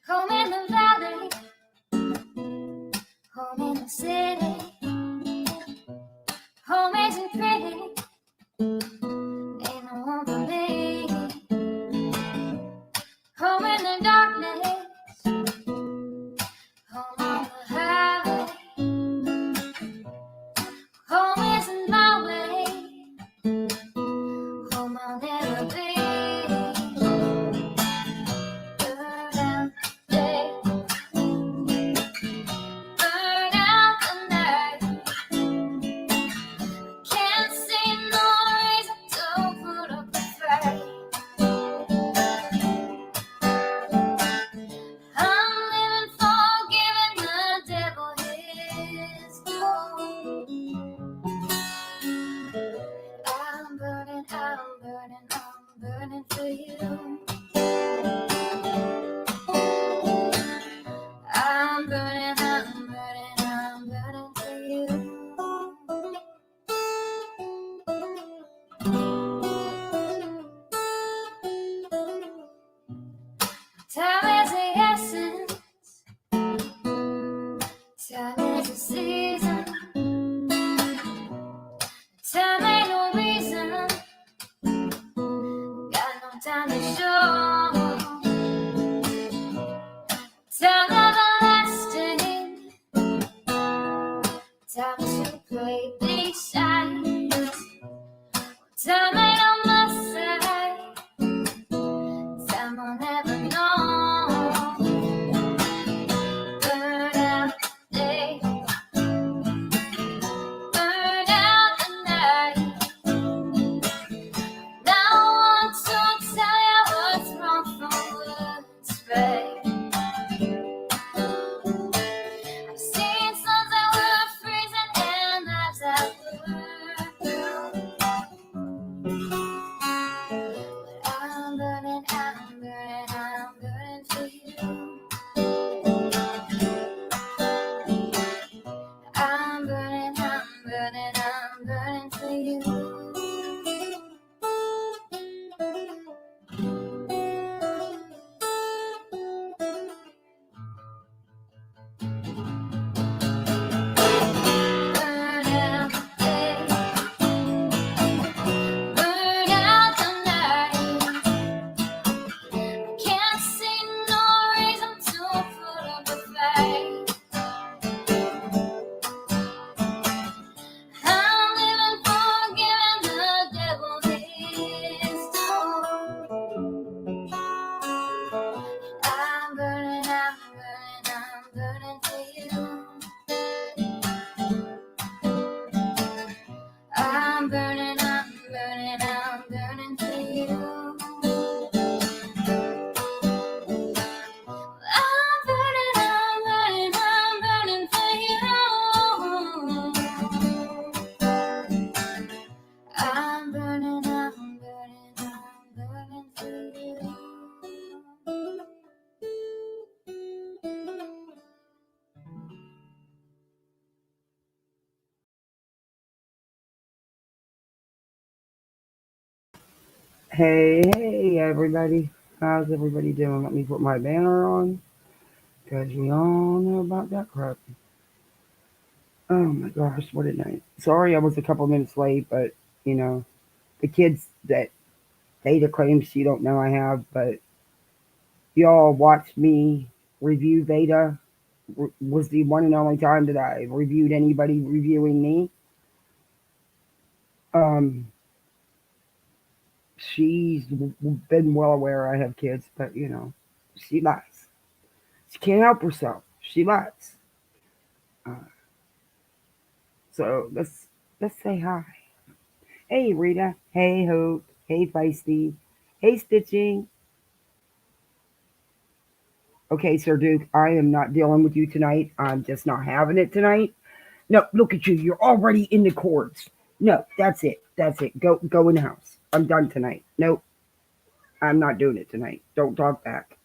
Home in the valley, home in the city. Home isn't pretty, ain't no home for me. Home in the darkness, home on the highway. Home isn't my way, home I'll never be. Burn out the day, burn out the night. Can't see no reason to put up a fight. I'm living for giving the devil his due. I'm burning, I'm burning, I'm burning for you. I'm burning, I'm burning, I'm burning for you. Time is the essence, time is the season. Time ain't no reason, got no time to show. Time everlasting, time to play these sides. Time ain't on my side, time will never know. Burn out the day, burn out the night. Now I want to tell you what's wrong from what's right. I've seen suns that were freezing and lives that were blue. But I'm burning, I'm burning, I'm burning for you. I'm burning, I'm burning, I'm burning for you. Burn out the day, burn out the night. Can't see no reason to put up a fight. I'm living for giving the devil his due. I'm burning, I'm burning, I'm burning for you. I'm burning, I'm burning, I'm burning for you. I'm burning, I'm burning, I'm burning for you. I'm burning, I'm burning, I'm burning for you. Hey, everybody. How's everybody doing? Let me put my banner on because we all know about that crap. Oh my gosh, what a night. Sorry I was a couple minutes late, but you know, the kids that Theta claims she don't know I have, but y'all watched me review Theta. Was the one and only time that I reviewed anybody reviewing me. Um, she's been well aware I have kids, but you know, she lies. She can't help herself. She lies. Uh, so let's say hi. Hey Rita. Hey Hope. Hey Feisty. Hey Stitching. Okay, Sir Duke, I am not dealing with you tonight. I'm just not having it tonight. No, look at you. You're already in the cords. No, that's it. That's it. Go in the house. I'm done tonight. Nope. I'm not doing it tonight. Don't talk back.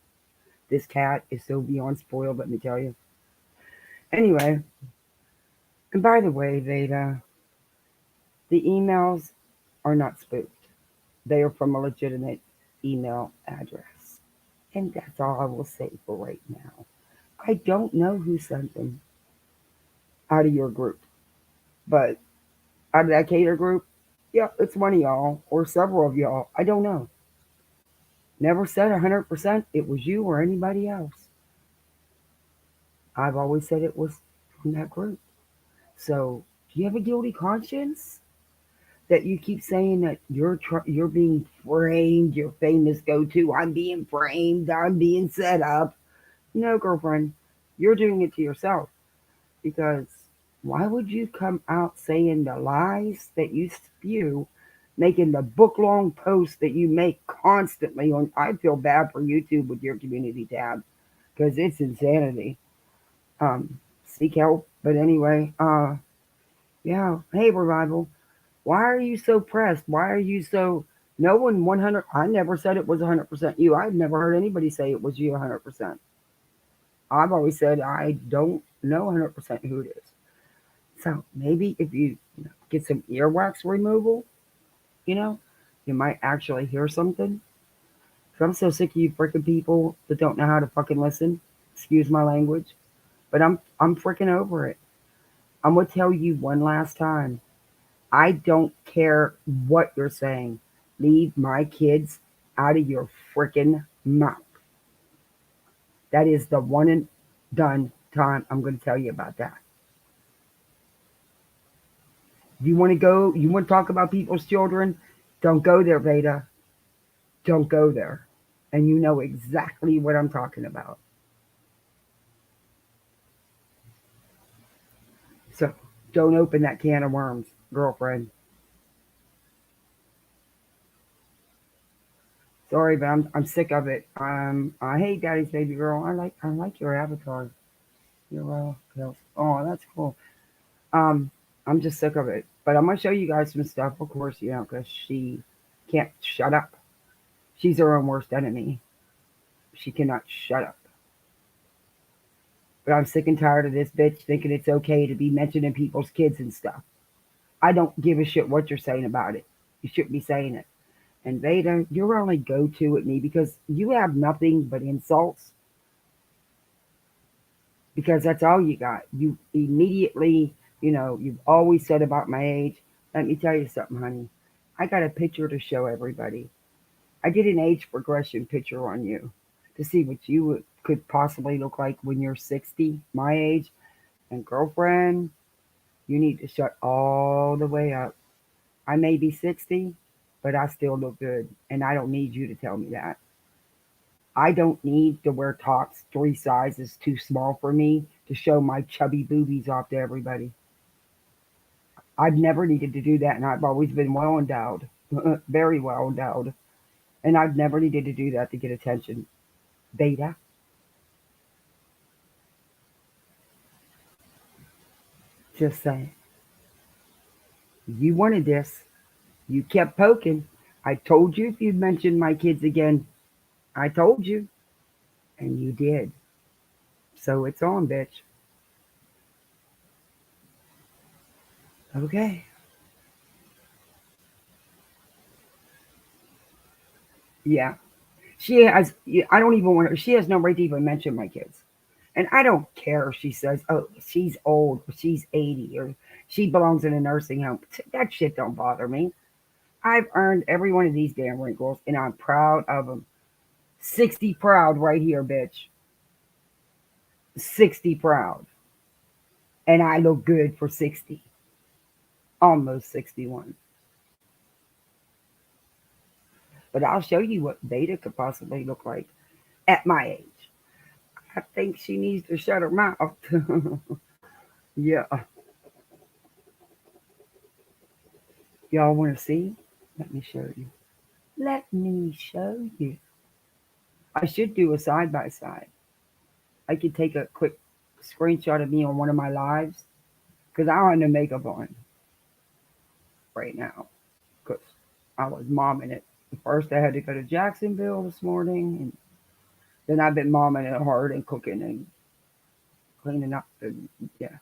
This cat is so beyond spoiled, let me tell you. Anyway, and by the way, Veda, the emails are not spoofed. They are from a legitimate email address. And that's all I will say for right now. I don't know who sent them out of your group, but out of that cater group, yeah, it's one of y'all or several of y'all. I don't know. Never said 100% it was you or anybody else. I've always said it was from that group. So, do you have a guilty conscience that you keep saying that you're being framed, your famous go-to? I'm being framed. I'm being set up. No, girlfriend, you're doing it to yourself because why would you come out saying the lies that you spew, making the book long posts that you make constantly on? I feel bad for YouTube with your community tab because it's insanity. Seek help. But anyway, yeah. Hey, Revival, why are you so pressed? Why are you so? No one 100. I never said it was 100% you. I've never heard anybody say it was you 100%. I've always said I don't know 100% who it is. So maybe if you get some earwax removal, you know, you might actually hear something. So I'm so sick of you freaking people that don't know how to fucking listen. Excuse my language, but I'm freaking over it. I'm gonna tell you one last time. I don't care what you're saying. Leave my kids out of your freaking mouth. That is the one and done time I'm going to tell you about that. You want to go, you want to talk about people's children? Don't go there, Veda. Don't go there. And you know exactly what I'm talking about. So don't open that can of worms, girlfriend. Sorry, but I'm sick of it. I hate Daddy's baby girl. I like your avatar. Your pills. Oh, that's cool. Um, I'm just sick of it. But I'm gonna show you guys some stuff, of course, because she can't shut up. She's her own worst enemy. She cannot shut up. But I'm sick and tired of this bitch thinking it's okay to be mentioning people's kids and stuff. I don't give a shit what you're saying about it. You shouldn't be saying it. And Veda, you're only go to at me because you have nothing but insults because that's all you got. You immediately, you've always said about my age. Let me tell you something, honey. I got a picture to show everybody. I did an age progression picture on you to see what could possibly look like when you're 60, my age. And girlfriend, you need to shut all the way up. I may be 60, but I still look good. And I don't need you to tell me that. I don't need to wear tops 3 sizes too small for me to show my chubby boobies off to everybody. I've never needed to do that, and I've always been well endowed, very well endowed. And I've never needed to do that to get attention. Beta, just saying. You wanted this. You kept poking. I told you if you'd mention my kids again. I told you. And you did. So it's on, bitch. Okay. Yeah. She has, I don't even want her, she has no right to even mention my kids. And I don't care if she says, oh, she's old, or she's 80, or she belongs in a nursing home. That shit don't bother me. I've earned every one of these damn wrinkles, and I'm proud of them. 60 proud right here, bitch. 60 proud. And I look good for 60. Almost 61. But I'll show you what Beta could possibly look like at my age. I think she needs to shut her mouth. Yeah. Y'all want to see? Let me show you. Let me show you. I should do a side by side. I could take a quick screenshot of me on one of my lives because I don't have no makeup on right now because I was momming it. First, I had to go to Jacksonville this morning, and then I've been momming it hard and cooking and cleaning up. And yeah.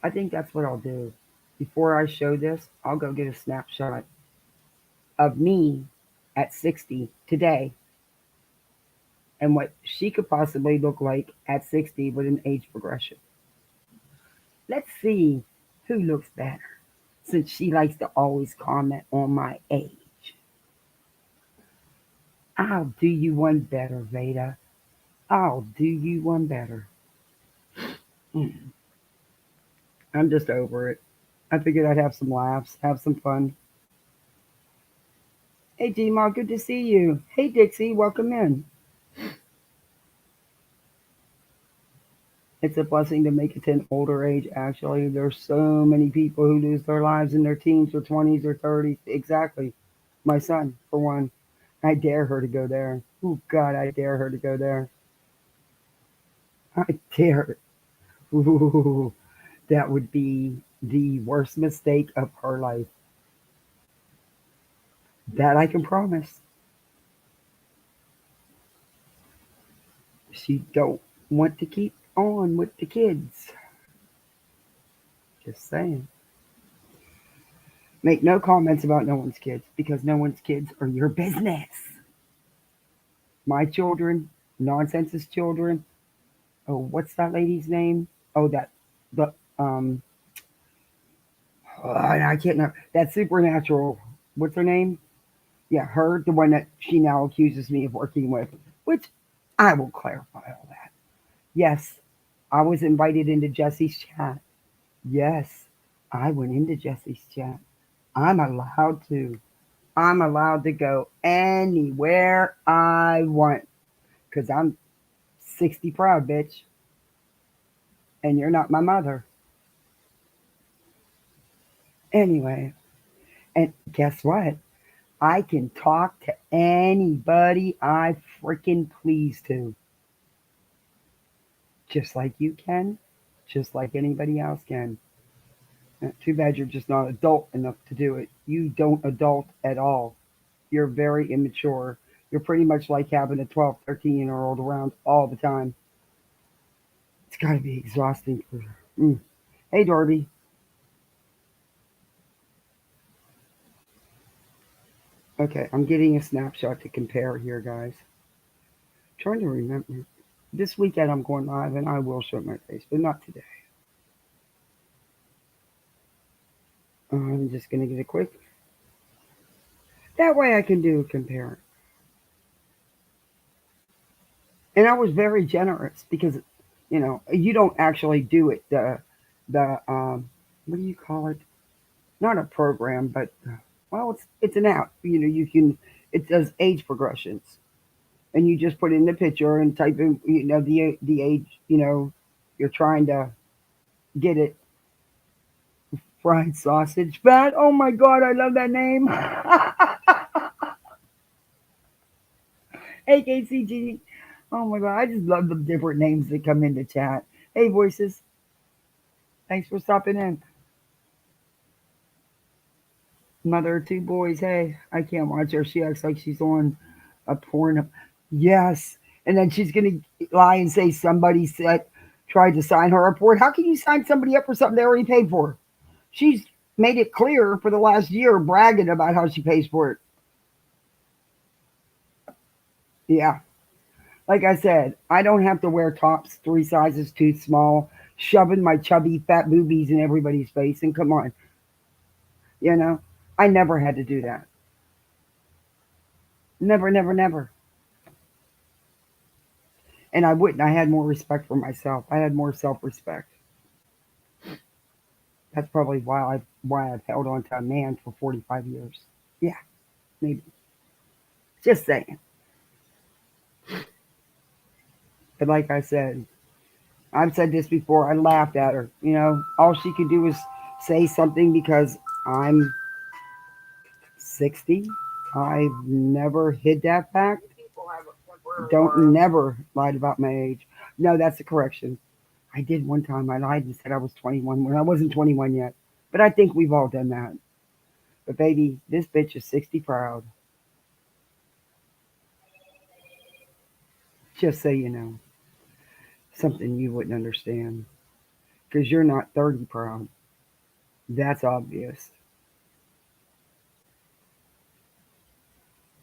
I think that's what I'll do. Before I show this, I'll go get a snapshot of me at 60 today and what she could possibly look like at 60 with an age progression. Let's see who looks better since she likes to always comment on my age. I'll do you one better, Veda. I'll do you one better. Mm, I'm just over it. I figured I'd have some laughs, have some fun. Hey, Gma, good to see you. Hey, Dixie, welcome in. It's a blessing to make it to an older age, actually. There's so many people who lose their lives in their teens or 20s or 30s. Exactly. My son, for one. I dare her to go there. Oh, God, I dare her to go there. I dare. Ooh, that would be the worst mistake of her life. That I can promise. She don't want to keep on with the kids. Just saying. Make no comments about no one's kids because no one's kids are your business. My children, Nonsense's children. Oh, what's that lady's name? Oh, that the I can't know that supernatural. What's her name? Yeah, her, the one that she now accuses me of working with, which I will clarify all that. Yes, I was invited into Jesse's chat. Yes, I went into Jesse's chat. I'm allowed to. I'm allowed to go anywhere I want because I'm 60 proud, bitch, and you're not my mother. Anyway, and guess what? I can talk to anybody I freaking please to, just like you can, just like anybody else can. Too bad you're just not adult enough to do it. You don't adult at all. You're very immature. You're pretty much like having a 12, 13-year old around all the time. It's got to be exhausting for you. Hey, Darby. Okay, I'm getting a snapshot to compare here, guys. Trying to remember. This weekend I'm going live and I will show my face, but not today. I'm just going to get a quick. That way I can do a compare. And I was very generous because, you don't actually do it. The what do you call it? Not a program, but well, it's an app. You can it does age progressions, and you just put in the picture and type in the age. You're trying to get it. Fried sausage fat. Oh my god, I love that name. AKCG. Oh my god, I just love the different names that come into chat. Hey, voices. Thanks for stopping in. Mother of two boys. Hey, I can't watch her. She acts like she's on a porn. Yes. And then she's going to lie and say somebody tried to sign her report. How can you sign somebody up for something they already paid for? She's made it clear for the last year, bragging about how she pays for it. Yeah. Like I said, I don't have to wear tops 3 sizes too small, shoving my chubby fat boobies in everybody's face. And come on, you know, I never had to do that. Never, never, never. And I wouldn't. I had more respect for myself. I had more self-respect. That's probably why I've held on to a man for 45 years. Yeah, maybe. Just saying. But like I said, I've said this before. I laughed at her. All she could do was say something because I'm 60. I've never hid that fact. Don't never lied about my age. No, that's a correction. I did one time. I lied and said I was 21 when I wasn't 21 yet. But I think we've all done that. But baby, this bitch is 60 proud. Just so you know. Something you wouldn't understand. Because you're not 30 proud. That's obvious.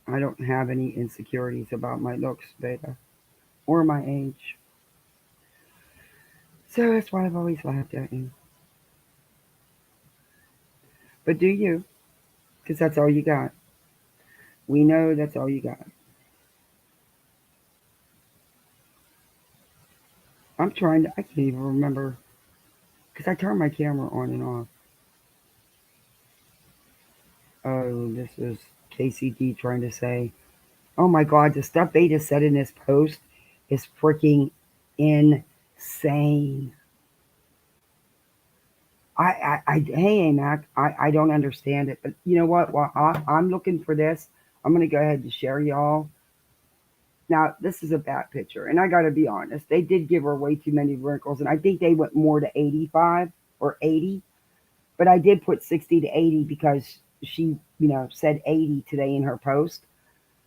I don't have any insecurities about my looks, Beta, or my age. So that's why I've always laughed at you. But do you? Because that's all you got. We know that's all you got. I'm trying to, I can't even remember. Because I turn my camera on and off. Oh, this is KCD trying to say, oh my God, the stuff Beta said in this post is freaking insane. Hey, Mac, I don't understand it, but you know what? While I'm looking for this, I'm gonna go ahead and share y'all. Now, this is a bad picture, and I gotta be honest, they did give her way too many wrinkles, and I think they went more to 85 or 80, but I did put 60 to 80 because she, said 80 today in her post.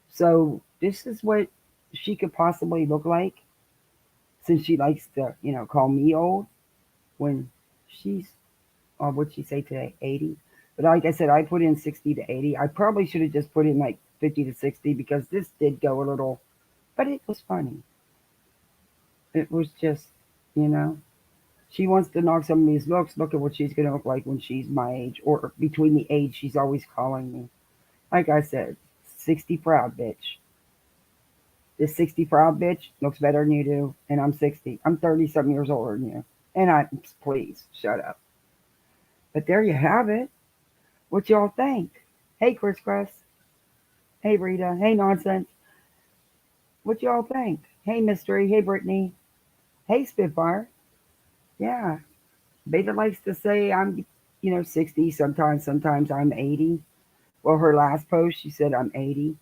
So this is what she could possibly look like, since she likes to, call me old when she's what'd she say today? 80. But like I said, I put in 60 to 80. I probably should have just put in like 50 to 60 because this did go a little, but it was funny. It was just, you know, she wants to knock some of these looks. Look at what she's going to look like when she's my age or between the age she's always calling me. Like I said, 60 proud bitch. This 60 proud bitch looks better than you do, and I'm 60. I'm 30 something years older than you. And please, shut up. But there you have it. What y'all think? Hey, Chris Cress. Hey, Rita. Hey, Nonsense. What y'all think? Hey, Mystery. Hey, Brittany. Hey, Spitfire. Yeah. Beta likes to say I'm, 60. Sometimes I'm 80. Well, her last post, she said I'm 80.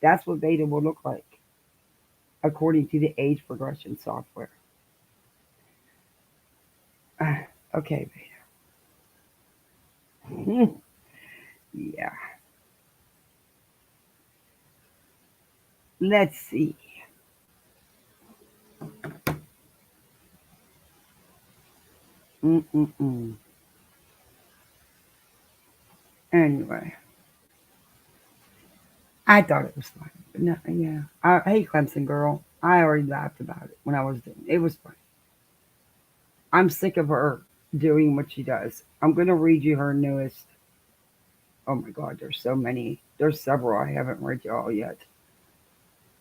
That's what Beta will look like, according to the age progression software. Okay, Beta. Yeah. Let's see. Mm-mm-mm. Anyway, I thought it was funny. But no, yeah. Hey, Clemson girl. I already laughed about it when I was doing it. It was funny. I'm sick of her doing what she does. I'm going to read you her newest. Oh my God, there's so many. There's several I haven't read you all yet.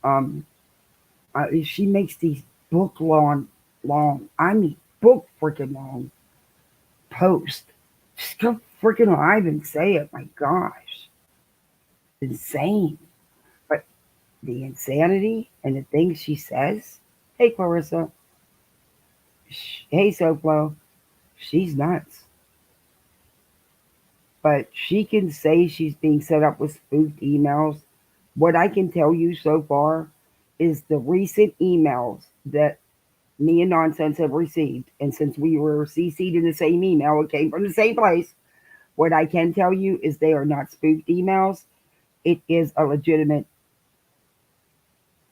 Um, she makes these book long. I mean, book freaking long posts. Just go freaking live and say it. My gosh, insane. But the insanity and the things she says. Hey, Clarissa. Hey, SoFlo. She's nuts. But she can say she's being set up with spoofed emails. What I can tell you so far is the recent emails that me and Nonsense have received, and since we were CC'd in the same email, it came from the same place. What I can tell you is they are not spoofed emails. It is a legitimate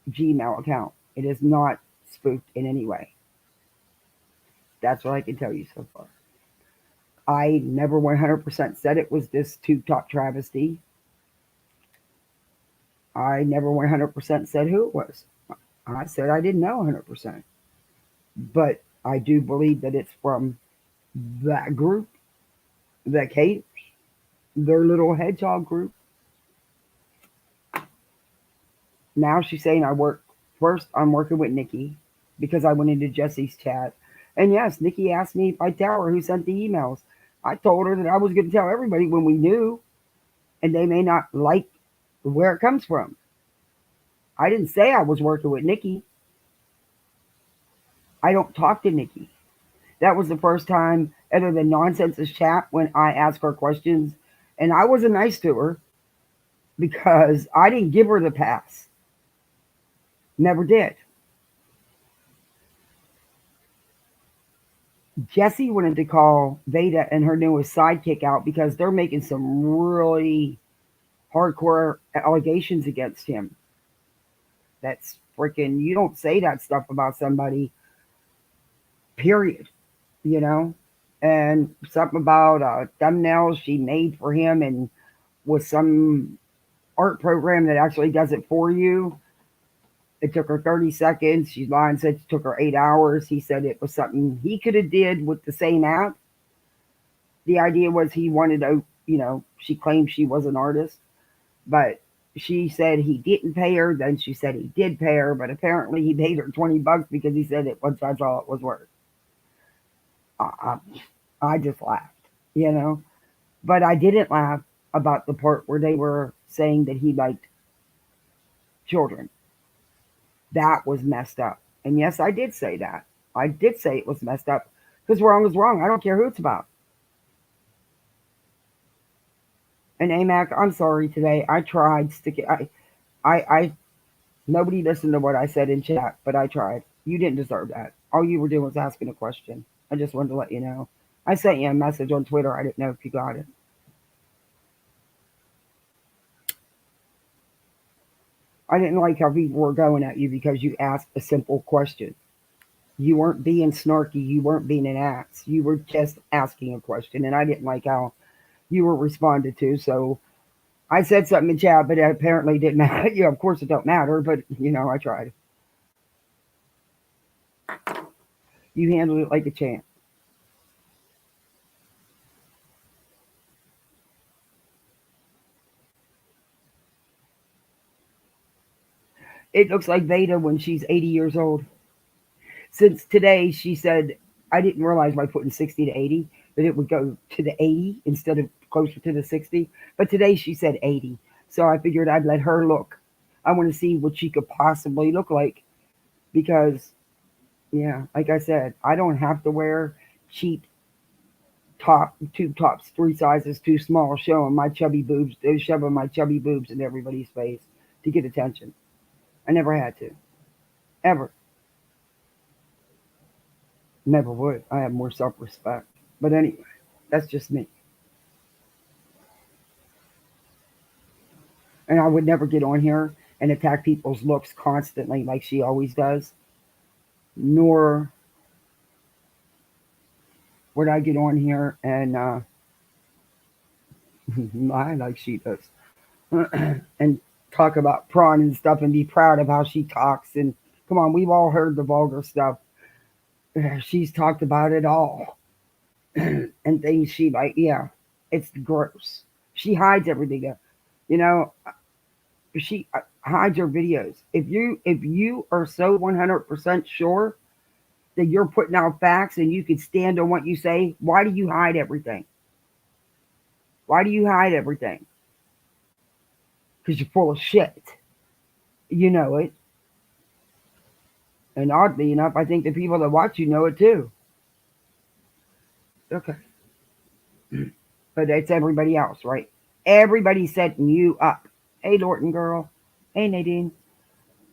Gmail account. It is not spoofed in any way. That's what I can tell you so far. I never 100% said it was this two top travesty. I never 100% said who it was. I said I didn't know 100%. But I do believe that it's from that group that caters, their little hedgehog group. Now she's saying I'm working with Nikki because I went into Jesse's chat. And yes, Nikki asked me if I tell her who sent the emails. I told her that I was going to tell everybody when we knew, and they may not like where it comes from. I didn't say I was working with Nikki. I don't talk to Nikki. That was the first time, other than Nonsense's chat, when I asked her questions. And I wasn't nice to her because I didn't give her the pass. Never did. Jesse wanted to call Veda and her newest sidekick out because they're making some really hardcore allegations against him. That's freaking, you don't say that stuff about somebody, period. You know? and something about a thumbnail she made for him and with some art program that actually does it for you. It took her 30 seconds. She lied and said it took her 8 hours. He said it was something he could have did with the same app. The idea was he wanted to, she claimed she was an artist, but she said he didn't pay her. Then she said he did pay her, but apparently he paid her $20 because he said it was that's all it was worth. I, I just laughed. But I didn't laugh about the part where they were saying that he liked children. That was messed up. And yes, I did say that. I did say it was messed up because wrong is wrong. I don't care who it's about. And AMAC, I'm sorry today. I tried sticking. I nobody listened to what I said in chat, but I tried. You didn't deserve that. All you were doing was asking a question. I just wanted to let you know. I sent you a message on Twitter. I didn't know if you got it. I didn't like how people were going at you because you asked a simple question. You weren't being snarky. You weren't being an ass. You were just asking a question, and I didn't like how you were responded to. So I said something in chat, but it apparently didn't matter. Yeah, of course it don't matter, but I tried. You handled it like a champ. It looks like Veda when she's 80 years old. Since today, she said, I didn't realize by putting 60 to 80 that it would go to the 80 instead of closer to the 60. But today she said 80. So I figured I'd let her look. I want to see what she could possibly look like because, yeah, like I said, I don't have to wear cheap tube tops 3 sizes too small, showing my chubby boobs, shoving my chubby boobs in everybody's face to get attention. I never had to, ever. Never would. I have more self respect. But anyway, that's just me. And I would never get on here and attack people's looks constantly like she always does. Nor would I get on here and lie like she does. And talk about prawn and stuff and be proud of how she talks. And come on, we've all heard the vulgar stuff. She's talked about it all. And things she like, yeah, it's gross. She hides everything. You know, she hides her videos. If you are so 100% sure that you're putting out facts and you can stand on what you say, why do you hide everything? Why do you hide everything? Because you're full of shit. You know it. And oddly enough, I think the people that watch you know it too. Okay. But it's everybody else, right? Everybody's setting you up. Hey, Lorton girl. Hey, Nadine.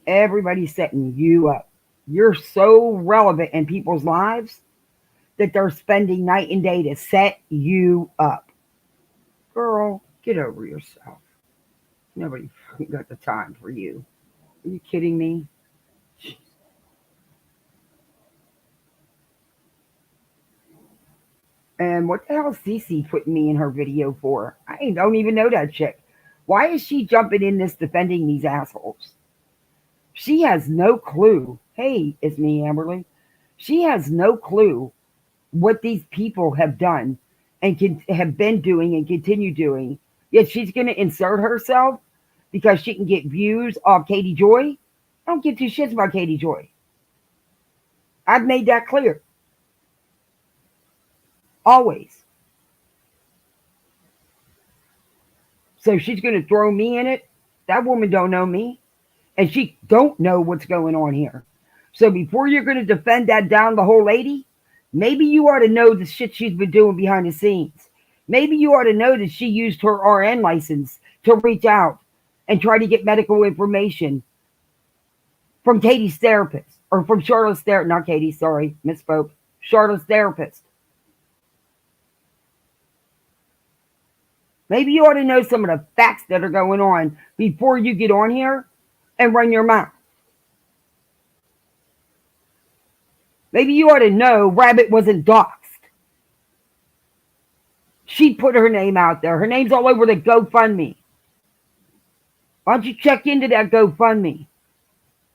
Everybody's setting you up. You're so relevant in people's lives that they're spending night and day to set you up. Girl, get over yourself. Nobody got the time for you. Are you kidding me? And what the hell is Cece putting me in her video for? I don't even know that chick. Why is she jumping in this defending these assholes? She has no clue. Hey, it's me, Amberly. She has no clue what these people have done and have been doing and continue doing. Yet she's going to insert herself because she can get views off Katie Joy. I don't give two shits about Katie Joy. I've made that clear. Always. So she's going to throw me in it. That woman don't know me. And she don't know what's going on here. So before you're going to defend that down the whole lady, maybe you ought to know the shit she's been doing behind the scenes. Maybe you ought to know that she used her RN license to reach out and try to get medical information from Katie's therapist or from Charlotte's therapist. Not Katie, sorry, misspoke. Charlotte's therapist. Maybe you ought to know some of the facts that are going on before you get on here and run your mouth. Maybe you ought to know Rabbit wasn't doxxed. She put her name out there. Her name's all over the GoFundMe. Why don't you check into that GoFundMe?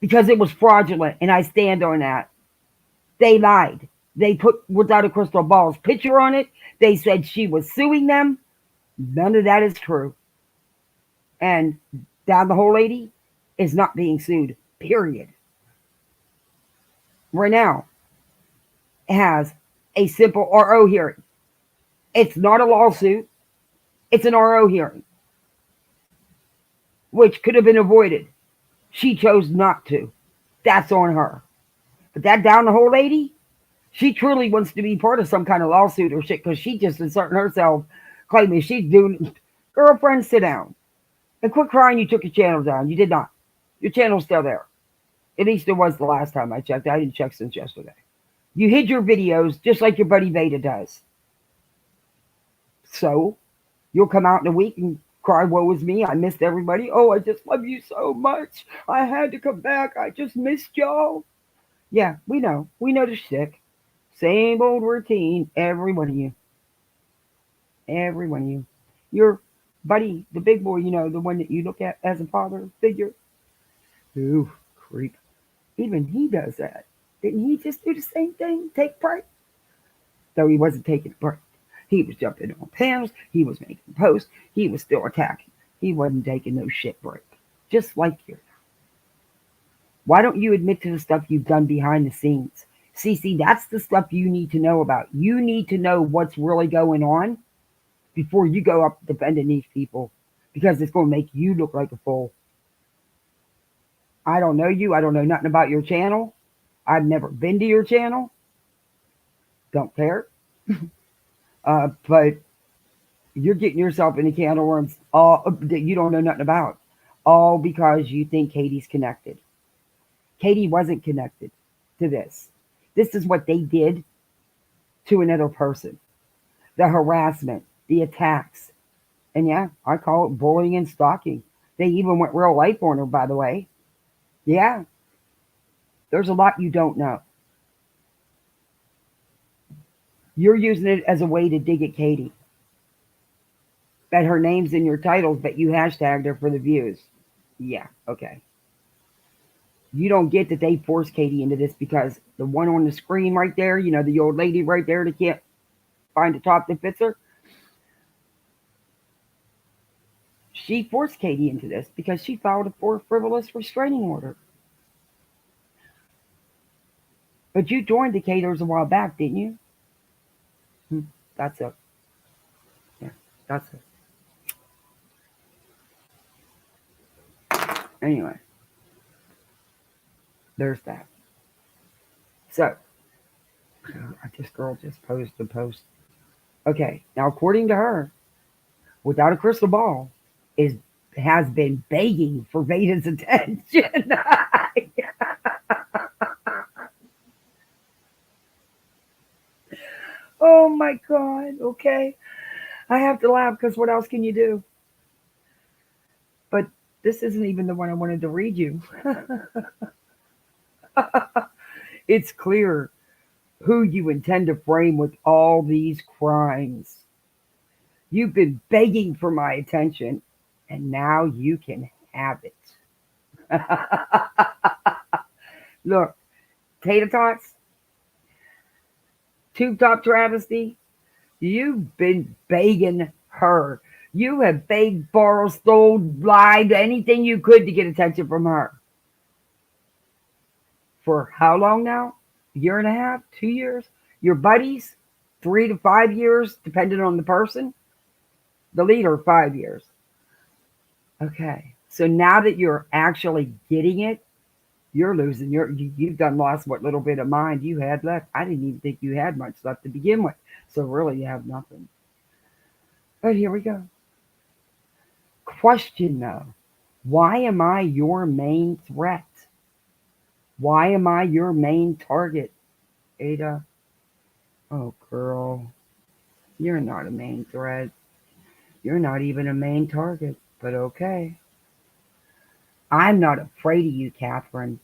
Because it was fraudulent, and I stand on that. They lied. They put Without a Crystal Ball's picture on it. They said she was suing them. None of that is true. And Down the Hole Lady is not being sued, period. Right now has a simple RO hearing. It's not a lawsuit, it's an RO hearing, which could have been avoided. She chose not to. That's on her. But that Down the Hole Lady, she truly wants to be part of some kind of lawsuit or shit because she just inserting herself, claiming she's doing. Girlfriend, sit down. And quit crying you took your channel down. You did not. Your channel's still there. At least it was the last time I checked. I didn't check since yesterday. You hid your videos just like your buddy Veda does. So, you'll come out in a week and cry, woe is me. I missed everybody. Oh, I just love you so much. I had to come back. I just missed y'all. Yeah, we know. We know the shtick. Same old routine. Every one of you. Every one of you. Your buddy, the big boy, the one that you look at as a father figure. Ooh, creep. Even he does that. Didn't he just do the same thing? Take break? Though he wasn't taking a break. He was jumping on panels. He was making posts. He was still attacking. He wasn't taking no shit break. Just like you. Why don't you admit to the stuff you've done behind the scenes? See, that's the stuff you need to know about. You need to know what's really going on before you go up defending these people, because it's going to make you look like a fool. I don't know you. I don't know nothing about your channel. I've never been to your channel. Don't care. But you're getting yourself in a can of worms that you don't know nothing about. All because you think Katie's connected. Katie wasn't connected to this. This is what they did to another person. The harassment, the attacks. And yeah, I call it bullying and stalking. They even went real life on her, by the way. Yeah. There's a lot you don't know. You're using it as a way to dig at Katie. That her name's in your titles, but you hashtagged her for the views. Yeah, okay. You don't get that they forced Katie into this because the one on the screen right there, the old lady right there that can't find a top that fits her. She forced Katie into this because she filed for a frivolous restraining order. But you joined the Caters a while back, didn't you? That's it. Yeah, that's it. Anyway, there's that. So, this girl just posted a post. Okay, now according to her, Without a Crystal Ball has been begging for Veda's attention. Oh my God, okay. I have to laugh because what else can you do? But this isn't even the one I wanted to read you. It's clear who you intend to frame with all these crimes. You've been begging for my attention, and now you can have it. Look, Tater Tots, Tube Top Travesty, you've been begging her. You have begged, borrowed, stole, lied, anything you could to get attention from her. For how long now? A year and a half? 2 years? Your buddies? 3 to 5 years, depending on the person. The leader, 5 years. Okay. So now that you're actually getting it, you're losing. You've done lost what little bit of mind you had left. I didn't even think you had much left to begin with. So really you have nothing. But here we go. Question though. Why am I your main threat? Why am I your main target, Ada? Oh, girl. You're not a main threat. You're not even a main target, but okay. I'm not afraid of you, Catherine.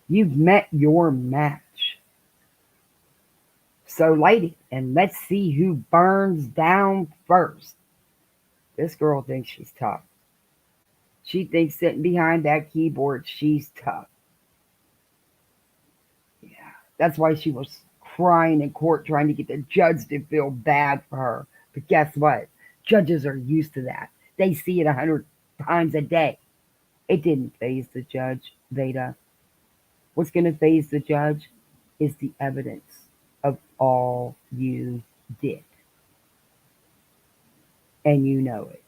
You've met your match. So light it and let's see who burns down first. This girl thinks she's tough. She thinks sitting behind that keyboard, she's tough. Yeah. That's why she was crying in court trying to get the judge to feel bad for her. But guess what? Judges are used to that. They see it 100 times a day. It didn't phase the judge, Veda. What's going to phase the judge is the evidence of all you did. And you know it.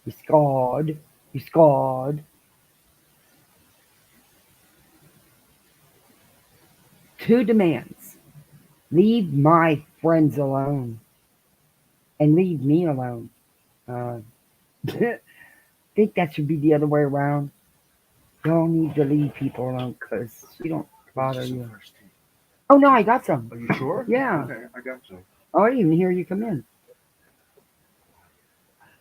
You're scarred. You're scarred. Two demands. Leave my friends alone. And leave me alone. Uh, think that should be the other way around. Y'all need to leave people alone because she don't bother you. Oh no, I got some. Are you sure? Yeah. Okay, I got some. Oh, I didn't even hear you come in.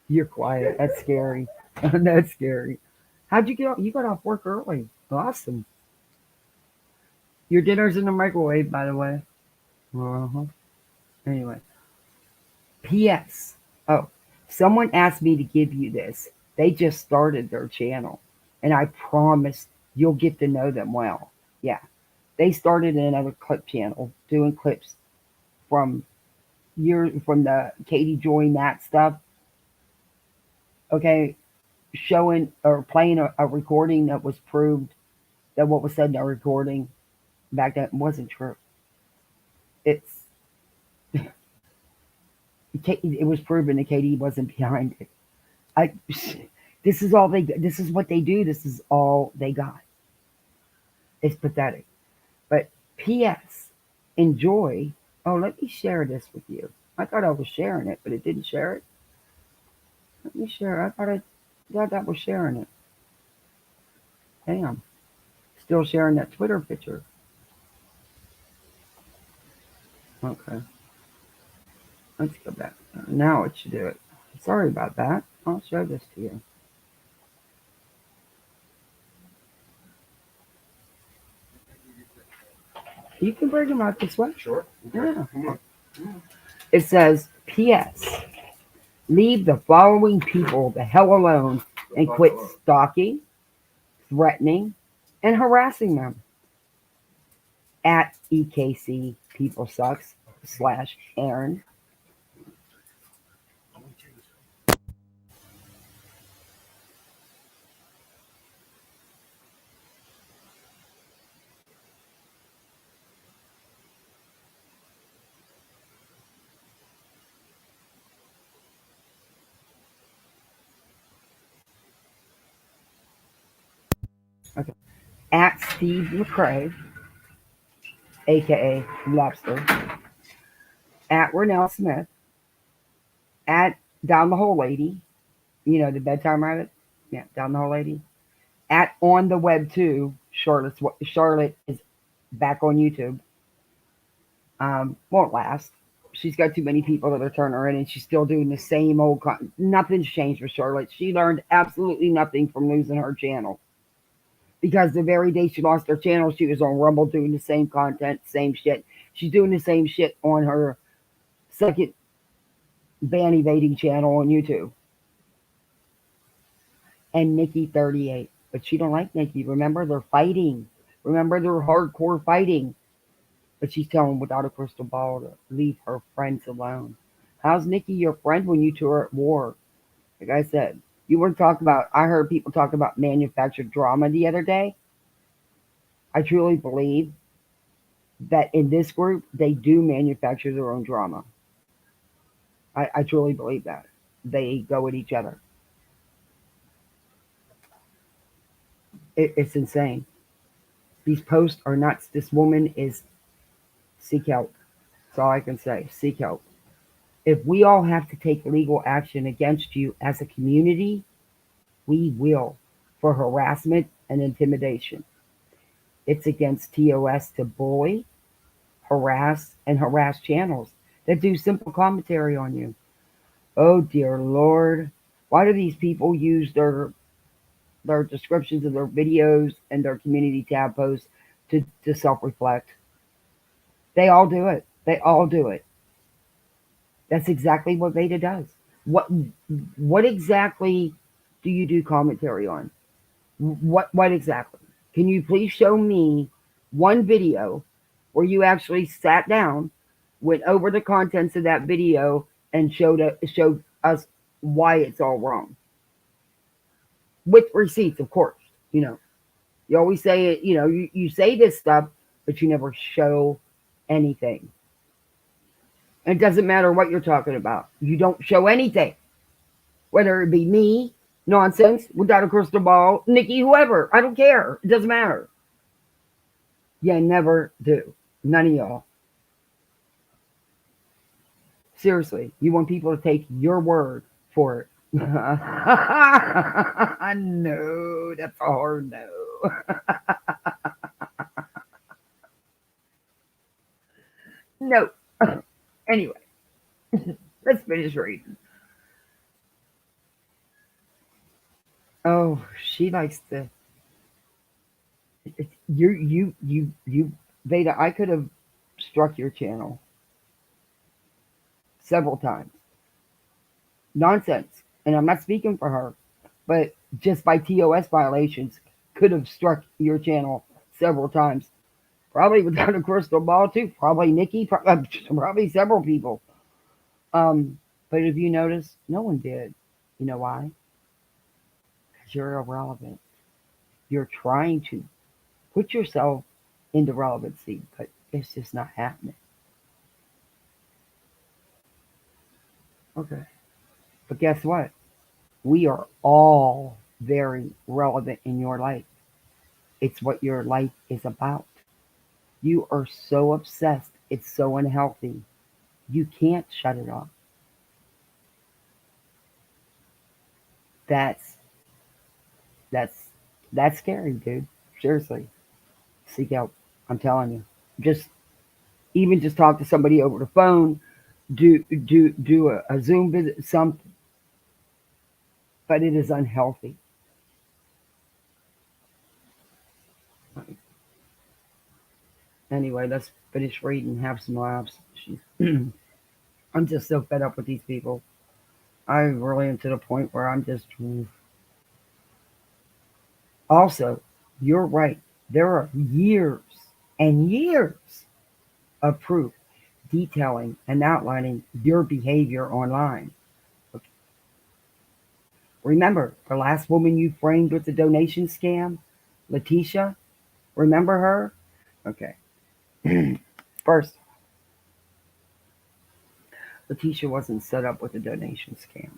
You're quiet. That's scary. That's scary. How'd you get off? You got off work early. Awesome. Your dinner's in the microwave, by the way. Uh-huh. Anyway. P.S. Oh, someone asked me to give you this. They just started their channel. And I promise you'll get to know them well. Yeah. They started another clip channel doing clips from the Katie Joy Nat stuff. Okay. Showing or playing a recording that was proved that what was said in a recording back then wasn't true. It's it was proven that Katie wasn't behind it. This is all they. This is what they do. This is all they got. It's pathetic. But P.S. Enjoy. Oh, let me share this with you. I thought I was sharing it, but it didn't share it. Let me share. I thought that was sharing it. Damn. Still sharing that Twitter picture. Okay. Let's go back. Now it should do it. Sorry about that. I'll show this to you. You can bring them out this way. Sure. Okay. Yeah. Come on. It says, P.S. Leave the following people the hell alone and quit stalking, threatening, and harassing them. At EKC People Sucks / Aaron. Okay. At Steve McCrae, aka Lobster. At Renell Smith. At Down the Hole Lady. You know, the bedtime rabbit? Yeah, Down the Hole Lady. At On the Web 2. Charlotte is back on YouTube. Won't last. She's got too many people that are turning her in, and she's still doing the same old. Nothing's changed with Charlotte. She learned absolutely nothing from losing her channel. Because the very day she lost her channel, she was on Rumble doing the same content, same shit. She's doing the same shit on her second ban evading channel on YouTube. And Nikki 38. But she don't like Nikki. Remember, they're fighting. Remember, they're hardcore fighting. But she's telling without a crystal ball to leave her friends alone. How's Nikki your friend when you two are at war? Like I said, you were talking about, I heard people talk about manufactured drama the other day. I truly believe that in this group, they do manufacture their own drama. I truly believe that. They go at each other. It's insane. These posts are nuts. This woman is seek help. That's all I can say. Seek help. If we all have to take legal action against you as a community, we will, for harassment and intimidation. It's against TOS to bully, harass channels that do simple commentary on you. Oh dear Lord. Why do these people use their descriptions of their videos and their community tab posts to self-reflect? They all do it. They all do it. That's exactly what Veda does. What exactly do you do commentary on? What exactly? Can you please show me one video where you actually sat down, went over the contents of that video, and showed us why it's all wrong with receipts, of course. You know, you always say it. You know, you say this stuff, but you never show anything. It doesn't matter what you're talking about. You don't show anything, whether it be me, nonsense, without a crystal ball, Nikki, whoever. I don't care. It doesn't matter. You never do. None of y'all. Seriously, you want people to take your word for it. No, that's a hard no. No. Anyway, let's finish reading. Oh, she likes to. You, Veda. I could have struck your channel several times. Nonsense. And I'm not speaking for her, but just by TOS violations, could have struck your channel several times. Probably without a crystal ball too. Probably Nikki. Probably several people. But if you notice, no one did. You know why? Because you're irrelevant. You're trying to put yourself into relevancy, but it's just not happening. Okay. But guess what? We are all very relevant in your life. It's what your life is about. You are so obsessed. It's so unhealthy. You can't shut it off. That's that's that's scary, dude. Seriously. Seek help. I'm telling you. Just even just talk to somebody over the phone, do a Zoom visit, something. But it is unhealthy. Anyway, let's finish reading, have some laughs. I'm just so fed up with these people. I really am to the point where I'm just. Also, you're right. There are years and years of proof detailing and outlining your behavior online. Okay. Remember the last woman you framed with the donation scam, Letitia? Remember her? Okay. First, Letitia wasn't set up with a donation scam.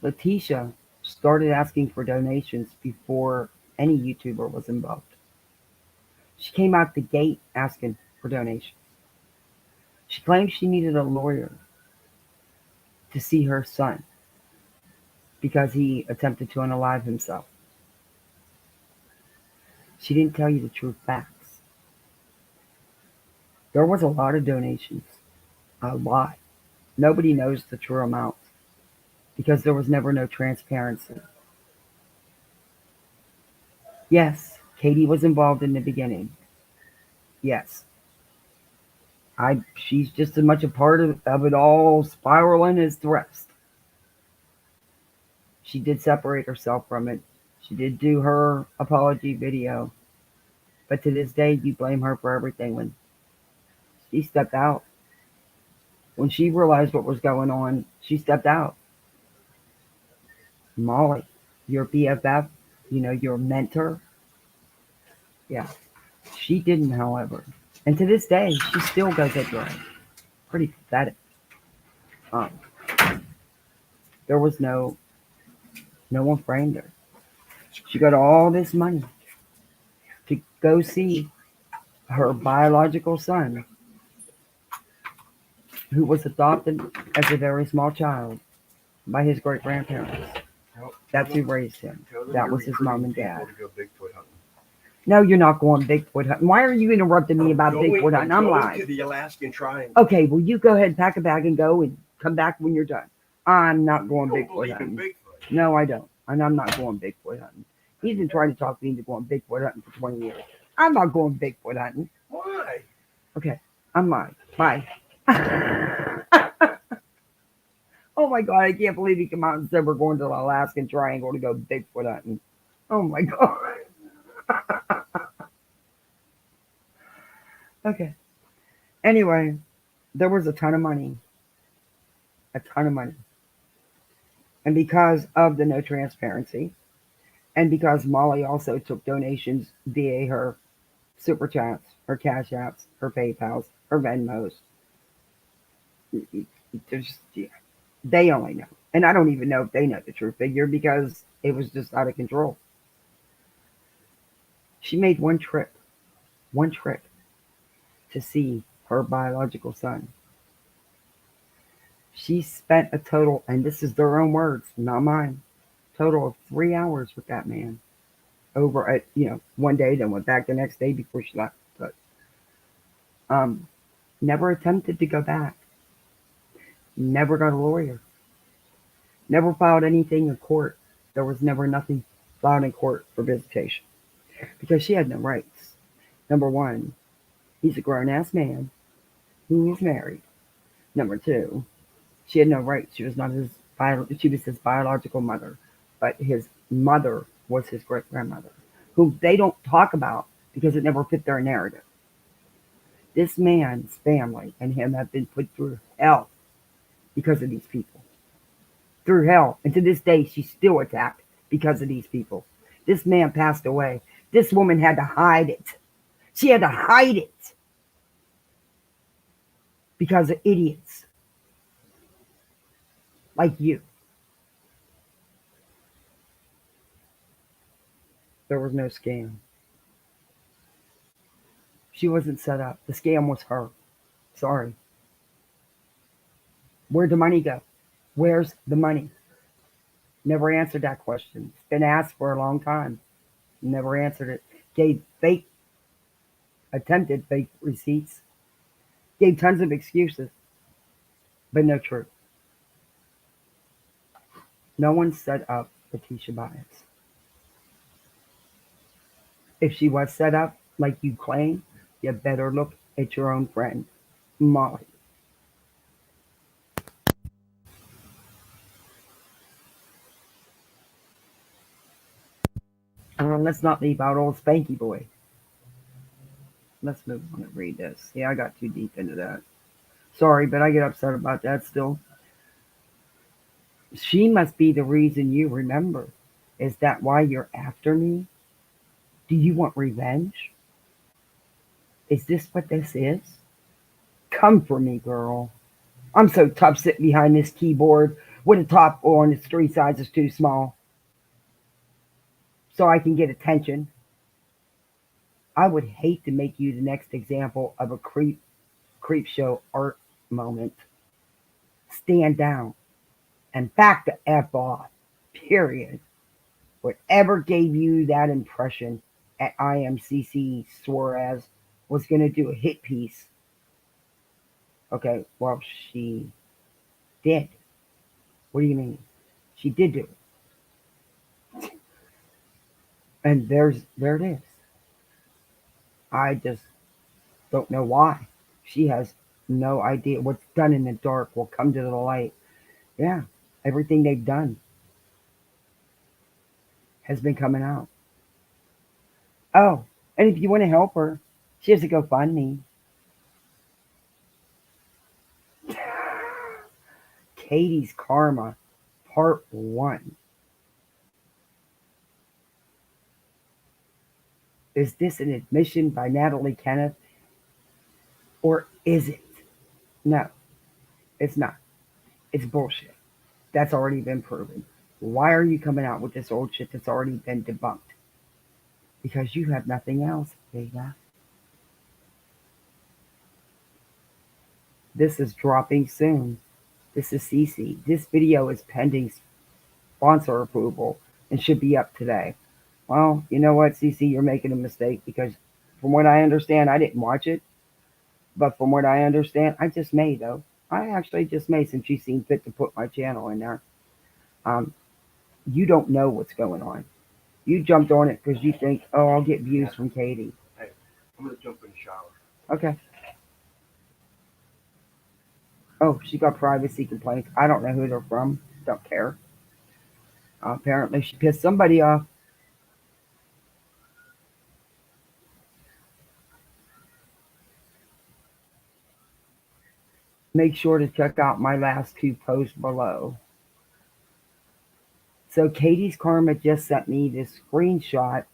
Letitia started asking for donations before any YouTuber was involved. She came out the gate asking for donations. She claimed she needed a lawyer to see her son because he attempted to unalive himself. She didn't tell you the true facts. There was a lot of donations. A lot. Nobody knows the true amount because there was never no transparency. Yes, Katie was involved in the beginning. Yes. She's just as much a part of it all spiraling as the rest. She did separate herself from it. She did do her apology video. But to this day, you blame her for everything when she stepped out. When she realized what was going on, she stepped out. Molly, your BFF, your mentor. Yeah. She didn't, however. And to this day, she still goes at drag. Pretty pathetic. Um, there was no one framed her. She got all this money to go see her biological son, who was adopted as a very small child by his great grandparents. That's who raised him. That was his mom and dad. No, you're not going Bigfoot hunting. Why are you interrupting me about Bigfoot hunting? I'm live. To the Alaskan Triangle. Okay, well, you go ahead and pack a bag and go and come back when you're done. I'm not going Bigfoot hunting. Bigfoot. No, I don't. And I'm not going Bigfoot hunting. He's been trying to talk me into going Bigfoot hunting for 20 years. I'm not going Bigfoot hunting. Why? Okay, I'm like, bye. Oh my God, I can't believe he came out and said we're going to the Alaskan Triangle to go Bigfoot hunting. Oh my God. Okay. Anyway, there was a ton of money. A ton of money. And because of the no transparency, and because Molly also took donations via her super chats, her cash apps, her PayPals, her Venmos, there's, yeah, they only know. And I don't even know if they know the true figure because it was just out of control. She made one trip to see her biological son. She spent a total, and this is their own words, not mine, total of 3 hours with that man over at, one day, then went back the next day before she left. But um, never attempted to go back. Never got a lawyer. Never filed anything in court. There was never nothing filed in court for visitation because she had no rights. Number one, he's a grown ass man who is married. Number two, she had no rights. She was not his she was his biological mother, but his mother was his great grandmother, who they don't talk about because it never fit their narrative. This man's family and him have been put through hell because of these people. Through hell. And to this day, she's still attacked because of these people. This man passed away. This woman had to hide it. She had to hide it because of idiots like you. There was no scam. She wasn't set up. The scam was her. Sorry. Where'd the money go? Where's the money? Never answered that question. It's been asked for a long time. Never answered it. Gave attempted fake receipts. Gave tons of excuses, but no truth. No one set up Letitia Bias. If she was set up like you claim, you better look at your own friend, Molly. Let's not leave out old Spanky Boy. Let's move on and read this. Yeah, I got too deep into that. Sorry, but I get upset about that still. She must be the reason you remember. Is that why you're after me? Do you want revenge? Is this what this is? Come for me, girl. I'm so tough sitting behind this keyboard with a top on its three sides is too small. So I can get attention. I would hate to make you the next example of a creep show art moment. Stand down and back the F off. Period. Whatever gave you that impression at IMCC Suarez was going to do a hit piece. Okay, well, she did. What do you mean? She did do it. And there it is. I just don't know why. She has no idea. What's done in the dark will come to the light. Yeah, everything they've done has been coming out. Oh, and if you want to help her, she has to go find me. Katie's Karma, Part 1. Is this an admission by Natalie Kenneth? Or is it? No, it's not. It's bullshit. That's already been proven. Why are you coming out with this old shit that's already been debunked? Because you have nothing else, Vega. This is dropping soon. This is Cece. This video is pending sponsor approval and should be up today. Well, you know what, Cece, you're making a mistake because from what I understand, I didn't watch it. But from what I understand, I just may though. I actually just may since you seem fit to put my channel in there. Um, you don't know what's going on. You jumped on it because you think, oh, I'll get views from Katie. Hey, I'm gonna jump in the shower. Okay. Oh, she got privacy complaints. I don't know who they're from. Don't care. Apparently, she pissed somebody off. Make sure to check out my last two posts below. So, Katie's Karma just sent me this screenshot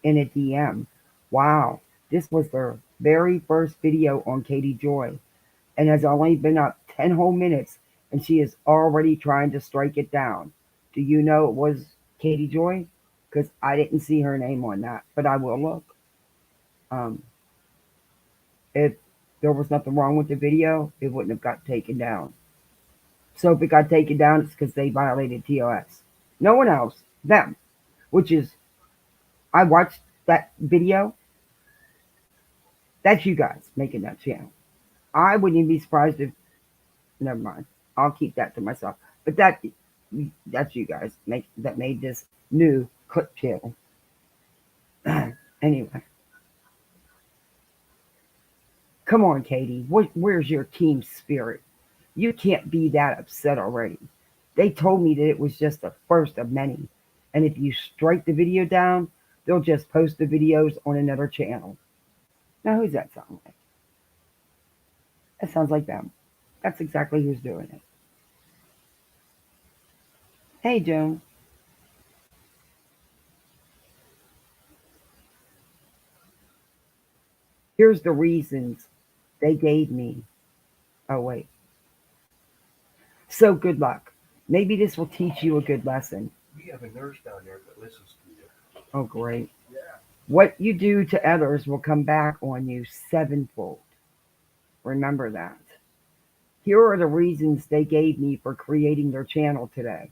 in a DM. Wow, this was their very first video on Katie Joy and has only been up 10 whole minutes, and she is already trying to strike it down. Do you know it was Katie Joy? Because I didn't see her name on that, but I will look. Um, if there was nothing wrong with the video, it wouldn't have got taken down. So if it got taken down, it's because they violated TOS. No one else, them, which is, I watched that video. That's you guys making that channel. I wouldn't even be surprised if, never mind. I'll keep that to myself. But that's you guys that made this new clip channel. Anyway, come on, Katie. Where's your team spirit? You can't be that upset already. They told me that it was just the first of many. And if you strike the video down, they'll just post the videos on another channel. Now, who's that sound like? That sounds like them. That's exactly who's doing it. Hey, Joan. Here's the reasons they gave me. Oh, wait. So good luck. Maybe this will teach you a good lesson. We have a nurse down there that listens to you. Oh, great. Yeah. What you do to others will come back on you sevenfold. Remember that. Here are the reasons they gave me for creating their channel today.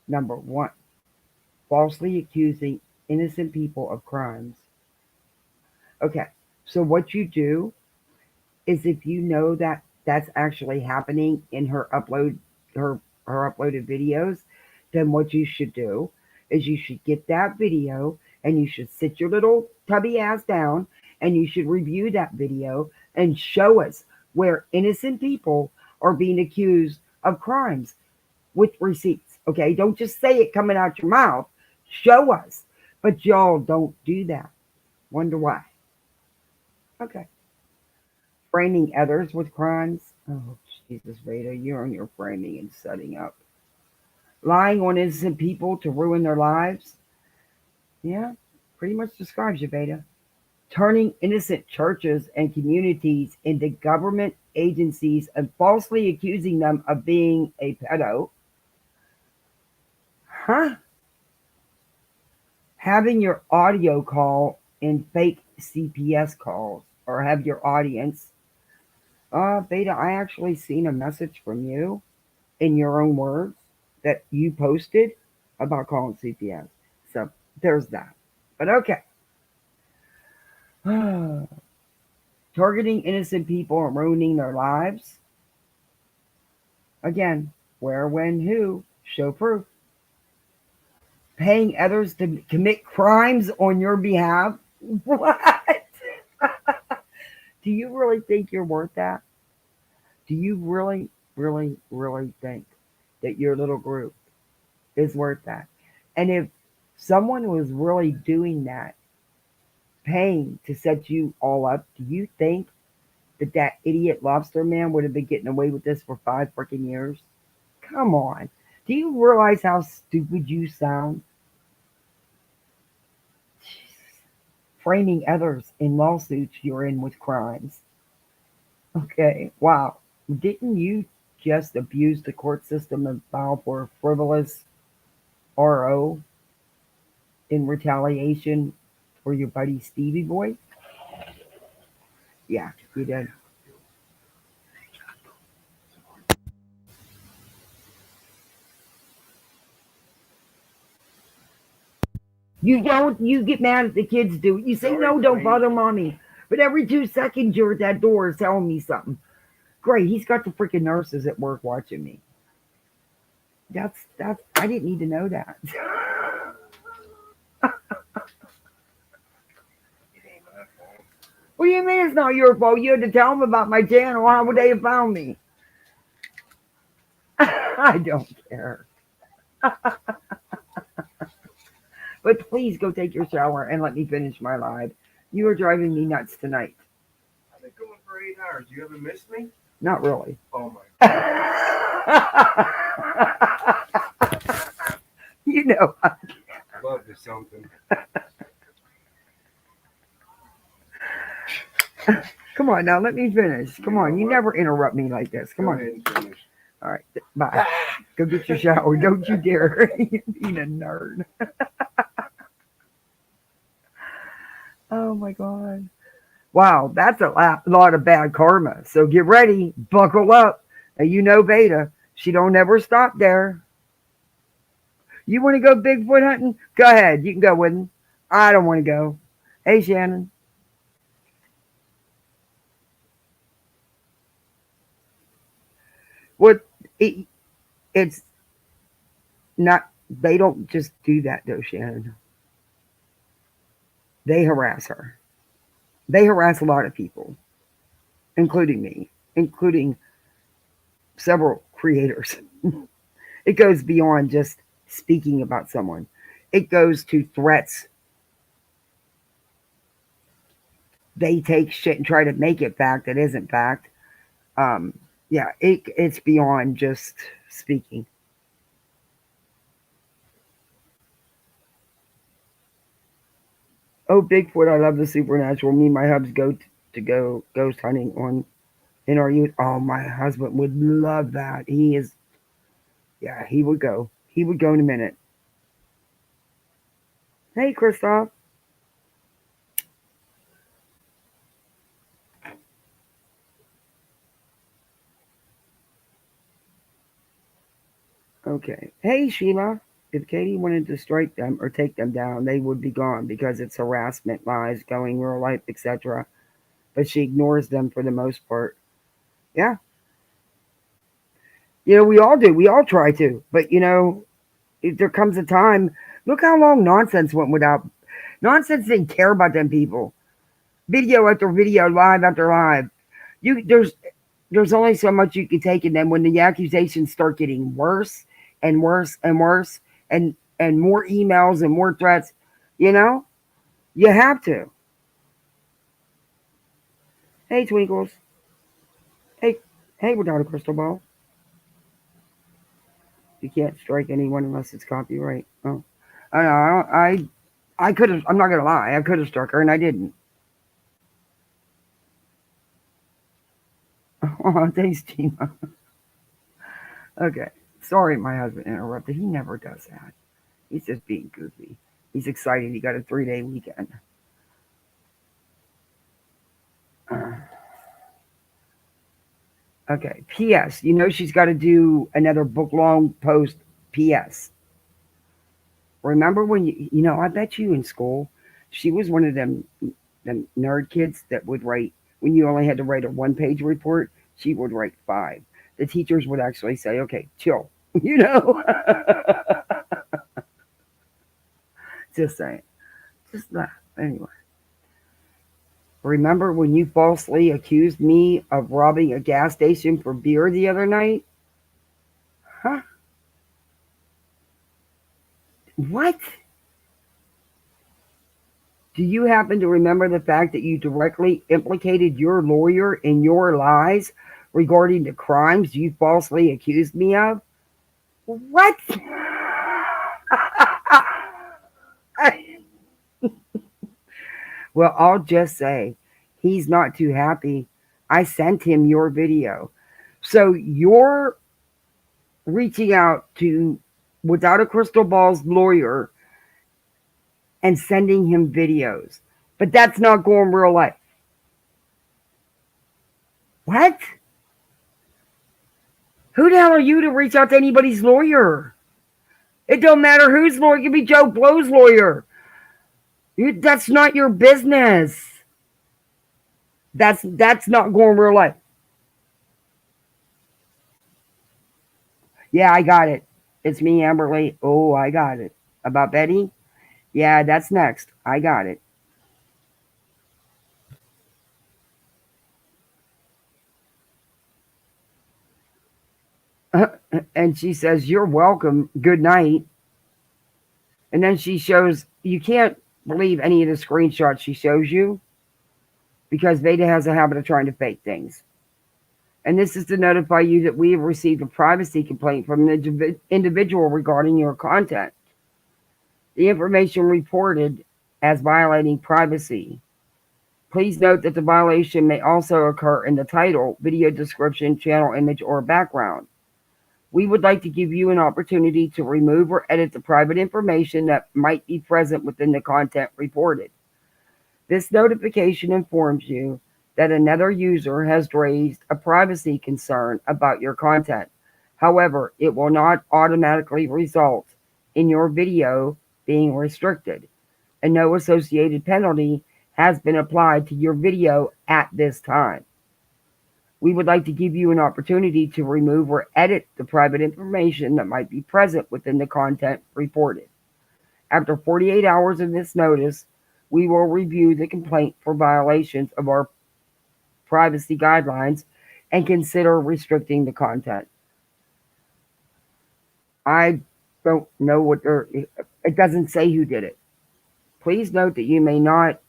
Number one, falsely accusing innocent people of crimes. Okay, so what you do is if you know that that's actually happening in her uploaded videos, then what you should do is you should get that video and you should sit your little tubby ass down and you should review that video and show us where innocent people are being accused of crimes with receipts. Okay, don't just say it coming out your mouth. Show us. But y'all don't do that. Wonder why. Okay. Framing others with crimes. Oh, Jesus, Veda, you're on your framing and setting up. Lying on innocent people to ruin their lives. Yeah, pretty much describes you, Veda. Turning innocent churches and communities into government agencies and falsely accusing them of being a pedo. Huh? Having your audio call in fake CPS calls or have your audience. Beta, I actually seen a message from you in your own words that you posted about calling CPS. So there's that. But okay. Targeting innocent people and ruining their lives. Again, where, when, who, show proof. Paying others to commit crimes on your behalf. What? Do you really think you're worth that? Do you really, really, really think that your little group is worth that? And if someone was really doing that, paying to set you all up, do you think that idiot lobster man would have been getting away with this for 5 freaking years? Come on. Do you realize how stupid you sound? Framing others in lawsuits you're in with crimes. Okay, wow. Didn't you just abuse the court system and file for a frivolous RO in retaliation for your buddy Stevie Boy? Yeah, you did. You get mad at the kids do it. You say, Sorry, no, don't Queen. bother mommy. But every 2 seconds you're at that door telling me something. Great, he's got the freaking nurses at work watching me. That's I didn't need to know that. It ain't my fault. What do you mean it's not your fault? You had to tell them about my channel. How would they have found me? I don't care. But please go take your shower and let me finish my live. You are driving me nuts tonight. I've been going for 8 hours. You haven't missed me? Not really. Oh my. You know. Love is something. Come on now, let me finish. Come on, you never interrupt me like this. Come Go on. ahead and finish. All right, bye. Go get your shower. Don't you dare. You're being a nerd. Oh my God. Wow, that's a lot of bad karma. So get ready, buckle up. And you know Beta, she don't ever stop there. You want to go Bigfoot hunting? Go ahead, you can go with him. I don't want to go. Hey, Shannon. What? It's not. They don't just do that though, Shannon. They harass her. They harass a lot of people, including me, including several creators. It goes beyond just speaking about someone. It goes to threats. They take shit and try to make it fact that isn't fact. Yeah, it's beyond just speaking. Oh, Bigfoot! I love the supernatural. Me and my hubs go ghost hunting on in our youth. Oh, my husband would love that. He is. Yeah, he would go. He would go in a minute. Hey, Christoph. Okay. Hey, Sheila. If Katie wanted to strike them or take them down, they would be gone because it's harassment, lies, going real life, etc. But she ignores them for the most part. Yeah. You know, we all do. We all try to. But, you know, if there comes a time, look how long nonsense went without. Nonsense didn't care about them people. Video after video, live after live. There's only so much you can take, and then when the accusations start getting worse and worse and worse, and more emails and more threats, you know, you have to. Hey, Twinkles. Hey, hey, without a crystal ball. You can't strike anyone unless it's copyright. Oh, I know. I could have. I'm not gonna lie. I could have struck her, and I didn't. Oh, thanks, Tina. Okay. Sorry, my husband interrupted. He never does that. He's just being goofy. He's excited. He got a 3-day weekend. Okay. P.S. You know she's got to do another book long post. P.S. Remember when you know? I bet you in school, she was one of them nerd kids that would write when you only had to write a 1-page report. She would write 5. The teachers would actually say, "Okay, chill," you know. Just saying. Just that. Anyway. Remember when you falsely accused me of robbing a gas station for beer the other night? Huh? What? Do you happen to remember the fact that you directly implicated your lawyer in your lies regarding the crimes you falsely accused me of? What? Well, I'll just say he's not too happy. I sent him your video. So you're reaching out to Without a Crystal Ball's lawyer and sending him videos. But that's not going real life. What? Who the hell are you to reach out to anybody's lawyer? It don't matter whose lawyer. It could be Joe Blow's lawyer. That's not your business. That's not going real life. Yeah, I got it. It's me, Amberly. Oh, I got it. About Betty? Yeah, that's next. I got it. And she says, "You're welcome. Good night." And then she shows, you can't believe any of the screenshots she shows you because Veda has a habit of trying to fake things. And this is to notify you that we have received a privacy complaint from an individual regarding your content. The information reported as violating privacy. Please note that the violation may also occur in the title, video description, channel image, or background. We would like to give you an opportunity to remove or edit the private information that might be present within the content reported. This notification informs you that another user has raised a privacy concern about your content. However, it will not automatically result in your video being restricted, and no associated penalty has been applied to your video at this time. We would like to give you an opportunity to remove or edit the private information that might be present within the content reported. After 48 hours of this notice, we will review the complaint for violations of our privacy guidelines and consider restricting the content. I don't know it doesn't say who did it. Please note that you may not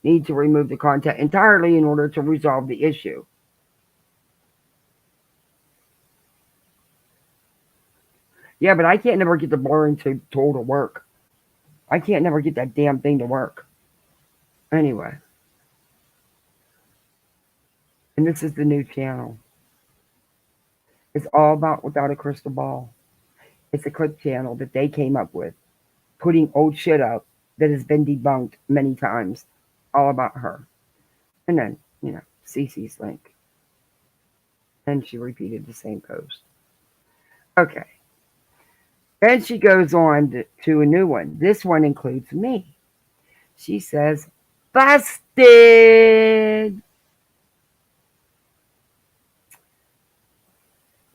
need to remove the content entirely in order to resolve the issue. Yeah, but I can't never get the blurring tool to work. I can't never get that damn thing to work. Anyway. And this is the new channel. It's all about Without a Crystal Ball. It's a clip channel that they came up with, putting old shit up that has been debunked many times, all about her. And then, Cece's link. And she repeated the same post. Okay. Then she goes on to a new one. This one includes me. She says, "Busted."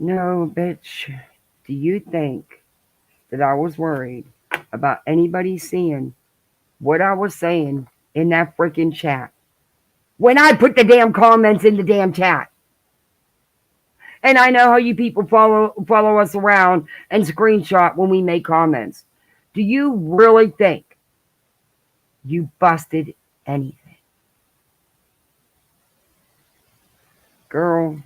No, bitch. Do you think that I was worried about anybody seeing what I was saying in that freaking chat when I put the damn comments in the damn chat? And I know how you people follow us around and screenshot when we make comments. Do you really think you busted anything? Girl,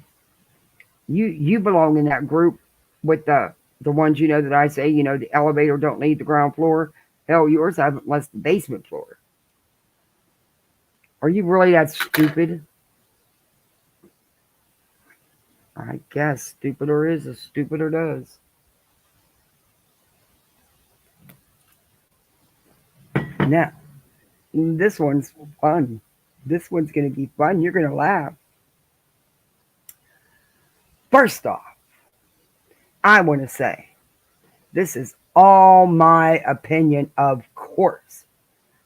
you belong in that group with the ones that I say, the elevator don't leave the ground floor. Hell, yours haven't left the basement floor. Are you really that stupid? I guess stupider is as stupider does. Now, this one's fun. This one's going to be fun. You're going to laugh. First off, I want to say, this is all my opinion, of course,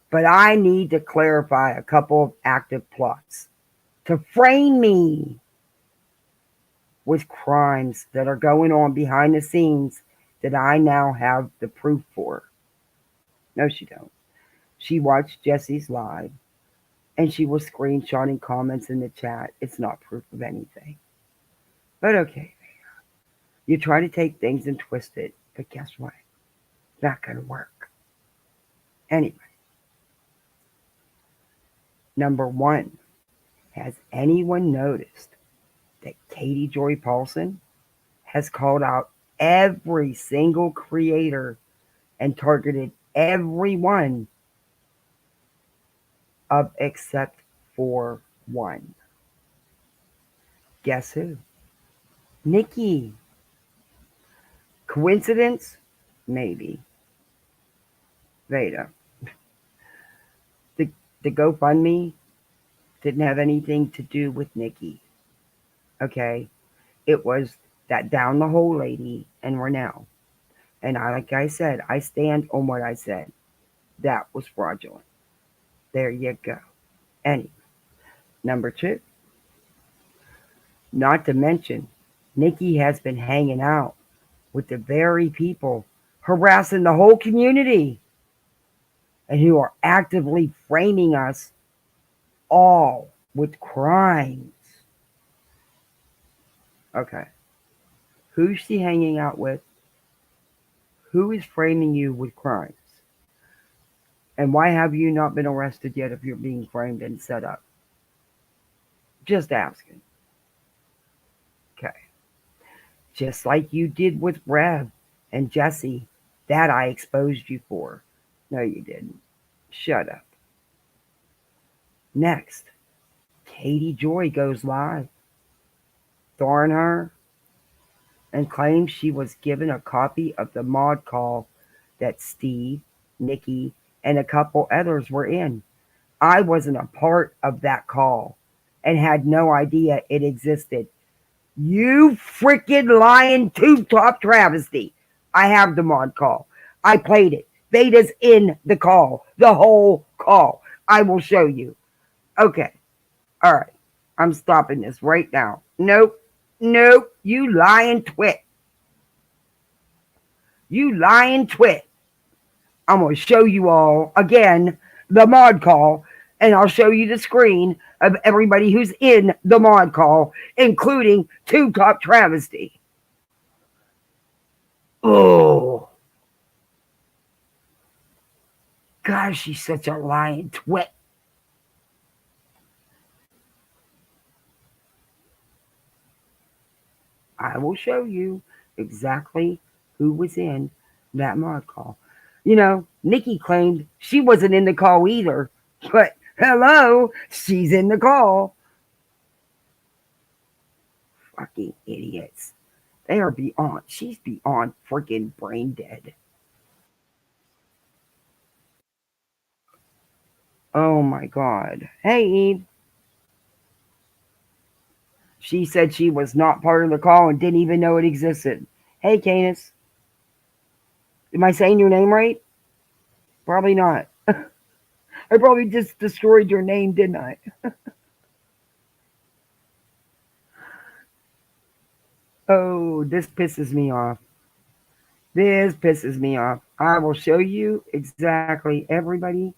but I need to clarify a couple of active plots to frame me with crimes that are going on behind the scenes that I now have the proof for. No, she don't. She watched Jesse's live and she was screenshotting comments in the chat. It's not proof of anything. But okay, you try to take things and twist it, but guess what? Not going to work. Anyway, number one, has anyone noticed that Katie Joy Paulson has called out every single creator and targeted everyone of except for one? Guess who? Nikki. Coincidence? Maybe. Veda. The GoFundMe didn't have anything to do with Nikki. Okay? It was that down the hole lady and Renell. And like I said, I stand on what I said. That was fraudulent. There you go. Anyway, number two. Not to mention, Nikki has been hanging out with the very people harassing the whole community and who are actively framing us all with crimes. Okay. Who's she hanging out with? Who is framing you with crimes? And why have you not been arrested yet if you're being framed and set up? Just asking. Okay. Just like you did with Rev and Jesse. That I exposed you for. No, you didn't. Shut up. Next, Katie Joy goes live. Thorn her and claims she was given a copy of the mod call that Steve, Nikki, and a couple others were in. I wasn't a part of that call and had no idea it existed. You freaking lying tube top travesty. I have the mod call. I played it. Beta's in the call. The whole call. I will show you. Okay. All right. I'm stopping this right now. Nope. Nope. You lying twit. You lying twit. I'm going to show you all again the mod call, and I'll show you the screen of everybody who's in the mod call, including Tube Top Travesty. Oh. Gosh, she's such a lying twit. I will show you exactly who was in that mod call. You know, Nikki claimed she wasn't in the call either, but hello, she's in the call. Fucking idiots. They are beyond, she's beyond freaking brain dead. Oh my God. Hey, Eve. She said she was not part of the call and didn't even know it existed. Hey, Canis. Am I saying your name right? Probably not. I probably just destroyed your name, didn't I? Oh, this pisses me off. This pisses me off. I will show you exactly everybody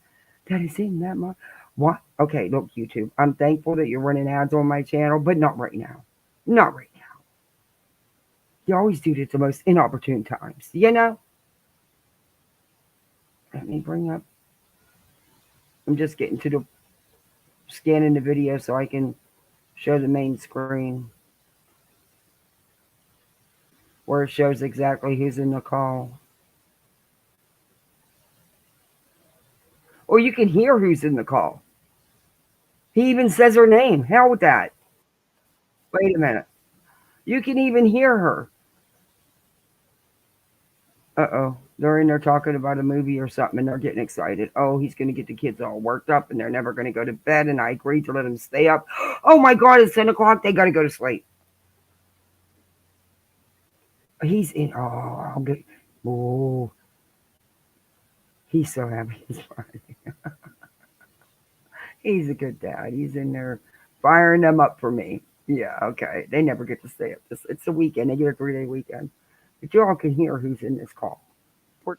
that is in that mod. What? Okay, look, YouTube. I'm thankful that you're running ads on my channel, but not right now. Not right now. You always do it at the most inopportune times, you know? Let me bring up. I'm just getting to the scanning the video so I can show the main screen where it shows exactly who's in the call. Or you can hear who's in the call. He even says her name. Hell with that. Wait a minute. You can even hear her. Uh-oh. They're in there talking about a movie or something and they're getting excited. Oh, he's going to get the kids all worked up and they're never going to go to bed and I agreed to let them stay up. Oh my God, it's 10 o'clock. They got to go to sleep. He's in. Oh, I'll get. Oh. He's so happy. He's fine. He's a good dad. He's in there firing them up for me. Yeah, okay. They never get to stay up. It's a weekend. They get a 3-day weekend. But you all can hear who's in this call.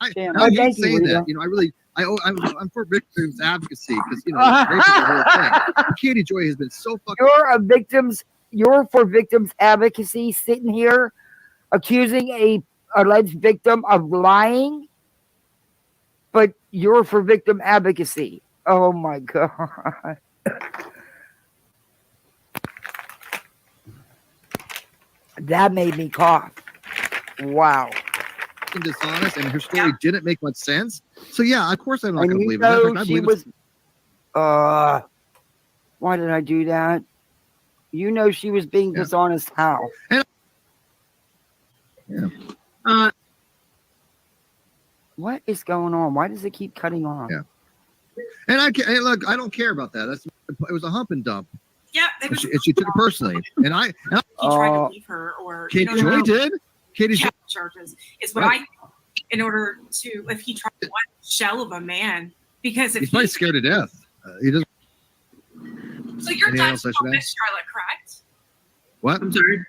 I thank you, saying that. Rita. You know, I'm for victims advocacy because you know, rape is the whole thing. Katie Joy has been so fucking. You're for victims advocacy, sitting here accusing a alleged victim of lying, but you're for victim advocacy. Oh my God. That made me cough. Wow. Dishonest, and her story didn't make much sense. So yeah, of course I'm not going to believe know it. she was. Why did I do that? You know she was being dishonest. How? Yeah. What is going on? Why does it keep cutting off? Yeah. And look, I don't care about that. It was a hump and dump. Yeah, and she took it personally. And he tried to leave her, or Katie Joy did. Katie Joy charges is what I. In order to, if he tried one shell of a man, because if he's probably scared to death. He doesn't. So your dad's still with Charlotte, correct? What? I'm sorry.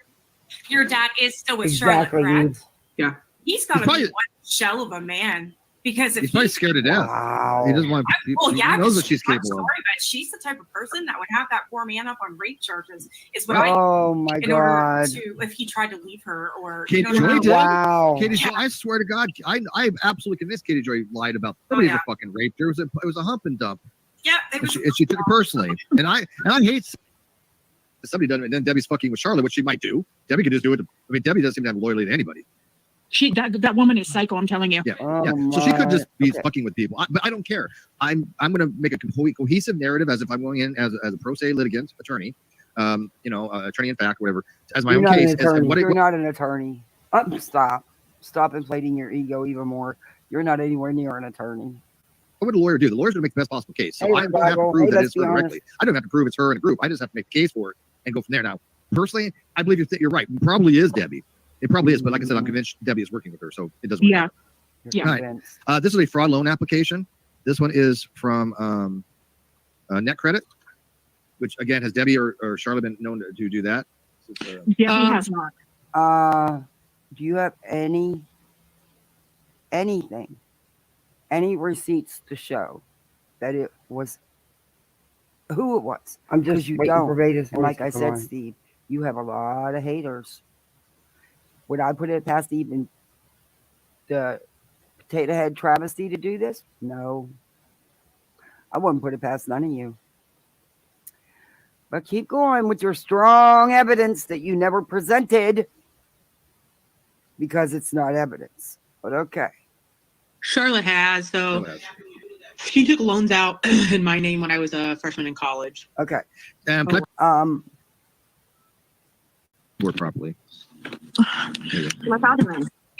Your dad is still with Charlotte, correct? Yeah. He's got to be one shell of a man. Because if He's probably scared to death. Wow. He doesn't want. He yeah, knows 'cause what she's I'm capable of. sorry, but she's the type of person that would have that poor man up on rape charges. Is what I Oh my in order God. to if he tried to leave her or Katie you know, Joy did? Wow. Katie Joy, I swear to God, I'm absolutely convinced Katie Joy lied about. Nobody ever fucking raped her. It was a hump and dump. yeah, it was And she took it personally. And I hate somebody doesn't. And then Debbie's fucking with Charlotte, which she might do. Debbie could just do it. I mean, Debbie doesn't seem to have loyalty to anybody. That woman is psycho. I'm telling you. Yeah, Oh yeah. So she could just be my- fucking with people. But I don't care. I'm going to make a cohesive narrative as if I'm going in as a pro se litigant attorney, attorney in fact, whatever, as my You're own not case. an attorney. What You're not an attorney. Stop inflating your ego even more. You're not anywhere near an attorney. would a lawyer do? The lawyer's going to make the best possible case. So Hey, I don't have to Bible. prove Hey, that let's it's be her honest. directly. I don't have to prove it's her in a group. I just have to make a case for it and go from there. Now, personally, I believe you're right. It probably is Debbie. It probably is. But like I said, I'm convinced Debbie is working with her, so it doesn't. Yeah. You're Yeah. Right. convinced. This is a fraud loan application. This one is from Net Credit, which again has Debbie or Charlotte been known to do that. This is, Debbie has not. Do you have anything, any receipts to show that it was who it was? I'm just you waiting don't. for Veda's And like voice I to come said, on. Steve, you have a lot of haters. Would I put it past even the potato head travesty to do this? No. I wouldn't put it past none of you. But keep going with your strong evidence that you never presented because it's not evidence. But okay. Charlotte has, though. Charlotte has. She took loans out in my name when I was a freshman in college. Okay. Can I work properly?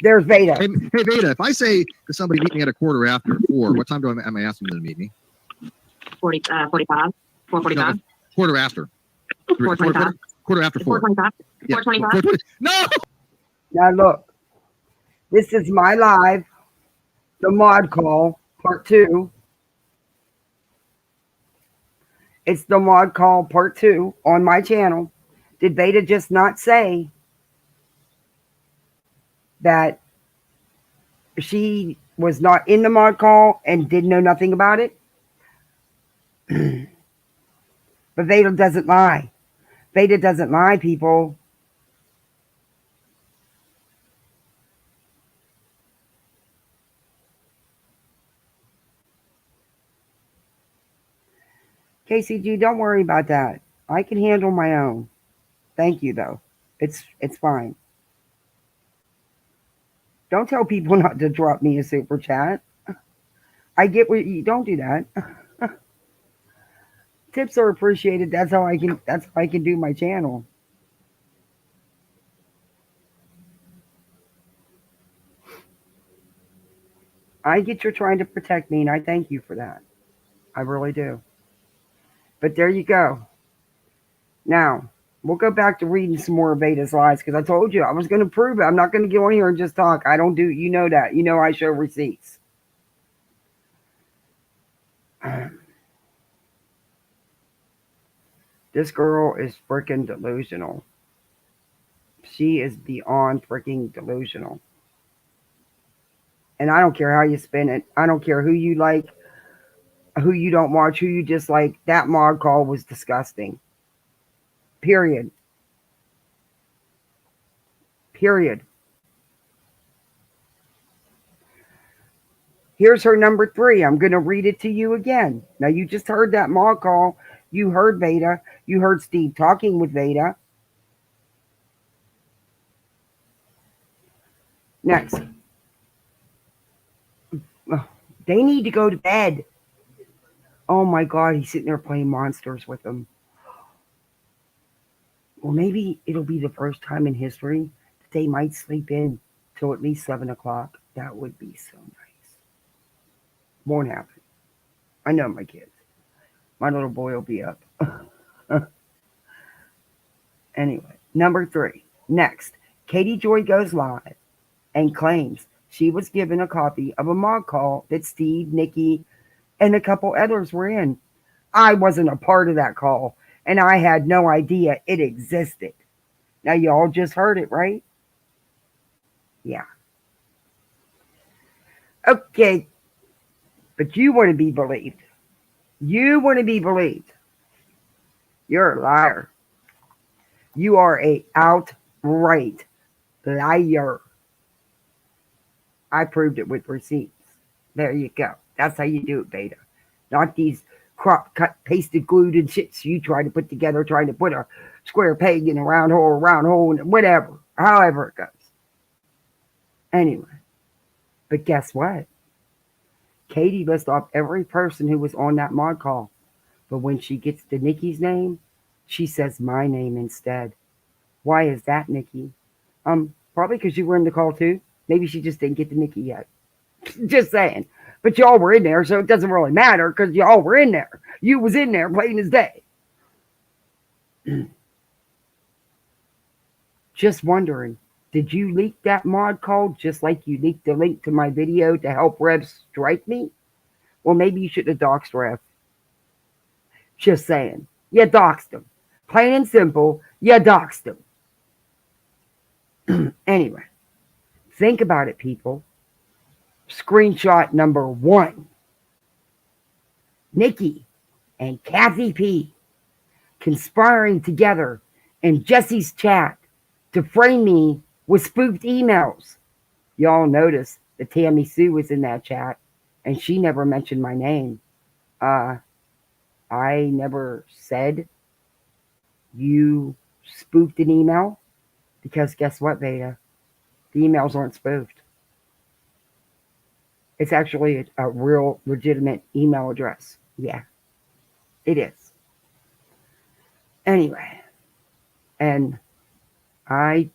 There's Veda. Hey, Veda, if I say to somebody meet me at 4:15, what time am I asking them to meet me? 45, 4:45. No, quarter after. 4:25. Quarter after 4. 4:25. Yeah, 4:25. 4:20. No! Now look, this is my live, the mod call, part 2. It's the mod call, part 2 on my channel. Did Veda just not say that she was not in the mod call and did know nothing about it? But Veda doesn't lie. Veda doesn't lie, people. KCG, don't worry about that. I can handle my own. Thank you, though. It's fine. Don't tell people not to drop me a super chat. I get what you don't do that. Tips are appreciated. That's how I can do my channel. I get you're trying to protect me, and I thank you for that. I really do. But there you go. Now, we'll go back to reading some more of Veda's lies because I told you I was going to prove it. I'm not going to get on here and just talk. I don't do, you know that. You know I show receipts. This girl is freaking delusional. She is beyond freaking delusional. And I don't care how you spin it. I don't care who you like, who you don't watch, who you dislike. That mod call was disgusting. Period. Period. Here's her number 3. I'm going to read it to you again. Now, you just heard that mod call. You heard Veda. You heard Steve talking with Veda. Next. They need to go to bed. Oh my God, he's sitting there playing monsters with them. Well, maybe it'll be the first time in history that they might sleep in till at least 7 o'clock. That would be so nice. Won't happen. I know my kids. My little boy will be up. Anyway, number 3. Next, Katie Joy goes live and claims she was given a copy of a mod call that Steve, Nikki, and a couple others were in. I wasn't a part of that call, and I had no idea it existed. Now, y'all just heard it, right? Yeah. Okay, But you want to be believed. You want to be believed. You're a liar. You are a outright liar. I proved it with receipts. There you go. That's how you do it, Beta. Not these crop cut, pasted, glued and shits you try to put together, trying to put a square peg in a round hole, and whatever. However it goes. Anyway. But guess what? Katie lists off every person who was on that mod call. But when she gets to Nikki's name, she says my name instead. Why is that, Nikki? Probably because you were in the call too. Maybe she just didn't get to Nikki yet. Just saying. But y'all were in there, so it doesn't really matter because y'all were in there. You was in there plain as day. Just wondering, did you leak that mod call just like you leaked the link to my video to help Rev strike me? Well, maybe you should have doxed Rev. Just saying. You doxed him. Plain and simple, you doxed him. Anyway, think about it, people. Screenshot number 1. Nikki and Kathy P conspiring together in Jesse's chat to frame me with spoofed emails. Y'all notice that Tammy Sue was in that chat and she never mentioned my name. I never said you spoofed an email because guess what, Beta? The emails aren't spoofed. It's actually a real legitimate email address. Yeah, it is. Anyway, and I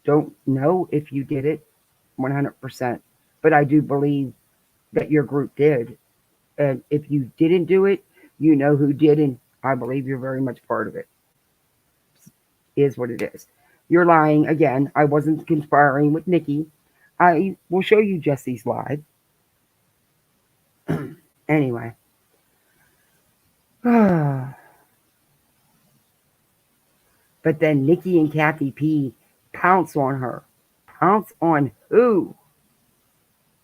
don't know if you did it 100%, but I do believe that your group did. And if you didn't do it, you know who did, and I believe you're very much part of it. Is what it is. You're lying again. I wasn't conspiring with Nikki. I will show you Jesse's live. Anyway. But then Nikki and Kathy P pounce on her. Pounce on who?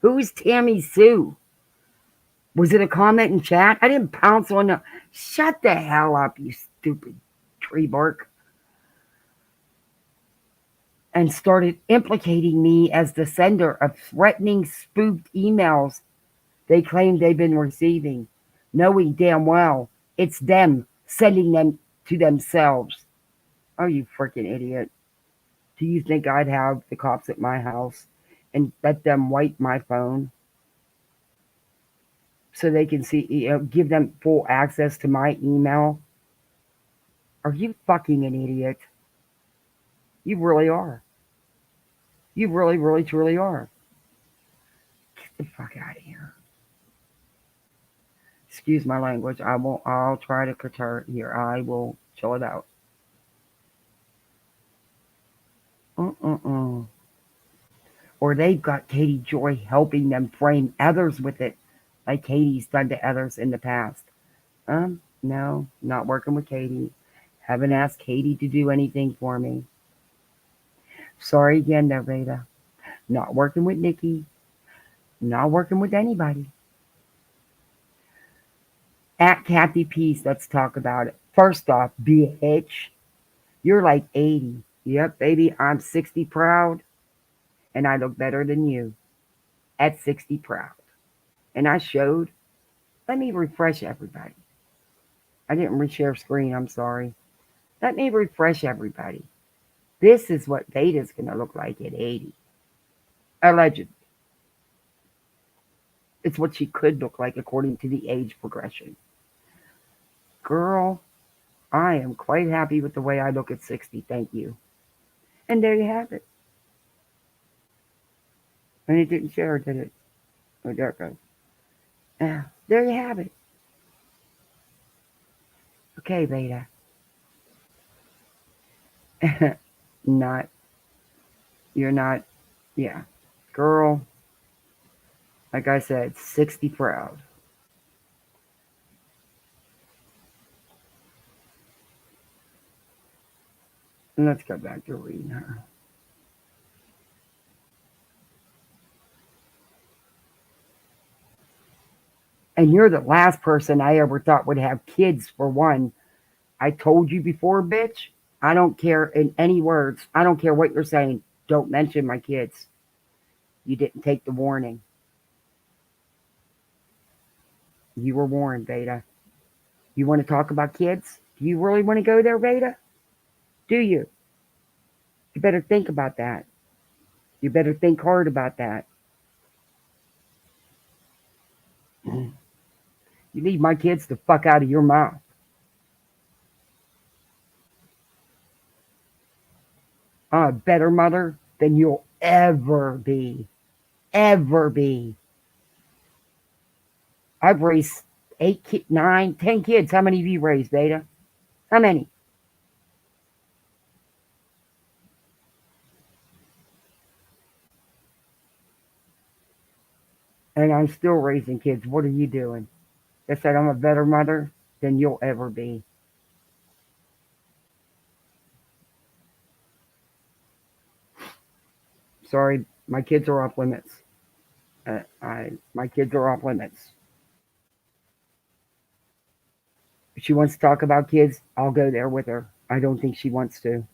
Who's Tammy Sue? Was it a comment in chat? I didn't pounce on her. Shut the hell up, you stupid tree bark. And started implicating me as the sender of threatening spoofed emails they claim they've been receiving, knowing damn well it's them sending them to themselves. Oh, you freaking idiot. Do you think I'd have the cops at my house and let them wipe my phone so they can see, give them full access to my email? Are you fucking an idiot? You really are. You really, really, truly are. Get the fuck out of here. Excuse my language. I'll try to curtail here. I will chill it out. Or they've got Katie Joy helping them frame others with it, like Katie's done to others in the past. No, not working with Katie. Haven't asked Katie to do anything for me. Sorry again, there, Veda. Not working with Nikki. Not working with anybody. At Kathy Peace, let's talk about it. First off, bitch, you're like 80. Yep, baby, I'm 60 proud, and I look better than you at 60 proud. And I showed. Let me refresh everybody. I didn't reshare screen, I'm sorry. Let me refresh everybody. This is what Veda's going to look like at 80. Allegedly. It's what she could look like according to the age progression. Girl, I am quite happy with the way I look at 60. Thank you. And there you have it. And it didn't share, did it? Oh, there it goes. Yeah, there you have it. Okay, Veda. You're not, yeah. Girl, like I said, 60 proud. And let's go back to reading her. And you're the last person I ever thought would have kids, for one. I told you before, bitch. I don't care in any words. I don't care what you're saying. Don't mention my kids. You didn't take the warning. You were warned, Veda. You want to talk about kids? Do you really want to go there, Veda? Do you? You better think about that. You better think hard about that. You leave my kids the fuck out of your mouth. I'm a better mother than you'll ever be. Ever be. I've raised 8, 9, 10 kids. How many have you raised, Veda? How many? And I'm still raising kids. What are you doing? I said I'm a better mother than you'll ever be. Sorry, my kids are off limits. My kids are off limits. If she wants to talk about kids, I'll go there with her. I don't think she wants to.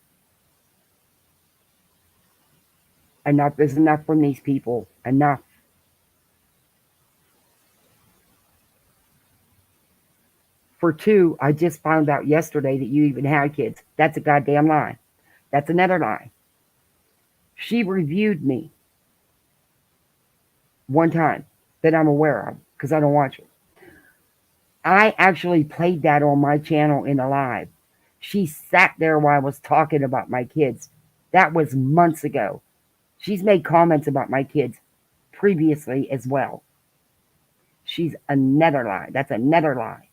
Enough is enough from these people. Enough. For two, I just found out yesterday that you even had kids. That's a goddamn lie. That's another lie. She reviewed me one time that I'm aware of because I don't watch it. I actually played that on my channel in a live. She sat there while I was talking about my kids. That was months ago. She's made comments about my kids previously as well. She's another lie. That's another lie.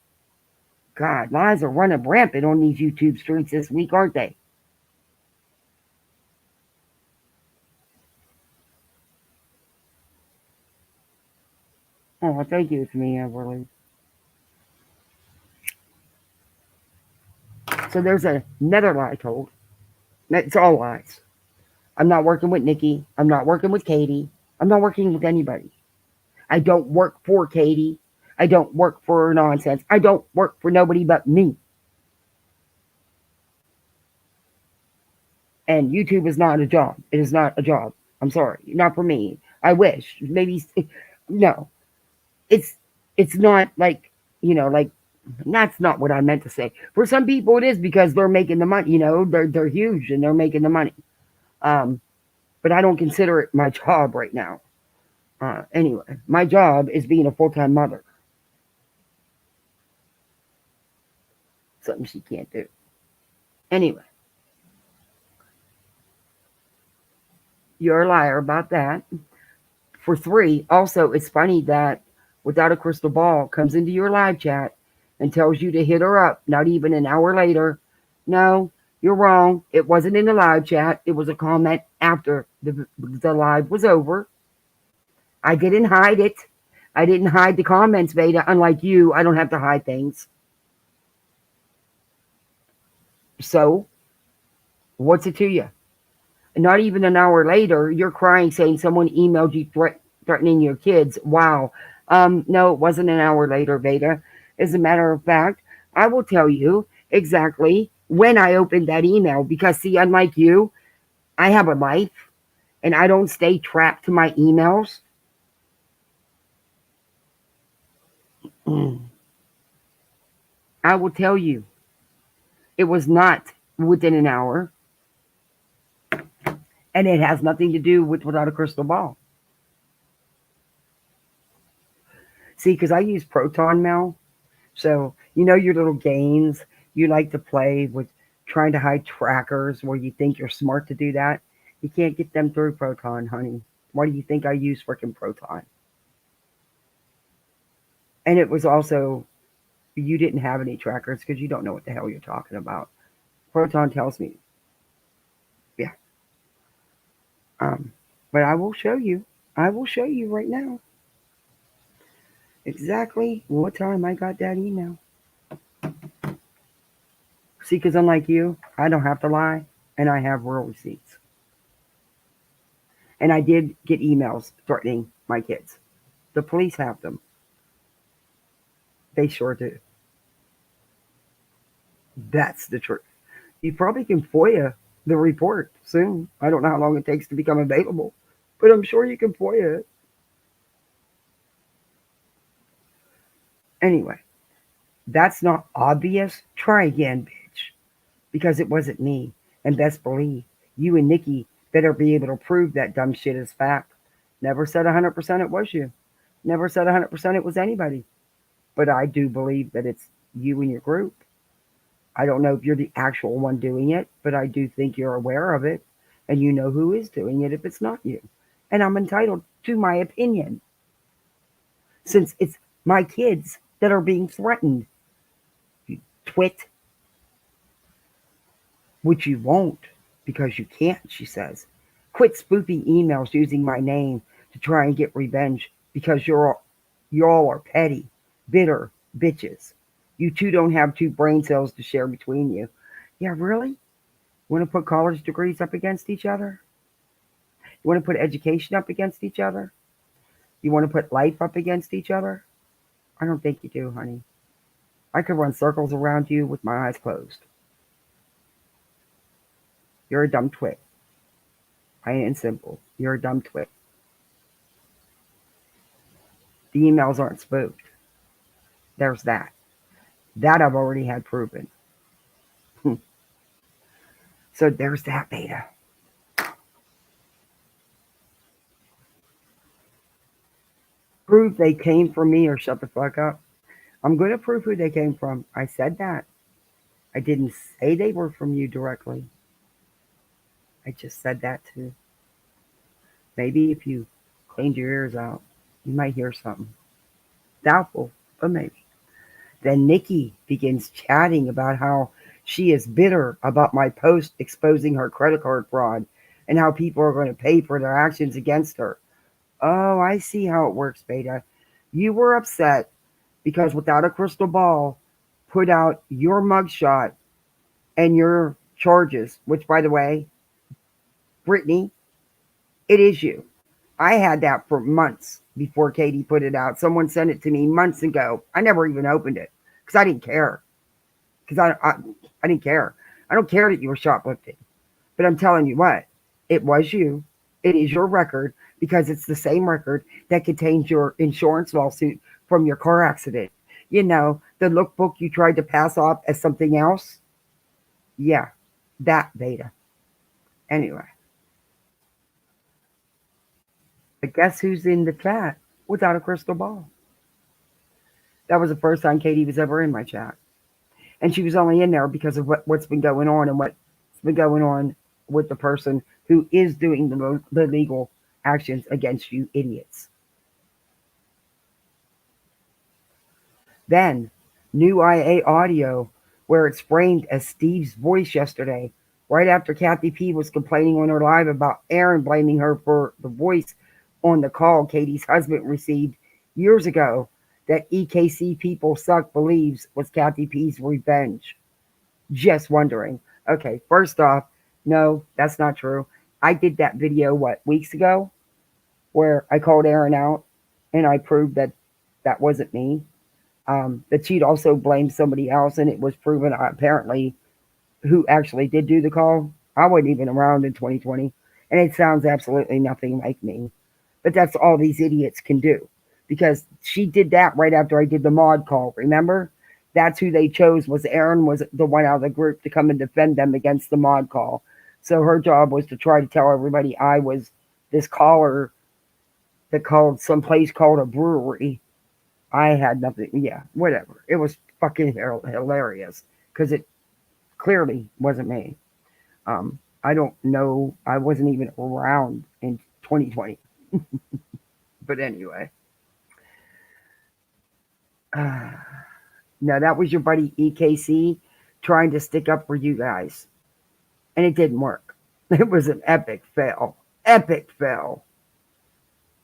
God, lies are running rampant on these YouTube streets this week, aren't they? Oh, thank you. It's me, Everly. So there's another lie told. It's all lies. I'm not working with Nikki. I'm not working with Katie. I'm not working with anybody. I don't work for Katie. I don't work for her nonsense. I don't work for nobody but me. And YouTube is not a job. It is not a job. I'm sorry. Not for me. I wish. Maybe. No. It's not like, like, that's not what I meant to say. For some people it is because they're making the money, they're huge and they're making the money. But I don't consider it my job right now. Anyway, my job is being a full-time mother. Something she can't do. Anyway. You're a liar about that. For three, also, it's funny that Without a Crystal Ball comes into your live chat and tells you to hit her up, not even an hour later. No, you're wrong. It wasn't in the live chat. It was a comment after the live was over. I didn't hide it. I didn't hide the comments, Veda. Unlike you, I don't have to hide things. So, what's it to you? Not even an hour later, you're crying saying someone emailed you threatening your kids. Wow. No, it wasn't an hour later, Veda. As a matter of fact, I will tell you exactly when I opened that email because, see, unlike you, I have a life and I don't stay trapped to my emails. I will tell you, it was not within an hour. And it has nothing to do with Without a Crystal Ball. See, because I use Proton Mail. So, your little games you like to play with trying to hide trackers where you think you're smart to do that. You can't get them through Proton, honey. Why do you think I use freaking Proton? And it was also, you didn't have any trackers because you don't know what the hell you're talking about. Proton tells me. Yeah. But I will show you. I will show you right now exactly what time I got that email. See, because unlike you, I don't have to lie, and I have real receipts. And I did get emails threatening my kids. The police have them. They sure do. That's the truth. You probably can FOIA the report soon. I don't know how long it takes to become available, but I'm sure you can FOIA it. Anyway, that's not obvious. Try again, bitch. Because it wasn't me. And best believe, you and Nikki better be able to prove that dumb shit is fact. Never said 100% it was you. Never said 100% it was anybody. But I do believe that it's you and your group. I don't know if you're the actual one doing it, but I do think you're aware of it. And you know who is doing it if it's not you. And I'm entitled to my opinion. Since it's my kids that are being threatened. You twit. Which you won't, because you can't, she says. Quit spoofing emails using my name to try and get revenge, because y'all are petty, bitter bitches. You two don't have two brain cells to share between you. Yeah, really? You want to put college degrees up against each other? You want to put education up against each other? You want to put life up against each other? I don't think you do, honey. I could run circles around you with my eyes closed. You're a dumb twit. Plain and simple. You're a dumb twit. The emails aren't spoofed. There's that. That I've already had proven. So there's that, Beta. Prove they came from me or shut the fuck up. I'm going to prove who they came from. I said that. I didn't say they were from you directly. I just said that too. Maybe if you cleaned your ears out, you might hear something. Doubtful, but maybe. Then Nikki begins chatting about how she is bitter about my post exposing her credit card fraud and how people are going to pay for their actions against her. Oh, I see how it works, Beta. You were upset because Without a Crystal Ball put out your mugshot and your charges, which, by the way, Brittany, it is you. I had that for months before Katie put it out. Someone sent it to me months ago. I never even opened it because I didn't care. Because I didn't care. I don't care that you were shoplifting. But I'm telling you what, it was you. It is your record because it's the same record that contains your insurance lawsuit from your car accident. You know, the lookbook you tried to pass off as something else. Yeah, that, Beta. Anyway. But guess who's in the chat without a crystal ball? That was the first time Katie was ever in my chat. And she was only in there because of what's been going on and what's been going on with the person who is doing the legal actions against you idiots. Then, new IA audio where it's framed as Steve's voice yesterday, right after Kathy P was complaining on her live about Aaron blaming her for the voice on the call Katie's husband received years ago that EKC People Suck believes was Kathy P's revenge. Just wondering. Okay, first off, no, that's not true. I did that video, weeks ago, where I called Aaron out and I proved that that wasn't me. That she'd also blamed somebody else, and it was proven apparently who actually did do the call. I wasn't even around in 2020, and it sounds absolutely nothing like me. But that's all these idiots can do, because she did that right after I did the mod call. Remember? That's who they chose. Was Aaron was the one out of the group to come and defend them against the mod call. So her job was to try to tell everybody I was this caller that called some place called a brewery. I had nothing. Yeah, whatever. It was fucking hilarious because it clearly wasn't me. I don't know. I wasn't even around in 2020. But anyway. No, that was your buddy EKC trying to stick up for you guys. And it didn't work. It was an epic fail. Epic fail.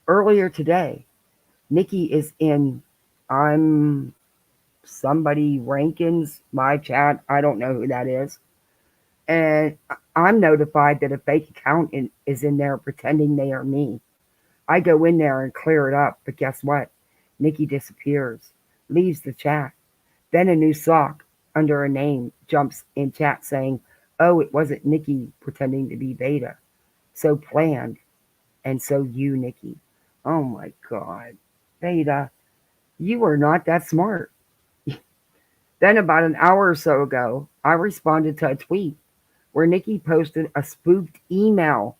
Earlier today, Nikki is in I'm somebody Rankins, my chat. I don't know who that is. And I'm notified that a fake account is in there pretending they are me. I go in there and clear it up. But guess what? Nikki disappears. leaves the chat. Then a new sock under a name jumps in chat saying, oh, it wasn't Nikki pretending to be Beta. So planned. And so you, Nikki. Oh my God. Beta, you are not that smart. Then about an hour or so ago, I responded to a tweet where Nikki posted a spoofed email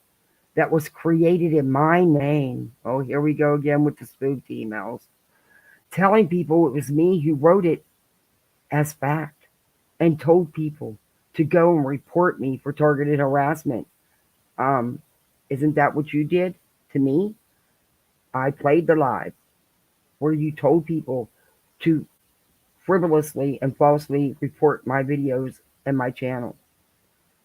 that was created in my name. Oh, here we go again with the spoofed emails. Telling people it was me who wrote it as fact and told people to go and report me for targeted harassment. Isn't that what you did to me? I played the live where you told people to frivolously and falsely report my videos and my channel,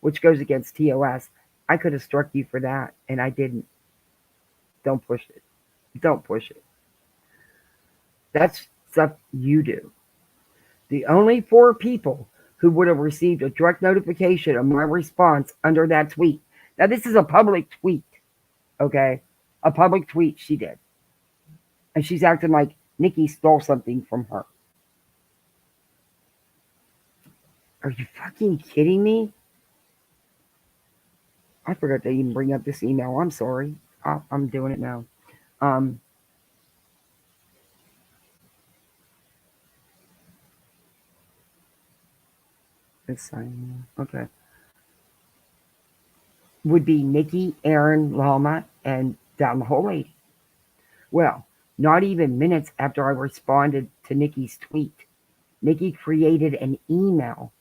which goes against TOS. I could have struck you for that, and I didn't. Don't push it. Don't push it. That's stuff you do. The only 4 people who would have received a direct notification of my response under that tweet. Now, this is a public tweet, okay? A public tweet she did. And she's acting like Nikki stole something from her. Are you fucking kidding me? I forgot to even bring up this email. I'm sorry. I'm doing it now. Let's sign. Okay. Would be Nikki, Aaron, Lama, and down the whole lady. Well, not even minutes after I responded to Nikki's tweet, Nikki created an email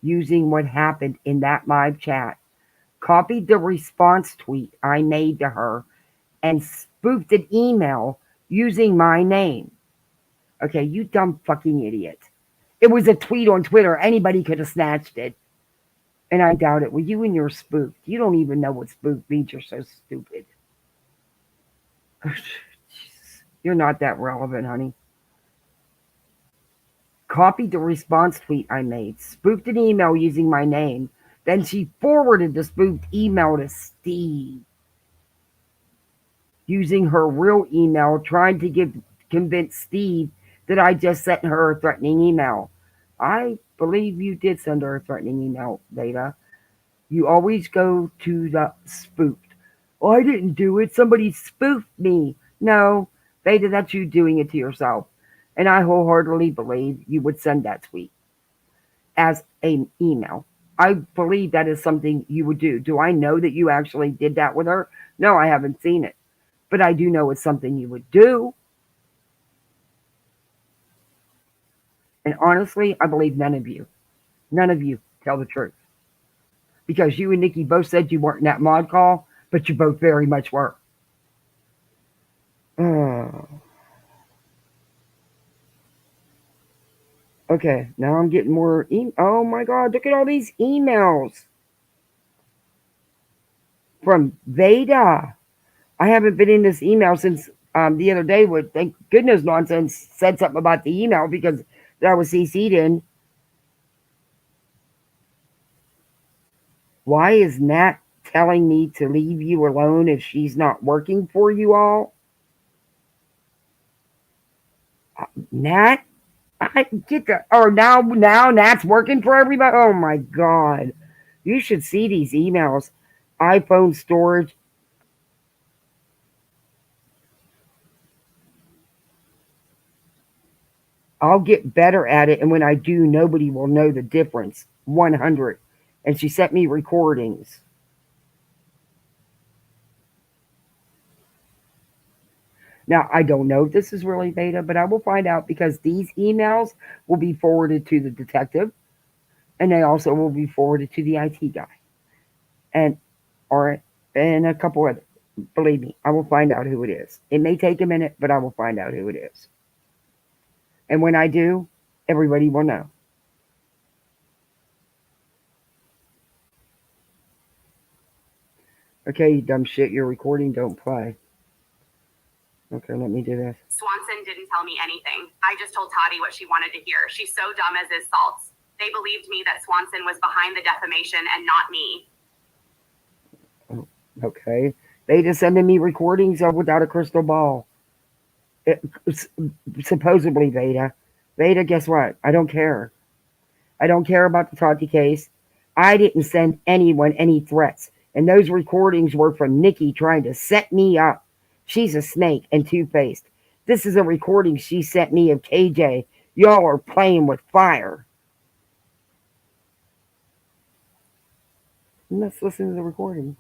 using what happened in that live chat, copied the response tweet I made to her, and spoofed an email using my name. Okay, you dumb fucking idiot. It was a tweet on Twitter. Anybody could have snatched it. And I doubt it. Well, you and your spoofed. You don't even know what spoofed means. You're so stupid. You're not that relevant, honey. Copied the response tweet I made, spoofed an email using my name. Then she forwarded the spoofed email to Steve using her real email, trying to convince Steve that I just sent her a threatening email. I believe you did send her a threatening email, Beta. You always go to the spoofed. Oh, I didn't do it. Somebody spoofed me. No, Beta, that's you doing it to yourself. And I wholeheartedly believe you would send that tweet as an email. I believe that is something you would do. Do I know that you actually did that with her? No, I haven't seen it. But I do know it's something you would do. And honestly, I believe none of you tell the truth. Because you and Nikki both said you weren't in that mod call, but you both very much were. Okay, now I'm getting more oh my God, look at all these emails. From Veda. I haven't been in this email since the other day with thank goodness nonsense said something about the email because that I was CC'd in. Why is Nat telling me to leave you alone if she's not working for you all? Nat? I get the now Nat's working for everybody. Oh my God. You should see these emails. iPhone storage. I'll get better at it, and when I do, nobody will know the difference. 100. And she sent me recordings. Now, I don't know if this is really Beta, but I will find out because these emails will be forwarded to the detective, and they also will be forwarded to the IT guy. And a couple of, believe me, I will find out who it is. It may take a minute, but I will find out who it is. And when I do, everybody will know. Okay, you dumb shit, your recording don't play. Okay, let me do this. Swanson didn't tell me anything. I just told Toddy what she wanted to hear. She's so dumb as is Salts. They believed me that Swanson was behind the defamation and not me. Okay. They just sending me recordings of without a crystal ball. Supposedly, Beta. Veda, guess what? I don't care. I don't care about the Tati case. I didn't send anyone any threats. And those recordings were from Nikki trying to set me up. She's a snake and two-faced. This is a recording she sent me of KJ. Y'all are playing with fire. Let's listen to the recording.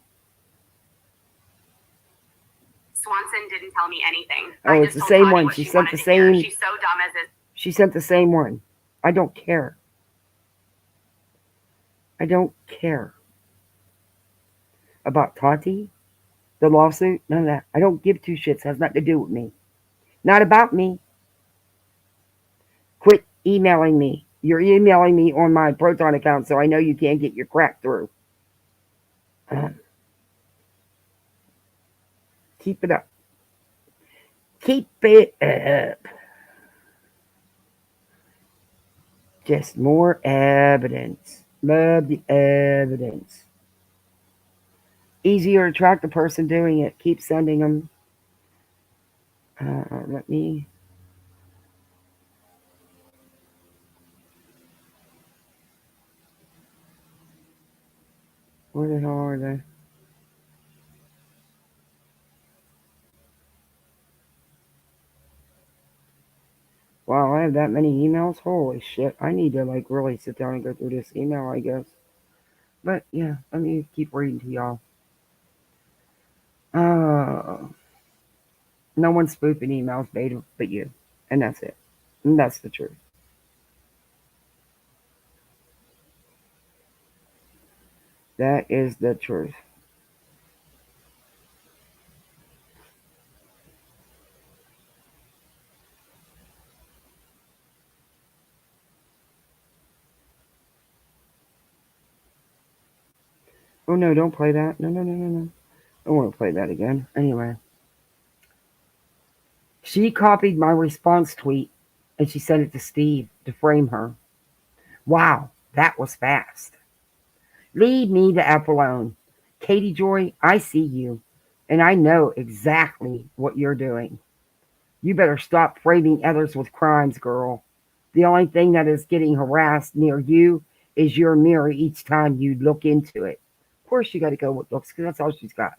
Swanson didn't tell me anything. Oh, I it's just the told same Tati one. what She she sent wanted the to hear. same- She's so dumb as is. She sent the same one. I don't care. I don't care about Tati, the lawsuit, none of that. I don't give two shits. Has nothing to do with me. Not about me. Quit emailing me. You're emailing me on my Proton account, so I know you can't get your crap through. Keep it up. Keep it up. Just more evidence. Love the evidence. Easier to track the person doing it. Keep sending them. Let me. Where the hell are they? Wow, I have that many emails? Holy shit. I need to like really sit down and go through this email, I guess. But yeah, let me keep reading to y'all. No one's spoofing emails, Beta, but you. And that's it. And that's the truth. That is the truth. Oh no, don't play that. No. I don't want to play that again. Anyway. She copied my response tweet and she sent it to Steve to frame her. Wow, that was fast. Leave me the F alone. Katie Joy, I see you, and I know exactly what you're doing. You better stop framing others with crimes, girl. The only thing that is getting harassed near you is your mirror each time you look into it. Of course, you got to go with looks because that's all she's got.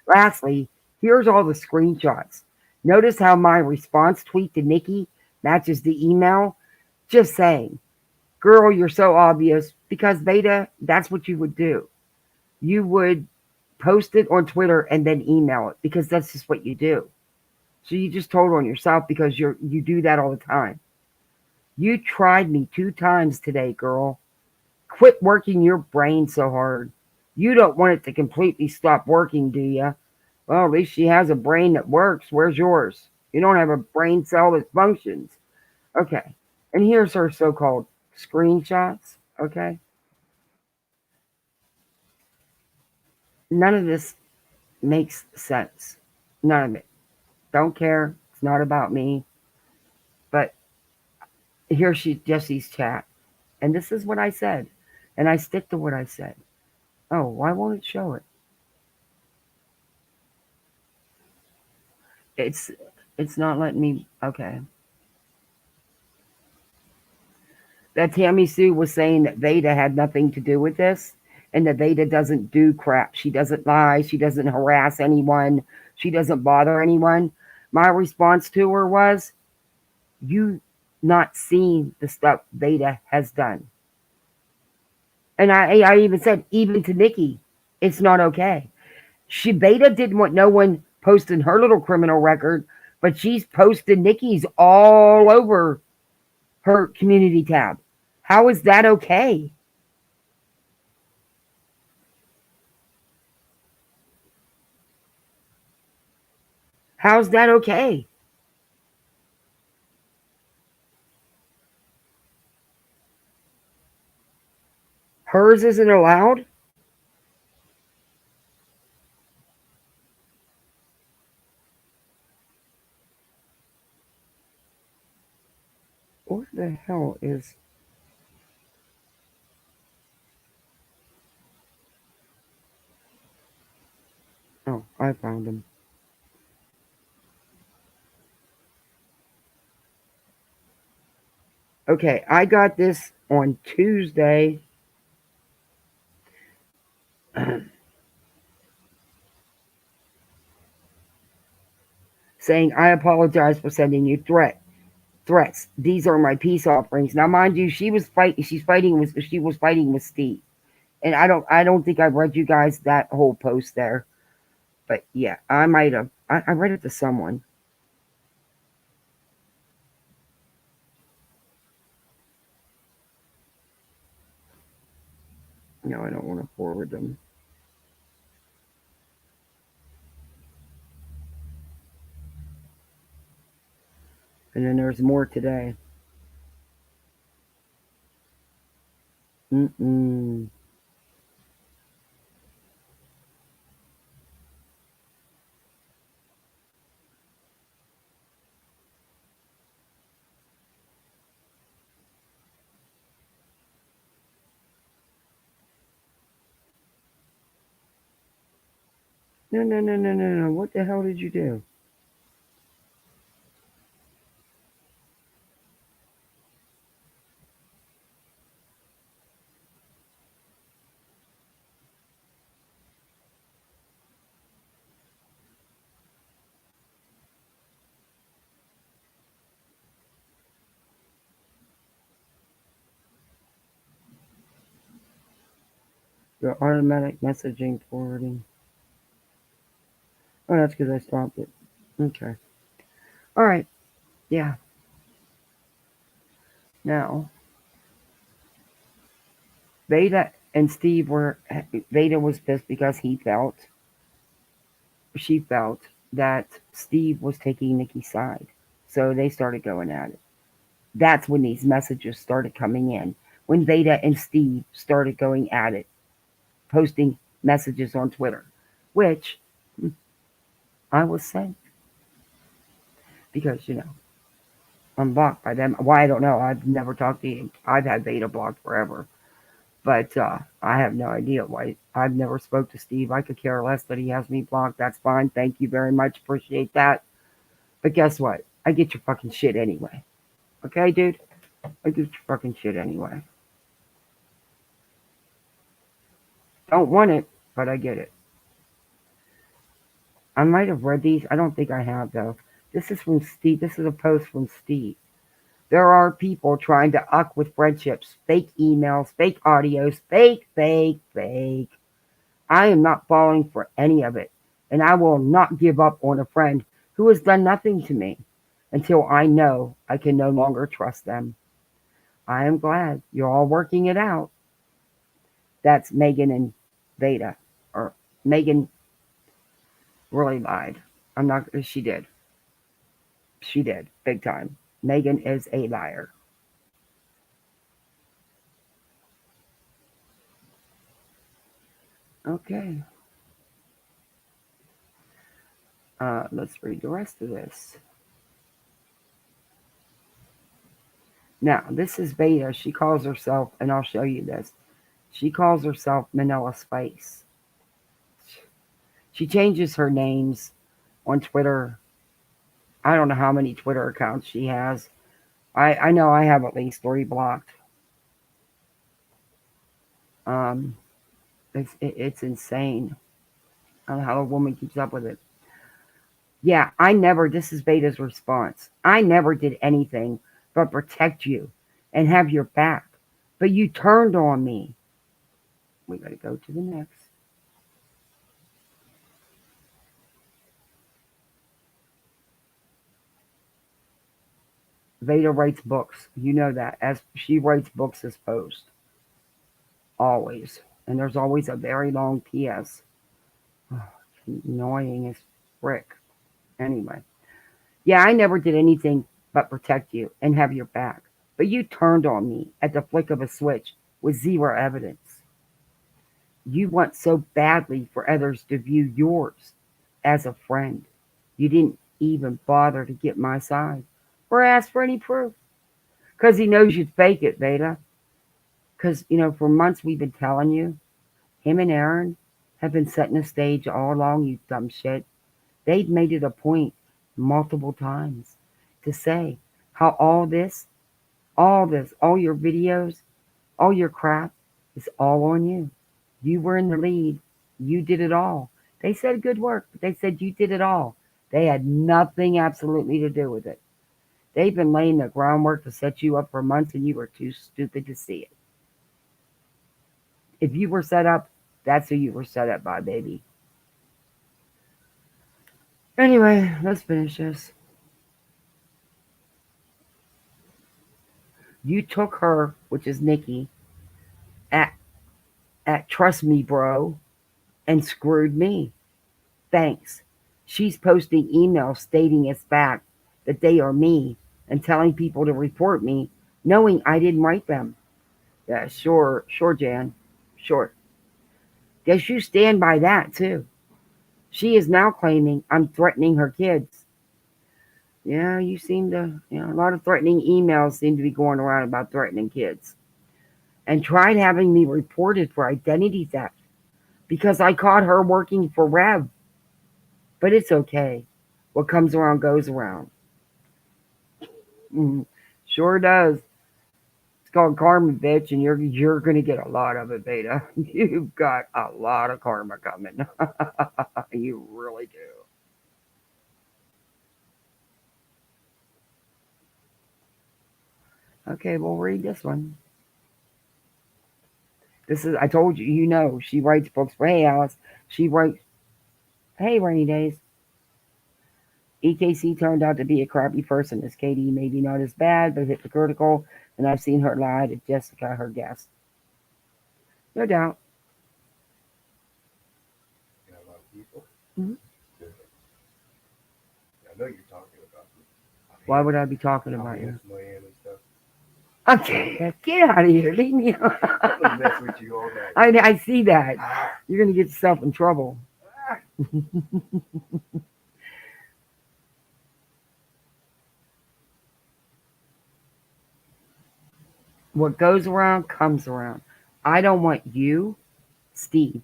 Lastly, here's all the screenshots. Notice how my response tweet to Nikki matches the email? Just saying. Girl, you're so obvious because Beta, that's what you would do. You would post it on Twitter and then email it because that's just what you do. So you just told on yourself because you do that all the time. You tried me 2 times today, girl. Quit working your brain so hard. You don't want it to completely stop working, do you? Well, at least she has a brain that works. Where's yours? You don't have a brain cell that functions. Okay. And here's her so-called screenshots. Okay. None of this makes sense. None of it. Don't care. It's not about me. But here Jesse's chat. And this is what I said. And I stick to what I said. Oh, why won't it show it? It's not letting me. Okay. That Tammy Sue was saying that Veda had nothing to do with this and that Veda doesn't do crap. She doesn't lie. She doesn't harass anyone. She doesn't bother anyone. My response to her was, you not seen the stuff Veda has done. And I even said, even to Nikki, it's not okay. Veda didn't want no one posting her little criminal record, but she's posted Nikki's all over her community tab. How is that okay? How's that okay? Hers isn't allowed? What the hell is... Oh, I found him. Okay, I got this on Tuesday. Saying, I apologize for sending you threats. These are my peace offerings. Now, mind you, she was fighting with Steve. And I don't think I read you guys that whole post there. But yeah, I might have. I read it to someone. No, I don't want to forward them. And then there's more today. Mm-mm. No. What the hell did you do? The automatic messaging forwarding. Oh, that's because I stopped it. Okay. All right. Yeah. Now, Veda and Steve were. Veda was pissed because she felt that Steve was taking Nikki's side. So they started going at it. That's when these messages started coming in. When Veda and Steve started going at it, posting messages on Twitter, which I was sent because, I'm blocked by them. Why, I don't know. I've never talked to you. I've had Veda blocked forever. But I have no idea why. I've never spoke to Steve. I could care less that he has me blocked. That's fine. Thank you very much. Appreciate that. But guess what? I get your fucking shit anyway. Okay, dude? I get your fucking shit anyway. Don't want it, but I get it. I might have read these. I don't think I have, though. This is from Steve. This is a post from Steve. There are people trying to uck with friendships, fake emails, fake audios, fake. I am not falling for any of it, and I will not give up on a friend who has done nothing to me until I know I can no longer trust them. I am glad you're all working it out. That's Megan and Veda. Or Megan really lied. She did. She did, big time. Megan is a liar. Okay. Let's read the rest of this. Now, this is Veda. She calls herself, and I'll show you this. She calls herself Manila Spice. She changes her names on Twitter. I don't know how many Twitter accounts she has. I know I have at least 3 blocked. It's insane. I don't know how a woman keeps up with it. Yeah, this is Veda's response. I never did anything but protect you and have your back. But you turned on me. We gotta go to the next. Veda writes books. You know that. As she writes books as post. Always. And there's always a very long PS. Oh, annoying as frick. Anyway. Yeah, I never did anything but protect you and have your back. But you turned on me at the flick of a switch with 0 evidence. You want so badly for others to view yours as a friend. You didn't even bother to get my side or ask for any proof. Because he knows you'd fake it, Veda. Because, for months we've been telling you, him and Aaron have been setting the stage all along, you dumb shit. They've made it a point multiple times to say how all this All this, all your videos, all your crap is all on you. You were in the lead. You did it all. They said good work, but they said you did it all. They had nothing absolutely to do with it. They've been laying the groundwork to set you up for months and you were too stupid to see it. If you were set up, that's who you were set up by, baby. Anyway, let's finish this. You took her, which is Nikki, at Trust Me Bro, and screwed me. Thanks. She's posting emails stating it's fact that they are me and telling people to report me, knowing I didn't write them. Yeah, sure, Jan. Sure. Guess you stand by that, too. She is now claiming I'm threatening her kids. Yeah, you seem to, a lot of threatening emails seem to be going around about threatening kids. And tried having me reported for identity theft because I caught her working for Rev. But it's okay. What comes around goes around. Sure does. It's called karma, bitch, and you're gonna get a lot of it, Beta. You've got a lot of karma coming. You really do. Okay, we'll read this one. This is, I told you, she writes books for, hey, Alice. She writes, hey, Rainy Days. EKC turned out to be a crappy person. As Katie, maybe not as bad, but hypocritical, and I've seen her lie to Jessica, her guest. No doubt. Yeah, a lot of people. Mhm. Yeah. I know you're talking about me. Why would I be talking about you? Miami and stuff. Okay, get out of here. Leave me alone. I would mess with you all day. I see that. You're going to get yourself in trouble. What goes around comes around. I don't want you, Steve,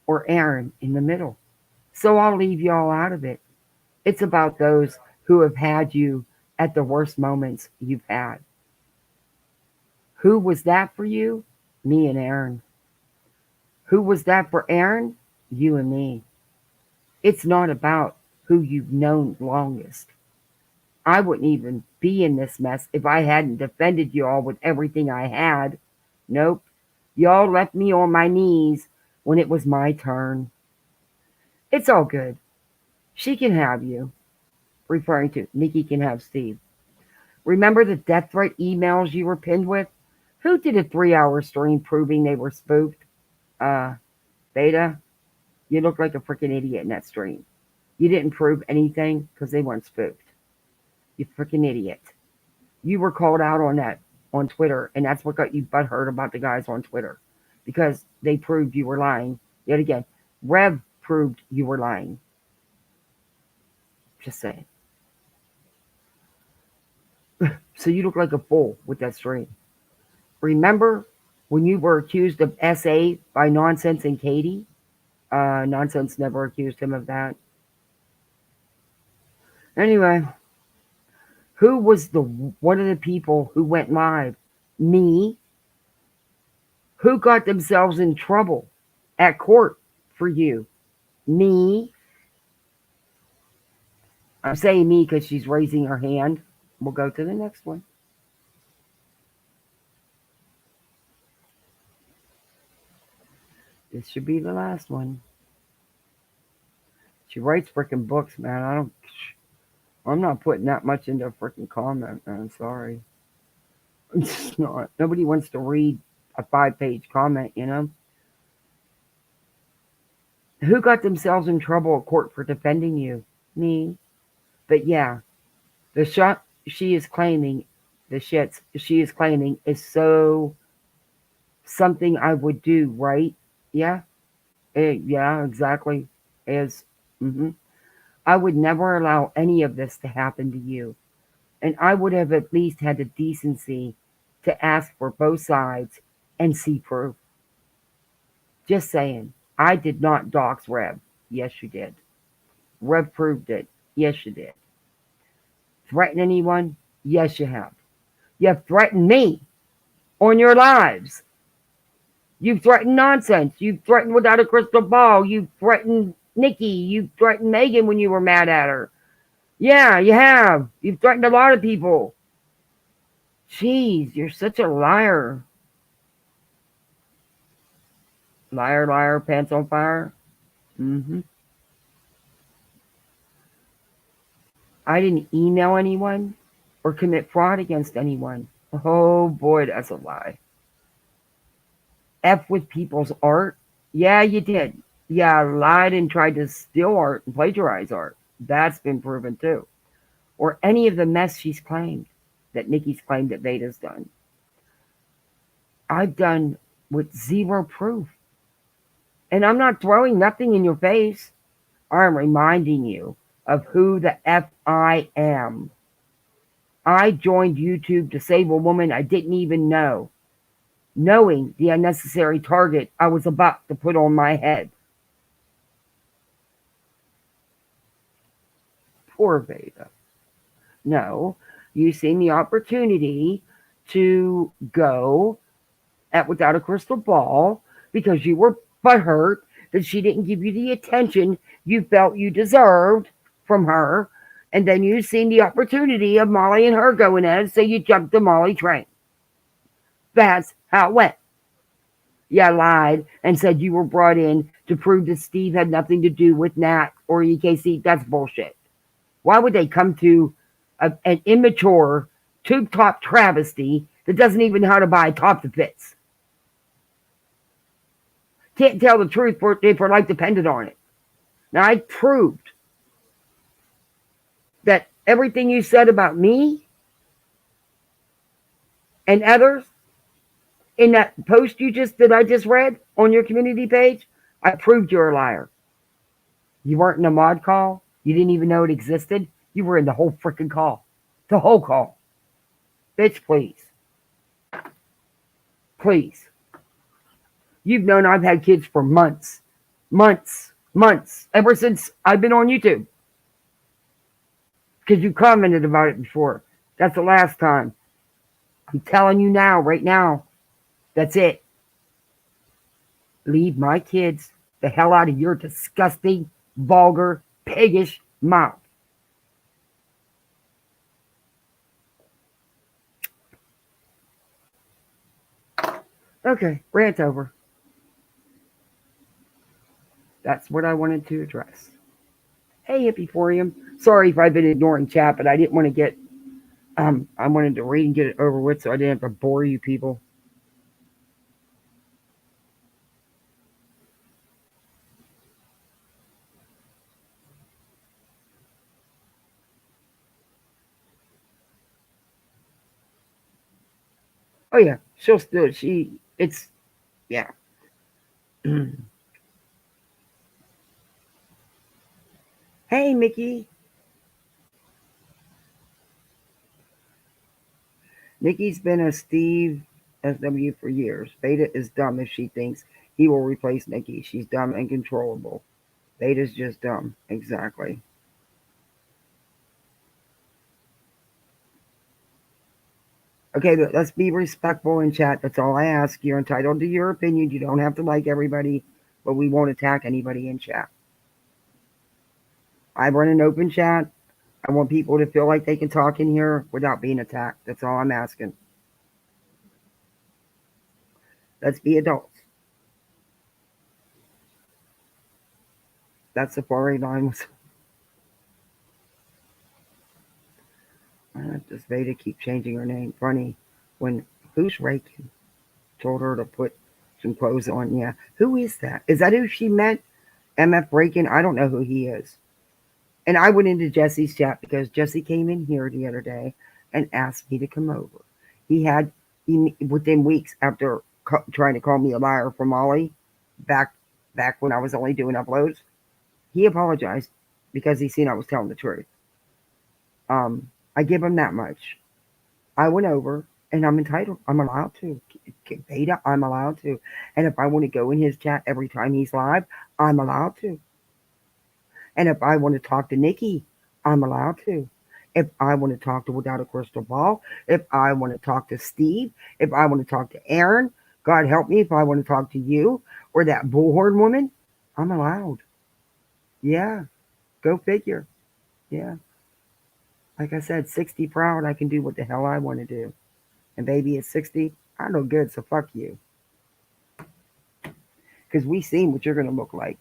or Aaron in the middle. So I'll leave you all out of it. It's about those who have had you at the worst moments you've had. Who was that for you? Me and Aaron. Who was that for Aaron? You and me. It's not about who you've known longest. I wouldn't even be in this mess if I hadn't defended you all with everything I had. Nope. Y'all left me on my knees when it was my turn. It's all good. She can have you. Referring to Nikki can have Steve. Remember the death threat emails you were pinned with? Who did a 3-hour stream proving they were spoofed? Beta, you look like a freaking idiot in that stream. You didn't prove anything because they weren't spoofed. You freaking idiot. You were called out on that on Twitter, and that's what got you butthurt about the guys on Twitter. Because they proved you were lying. Yet again, Rev proved you were lying. Just saying. So you look like a fool with that stream. Remember when you were accused of SA by Nonsense and Katie? Nonsense never accused him of that. Anyway, who was one of the people who went live? Me. Who got themselves in trouble at court for you? Me. I'm saying me because she's raising her hand. We'll go to the next one. This should be the last one. She writes freaking books, man. I'm not putting that much into a freaking comment, man. Sorry. It's just not. Nobody wants to read a 5-page comment, you know? Who got themselves in trouble at court for defending you? Me. But yeah, the shit she is claiming is so something I would do, right? Yeah. Yeah, exactly. I would never allow any of this to happen to you. And I would have at least had the decency to ask for both sides and see proof. Just saying. I did not dox Rev. Yes, you did. Rev proved it. Yes, you did. Threaten anyone? Yes, you have. You threatened me on your lives. You've threatened nonsense. You've threatened without a crystal ball. You've threatened Nikki. You've threatened Megan when you were mad at her. Yeah, you have. You've threatened a lot of people. Jeez, you're such a liar. Liar, liar, pants on fire. I didn't email anyone or commit fraud against anyone. Oh boy, that's a lie. F with people's art. Yeah, you did. Yeah, lied and tried to steal art and plagiarize art. That's been proven too. Or any of the mess she's claimed, that Nikki's claimed that Veda's done. I've done with zero proof. And I'm not throwing nothing in your face. I'm reminding you of who the F I am. I joined YouTube to save a woman I didn't even know, knowing the unnecessary target I was about to put on my head. Poor Veda. No, you seen the opportunity to go at without a crystal ball because you were butthurt that she didn't give you the attention you felt you deserved from her. And then you seen the opportunity of Molly and her going at it, so you jumped the Molly train. That's how it went. You lied and said you were brought in to prove that Steve had nothing to do with Nat or EKC. That's bullshit. Why would they come to an immature, tube-top travesty that doesn't even know how to buy a top that fits? Can't tell the truth if her life depended on it. Now, I proved that everything you said about me and others in that post that I just read on your community page, I proved you're a liar. You weren't in a mod call. You didn't even know it existed. You were in the whole freaking call. The whole call. Bitch, please. Please. You've known I've had kids for months. Ever since I've been on YouTube. Because you commented about it before. That's the last time. I'm telling you now, right now. That's it. Leave my kids the hell out of your disgusting, vulgar, piggish mouth. Okay, rant over. That's what I wanted to address. Hey, Hippieforium. Sorry if I've been ignoring chat, but I didn't want to get... I wanted to read and get it over with so I didn't have to bore you people. Oh, yeah. She'll still... Yeah. Hey, Mickey. Nikki's been a Steve SW for years. Veda is dumb if she thinks he will replace Nikki. She's dumb and controllable. Veda's just dumb. Exactly. Okay, let's be respectful in chat. That's all I ask. You're entitled to your opinion. You don't have to like everybody, but we won't attack anybody in chat. I run an open chat. I want people to feel like they can talk in here without being attacked. That's all I'm asking. Let's be adults. That Safari line was... Does Veda keep changing her name? Funny. When who's Reagan told her to put some clothes on. Yeah. Who is that? Is that who she meant? MF Reagan? I don't know who he is. And I went into Jesse's chat because Jesse came in here the other day and asked me to come over. Within weeks after trying to call me a liar for Molly, back when I was only doing uploads, he apologized because he seen I was telling the truth. I give him that much. I went over and I'm entitled. I'm allowed to. Veda, I'm allowed to. And if I want to go in his chat every time he's live, I'm allowed to. And if I want to talk to Nikki, I'm allowed to. if I want to talk to Without a Crystal Ball, if I want to talk to Steve, if I want to talk to Aaron, God help me, if I want to talk to you or that bullhorn woman, I'm allowed. Yeah, go figure. Yeah. Like I said, 60 proud, I can do what the hell I want to do. And baby, at 60, I know good, so fuck you. Because we seen what you're going to look like,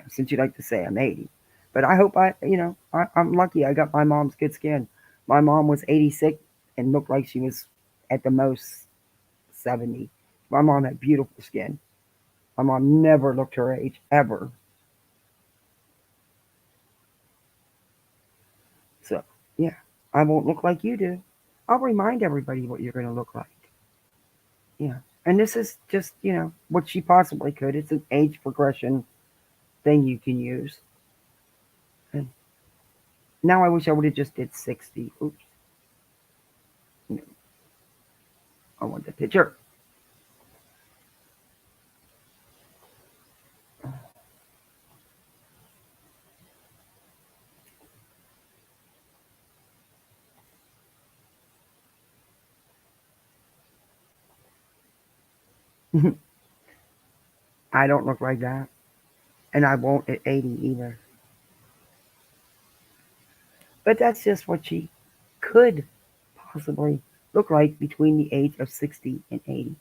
since you like to say I'm 80. But I hope I'm lucky I got my mom's good skin. My mom was 86 and looked like she was at the most 70. My mom had beautiful skin. My mom never looked her age, ever. So, yeah, I won't look like you do. I'll remind everybody what you're going to look like. Yeah. And this is just, what she possibly could. It's an age progression thing you can use. And now I wish I would have just did 60. Oops. I want the picture. I don't look like that. And I won't at 80 either. But that's just what she could possibly look like between the age of 60 and 80.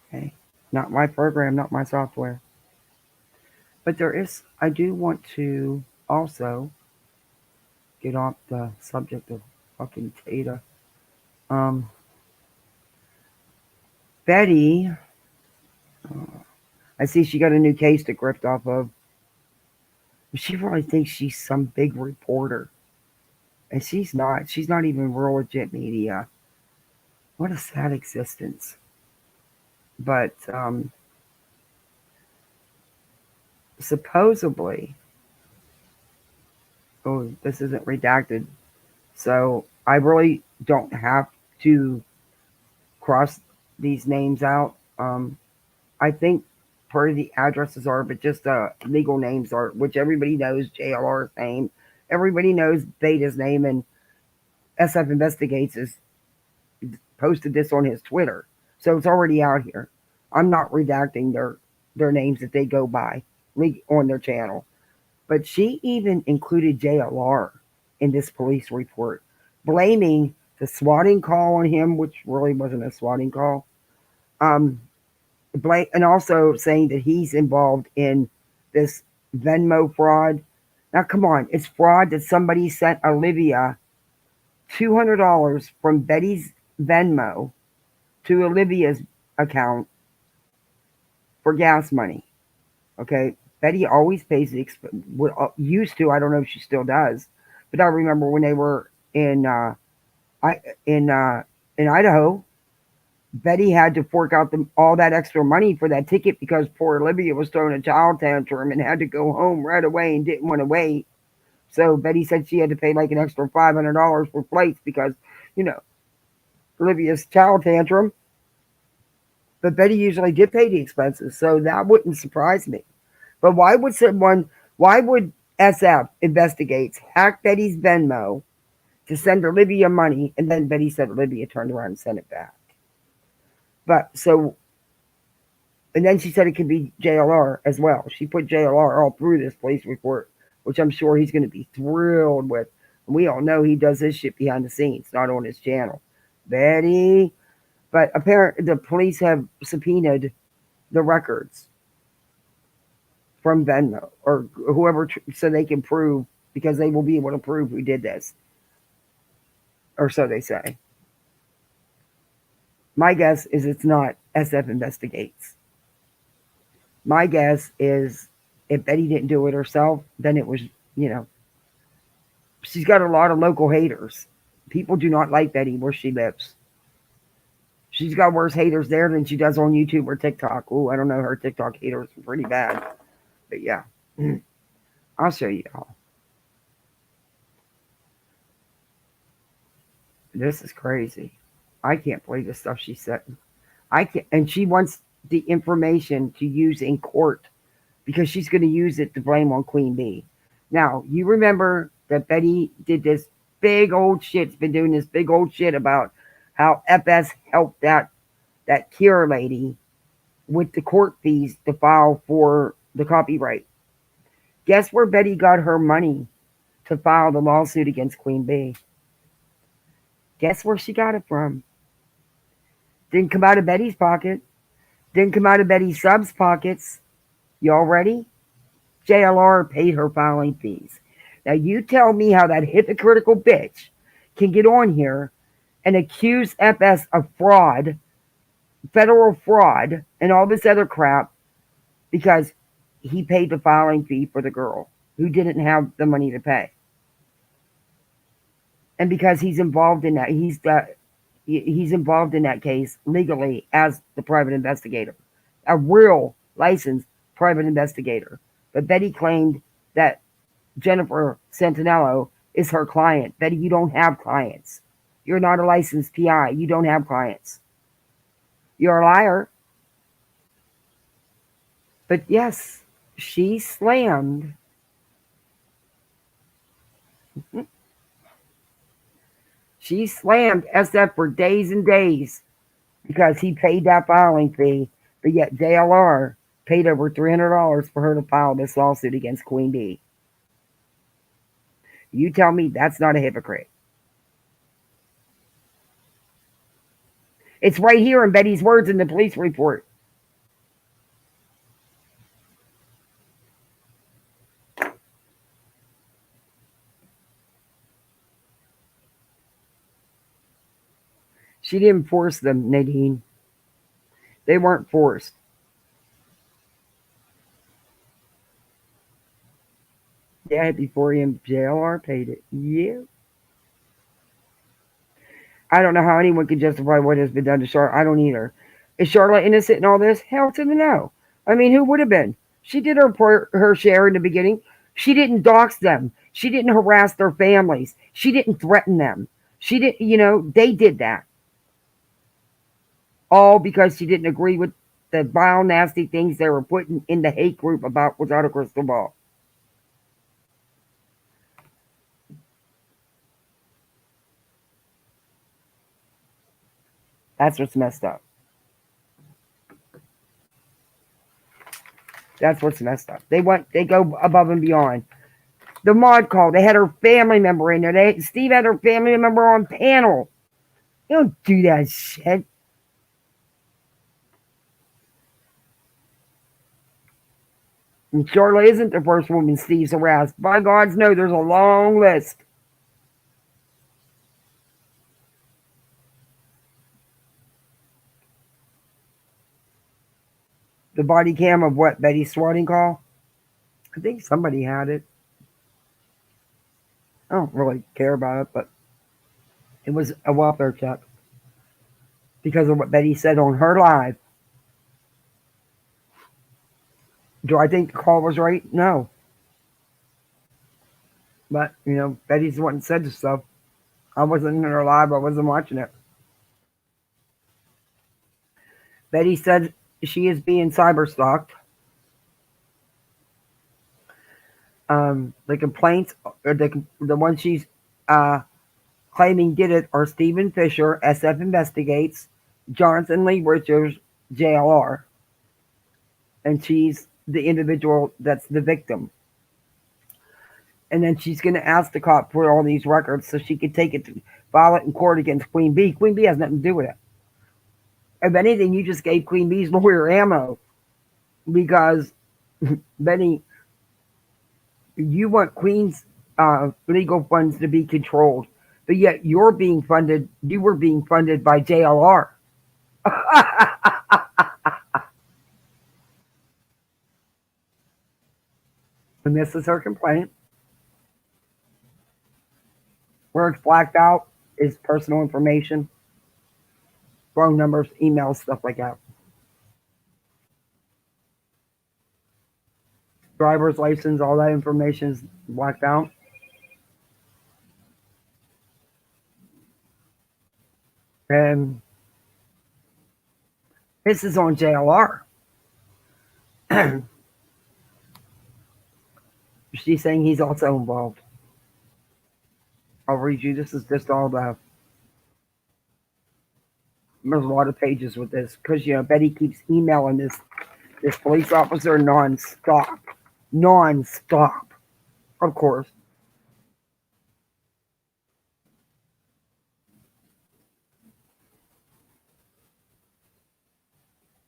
Okay. Not my program, not my software. But I do want to also get off the subject of fucking Tata. Betty, I see she got a new case to grift off of. She probably thinks she's some big reporter. And she's not. She's not even real legit media. What a sad existence. But supposedly, this isn't redacted, so I really don't have to cross these names out. I think part of the addresses are, but just legal names are, which everybody knows JLR's name. Everybody knows Beta's name, and SF Investigates has posted this on his Twitter. So it's already out here. I'm not redacting their names that they go by on their channel. But she even included JLR in this police report, blaming the swatting call on him, which really wasn't a swatting call. And also saying that he's involved in this Venmo fraud. Now, come on. It's fraud that somebody sent Olivia $200 from Betty's Venmo to Olivia's account for gas money. Okay. Betty always pays used to. I don't know if she still does, but I remember when they were in Idaho, Betty had to fork out all that extra money for that ticket because poor Olivia was throwing a child tantrum and had to go home right away and didn't want to wait. So Betty said she had to pay like an extra $500 for flights because, Olivia's child tantrum. But Betty usually did pay the expenses, so that wouldn't surprise me. But why would SF Investigates hack Betty's Venmo to send Olivia money, and then Betty said Olivia turned around and sent it back? And then she said it could be JLR as well. She put JLR all through this police report, which I'm sure he's going to be thrilled with. And we all know he does his shit behind the scenes, not on his channel. Betty. But apparently the police have subpoenaed the records from Venmo or whoever, so they can prove, because they will be able to prove who did this. Or so they say. My guess is it's not SF Investigates. My guess is if Betty didn't do it herself, then it was, she's got a lot of local haters. People do not like Betty where she lives. She's got worse haters there than she does on YouTube or TikTok. Oh, I don't know. Her TikTok haters are pretty bad. But yeah, I'll show you all. This is crazy. I can't believe the stuff she said. And she wants the information to use in court because she's going to use it to blame on Queen Bee. Now, you remember that Betty did this big old shit's been doing this big old shit about how FS helped that Kier lady with the court fees to file for the copyright. Guess where Betty got her money to file the lawsuit against Queen Bee? Guess where she got it from? Didn't come out of Betty's pocket. Didn't come out of Betty subs' pockets. Y'all ready? JLR paid her filing fees. Now you tell me how that hypocritical bitch can get on here and accuse FS of fraud, federal fraud, and all this other crap because he paid the filing fee for the girl who didn't have the money to pay. And because he's involved in that, he's involved in that case legally as the private investigator, a real licensed private investigator. But Betty claimed that Jennifer Santinello is her client. Betty, you don't have clients. You're not a licensed PI. You don't have clients. You're a liar. But yes, she slammed. She slammed SF for days and days because he paid that filing fee. But yet JLR paid over $300 for her to file this lawsuit against Queen Bee. You tell me that's not a hypocrite. It's right here in Betty's words in the police report. She didn't force them, Nadine. They weren't forced. Yeah, before him, JLR paid it. Yeah. I don't know how anyone can justify what has been done to Charlotte. I don't either. Is Charlotte innocent in all this? Hell to the no. I mean, who would have been? She did her share in the beginning. She didn't dox them. She didn't harass their families. She didn't threaten them. She didn't, they did that. All because she didn't agree with the vile, nasty things they were putting in the hate group about Without a Crystal Ball. That's what's messed up. That's what's messed up. They go above and beyond. The mod call, they had her family member in there. Steve had her family member on panel. They don't do that shit. And Charlotte isn't the first woman Steve's harassed. By God's no, there's a long list. The body cam of what? Betty's swatting call? I think somebody had it. I don't really care about it, but it was a welfare check. Because of what Betty said on her live. Do I think the call was right? No. But, Betty's the one that said the stuff. I wasn't in her live. I wasn't watching it. Betty said she is being cyber stalked. The complaints, or the one she's claiming did it, are Stephen Fisher, SF Investigates, Jonathan Lee Richards, JLR. And she's the individual that's the victim. And then she's going to ask the cop for all these records so she can take it to file it in court against Queen Bee. Queen Bee has nothing to do with it. If anything, you just gave Queen Bee's lawyer ammo. Because, Benny, you want Queen's legal funds to be controlled. But yet you were being funded by JLR. And this is her complaint. Where it's blacked out is personal information, phone numbers, emails, stuff like that. Driver's license, all that information is blacked out. And this is on JLR. She's saying he's also involved. I'll read you. This is just all the. There's a lot of pages with this because Betty keeps emailing this police officer nonstop, of course.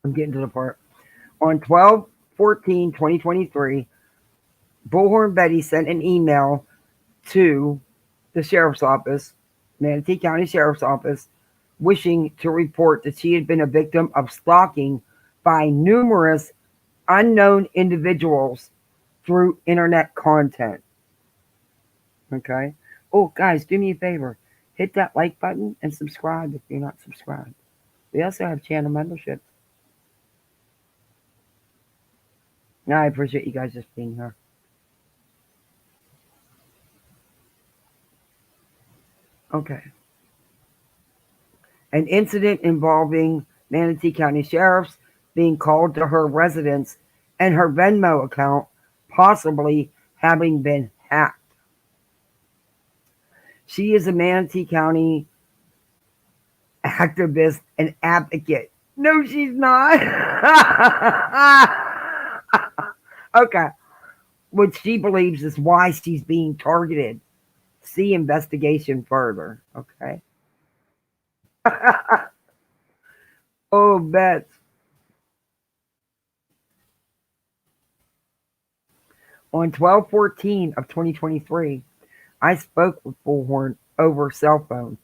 I'm getting to the part. On 12/14/2023, Bullhorn Betty sent an email to the sheriff's office, Manatee County Sheriff's Office, wishing to report that she had been a victim of stalking by numerous unknown individuals through internet content. Okay? Oh, guys, do me a favor. Hit that like button and subscribe if you're not subscribed. We also have channel memberships. I appreciate you guys just being here. Okay. An incident involving Manatee County sheriffs being called to her residence and her Venmo account possibly having been hacked. She is a Manatee County activist and advocate. No, she's not. Okay. Which she believes is why she's being targeted. See investigation further. Okay. Oh, Beth. On 12/14/2023, I spoke with Bullhorn over cell phone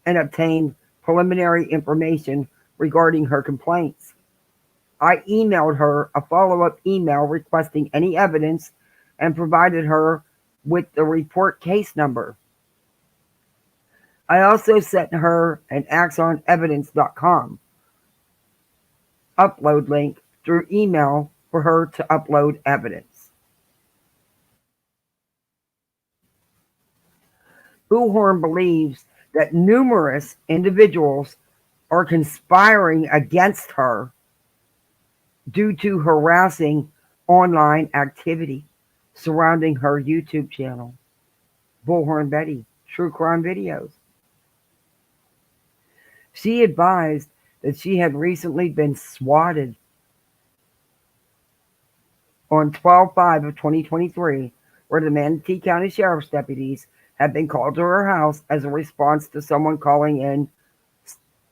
and obtained preliminary information regarding her complaints. I emailed her a follow-up email requesting any evidence and provided her with the report case number. I also sent her an axonevidence.com upload link through email for her to upload evidence. Bullhorn believes that numerous individuals are conspiring against her due to harassing online activity surrounding her YouTube channel, Bullhorn Betty, True Crime Videos. She advised that she had recently been swatted on 12/5/2023, where the Manatee County Sheriff's deputies had been called to her house as a response to someone calling in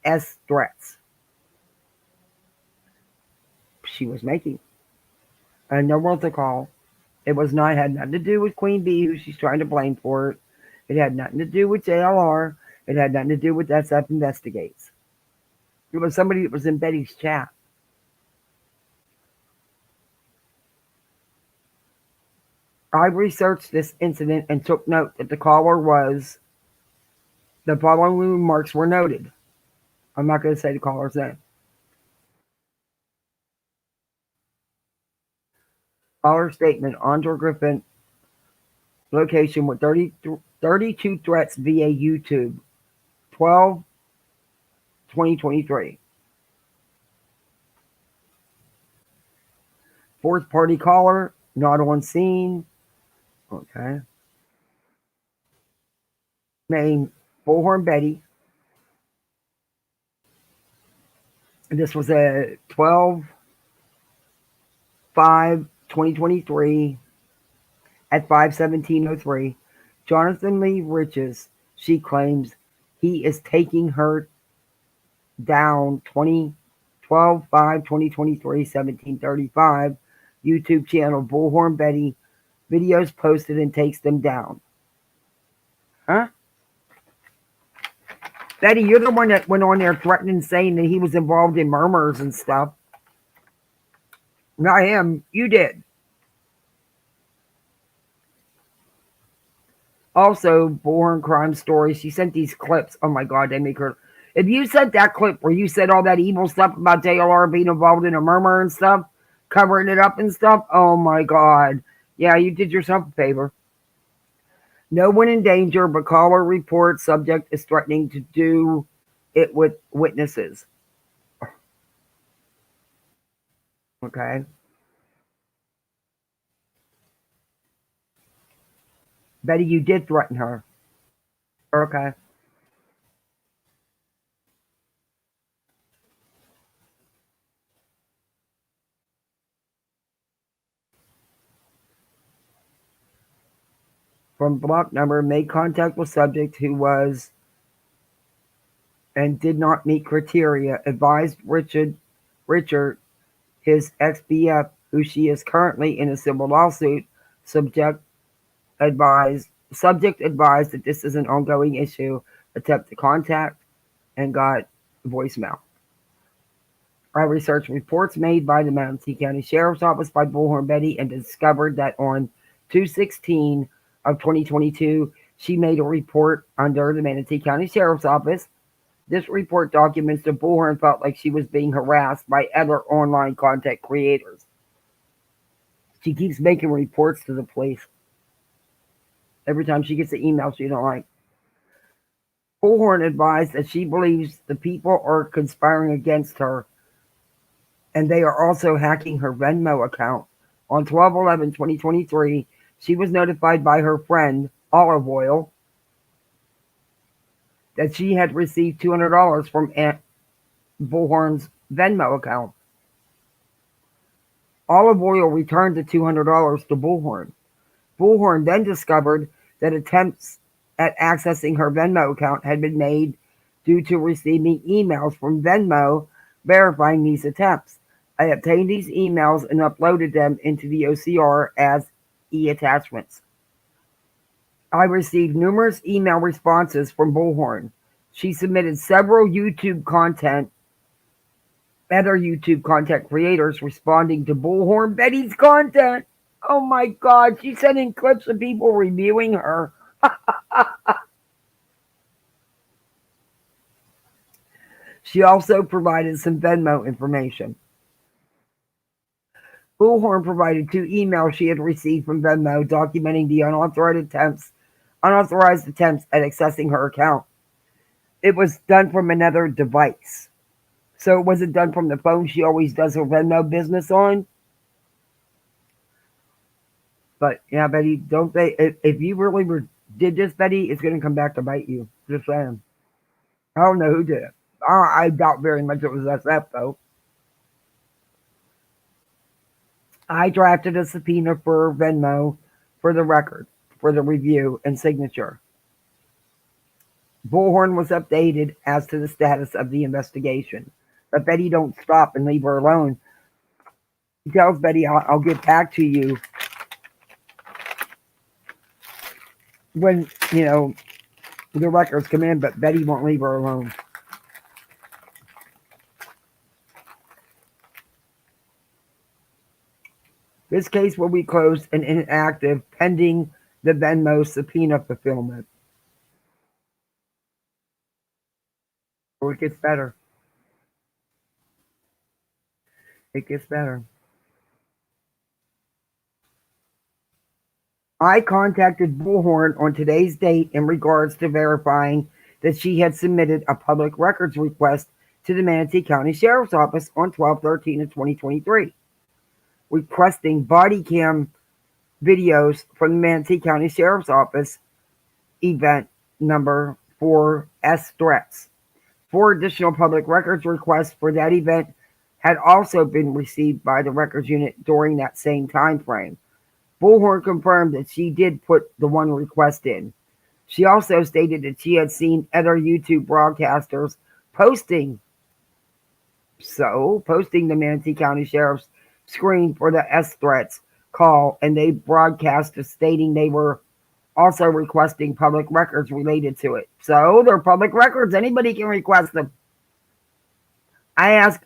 as threats she was making. And there was a call. It had nothing to do with Queen Bee, who she's trying to blame for it. It had nothing to do with JLR. It had nothing to do with SF Investigates. It was somebody that was in Betty's chat. I researched this incident and took note that the following remarks were noted. I'm not going to say the caller's name. Caller statement, Andrew Griffin, location with 32 threats via YouTube, 12/2023. Fourth party caller, not on scene. Okay. Name, Bullhorn Betty. And this was a 12/5/2023 at 5:17:03. Jonathan Lee Riches, she claims he is taking her down 12/5/2023, 17:35. YouTube channel Bullhorn Betty, videos posted and takes them down. Huh? Betty, you're the one that went on there threatening, saying that he was involved in murmurs and stuff. Not him. You did. Also, Bullhorn Crime Story. She sent these clips. Oh my God, they make her. If you sent that clip where you said all that evil stuff about JLR being involved in a murmur and stuff, covering it up and stuff, oh my God. Yeah, you did yourself a favor. No one in danger, but caller reports subject is threatening to do it with witnesses. Okay. Betty, you did threaten her. Okay. From block number, made contact with subject who was and did not meet criteria, advised Richard, his ex-BF, who she is currently in a civil lawsuit, subject advised that this is an ongoing issue, attempt to contact, and got voicemail. I researched reports made by the Manatee County Sheriff's Office by Bullhorn Betty and discovered that on 2/16 of 2022, she made a report under the Manatee County Sheriff's Office. This report documents that Bullhorn felt like she was being harassed by other online content creators. She keeps making reports to the police every time she gets an email she don't like. Bullhorn advised that she believes the people are conspiring against her and they are also hacking her Venmo account. On 12/11/2023, she was notified by her friend, Olive Oil, that she had received $200 from Aunt Bullhorn's Venmo account. Olive Oil returned the $200 to Bullhorn. Bullhorn then discovered that attempts at accessing her Venmo account had been made due to receiving emails from Venmo verifying these attempts. I obtained these emails and uploaded them into the OCR as e-attachments. I received numerous email responses from Bullhorn. She submitted several other YouTube content creators responding to Bullhorn Betty's content. Oh my God, she's sending clips of people reviewing her. She also provided some Venmo information. Bullhorn provided 2 emails she had received from Venmo documenting the unauthorized attempts at accessing her account. It was done from another device. So it wasn't done from the phone she always does her Venmo business on. But yeah, Betty, don't they? If you really did this, Betty, it's going to come back to bite you. Just saying. I don't know who did it. I doubt very much it was SF, though. I drafted a subpoena for Venmo for the record, for the review and signature. Bullhorn was updated as to the status of the investigation. But Betty don't stop and leave her alone. He tells Betty, I'll get back to you when, the records come in, but Betty won't leave her alone. This case will be closed and inactive pending the Venmo subpoena fulfillment. Or it gets better. It gets better. I contacted Bullhorn on today's date in regards to verifying that she had submitted a public records request to the Manatee County Sheriff's Office on 12/13/2023, requesting body cam videos from the Manatee County Sheriff's Office event number 4S threats. 4 additional public records requests for that event had also been received by the records unit during that same time frame. Bullhorn confirmed that she did put the one request in. She also stated that she had seen other YouTube broadcasters posting the Manatee County Sheriff's screen for the S threats call, and they broadcast stating they were also requesting public records related to it. So they're public records. Anybody can request them. I asked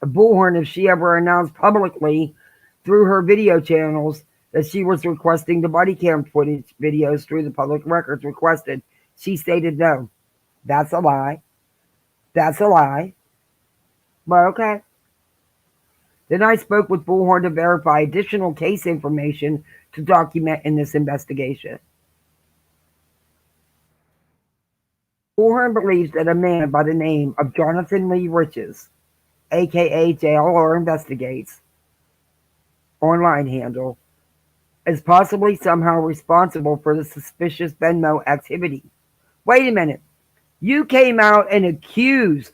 Bullhorn if she ever announced publicly through her video channels that she was requesting the body cam footage videos through the public records requested. She stated no. That's a lie. That's a lie. But okay. Then I spoke with Bullhorn to verify additional case information to document in this investigation. Bullhorn believes that a man by the name of Jonathan Lee Riches, aka JLR Investigates, online handle, is possibly somehow responsible for the suspicious Venmo activity. Wait a minute. You came out and accused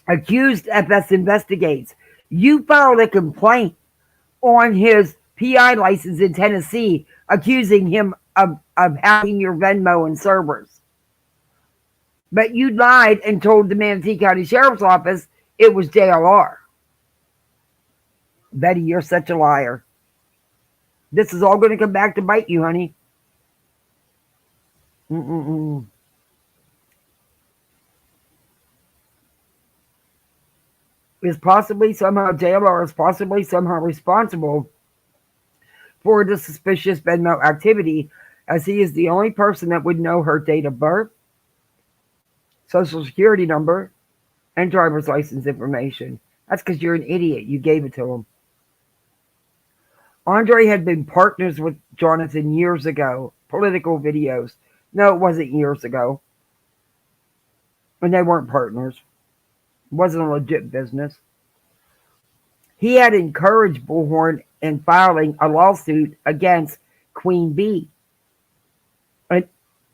FS Investigates. You filed a complaint on his PI license in Tennessee, accusing him of hacking your Venmo and servers. But you lied and told the Manatee County Sheriff's Office it was JLR. Betty, you're such a liar. This is all going to come back to bite you, honey. JLR is possibly somehow responsible for the suspicious Venmo activity, as he is the only person that would know her date of birth, social security number, and driver's license information. That's because you're an idiot. You gave it to him. Andre had been partners with Jonathan years ago. Political videos. No, it wasn't years ago. And they weren't partners. It wasn't a legit business. He had encouraged Bullhorn in filing a lawsuit against Queen Bee,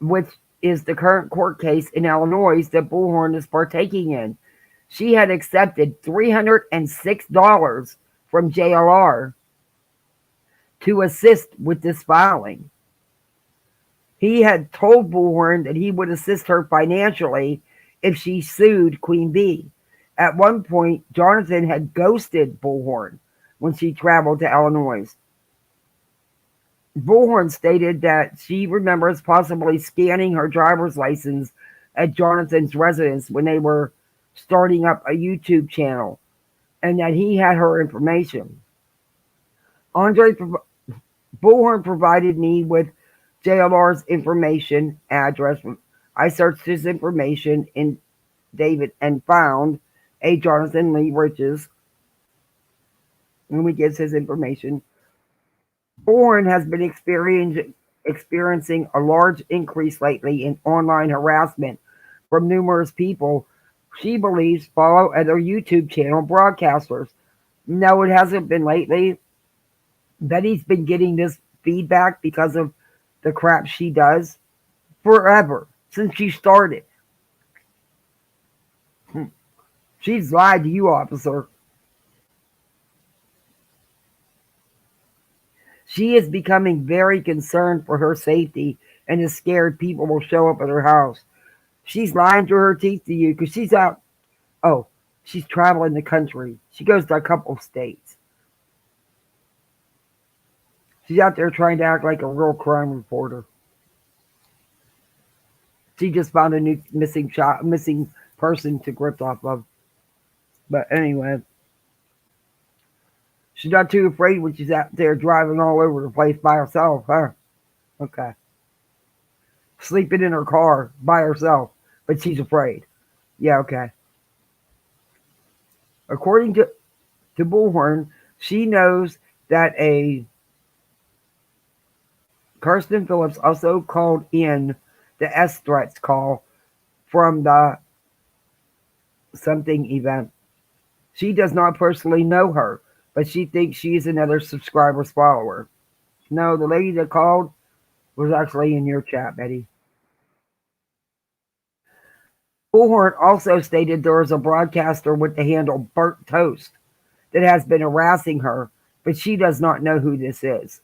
which is the current court case in Illinois that Bullhorn is partaking in. She had accepted $306 from JLR to assist with this filing. He had told Bullhorn that he would assist her financially if she sued Queen Bee. At one point, Jonathan had ghosted Bullhorn when she traveled to Illinois. Bullhorn stated that she remembers possibly scanning her driver's license at Jonathan's residence when they were starting up a YouTube channel, and that he had her information. Bullhorn provided me with JLR's information, address. I searched his information in David and found a Jonathan Lee Riches. And we gives his information. Bullhorn has been experiencing a large increase lately in online harassment from numerous people she believes follow other YouTube channel broadcasters. No, it hasn't been lately. Betty's been getting this feedback because of the crap she does forever, since she started. She's lied to you, officer. She is becoming very concerned for her safety and is scared people will show up at her house. She's lying through her teeth to you because she's out. Oh, she's traveling the country. She goes to a couple of states. She's out there trying to act like a real crime reporter. She just found a new missing person to grip off of. But anyway, she's not too afraid when she's out there driving all over the place by herself, huh? Okay. Sleeping in her car by herself, but she's afraid. Yeah, okay. According to Bullhorn, she knows that Kirsten Phillips also called in the S threats call from the something event. She does not personally know her, but she thinks she is another subscriber's follower. No, the lady that called was actually in your chat, Betty. Bullhorn also stated there is a broadcaster with the handle Burnt Toast that has been harassing her, but she does not know who this is.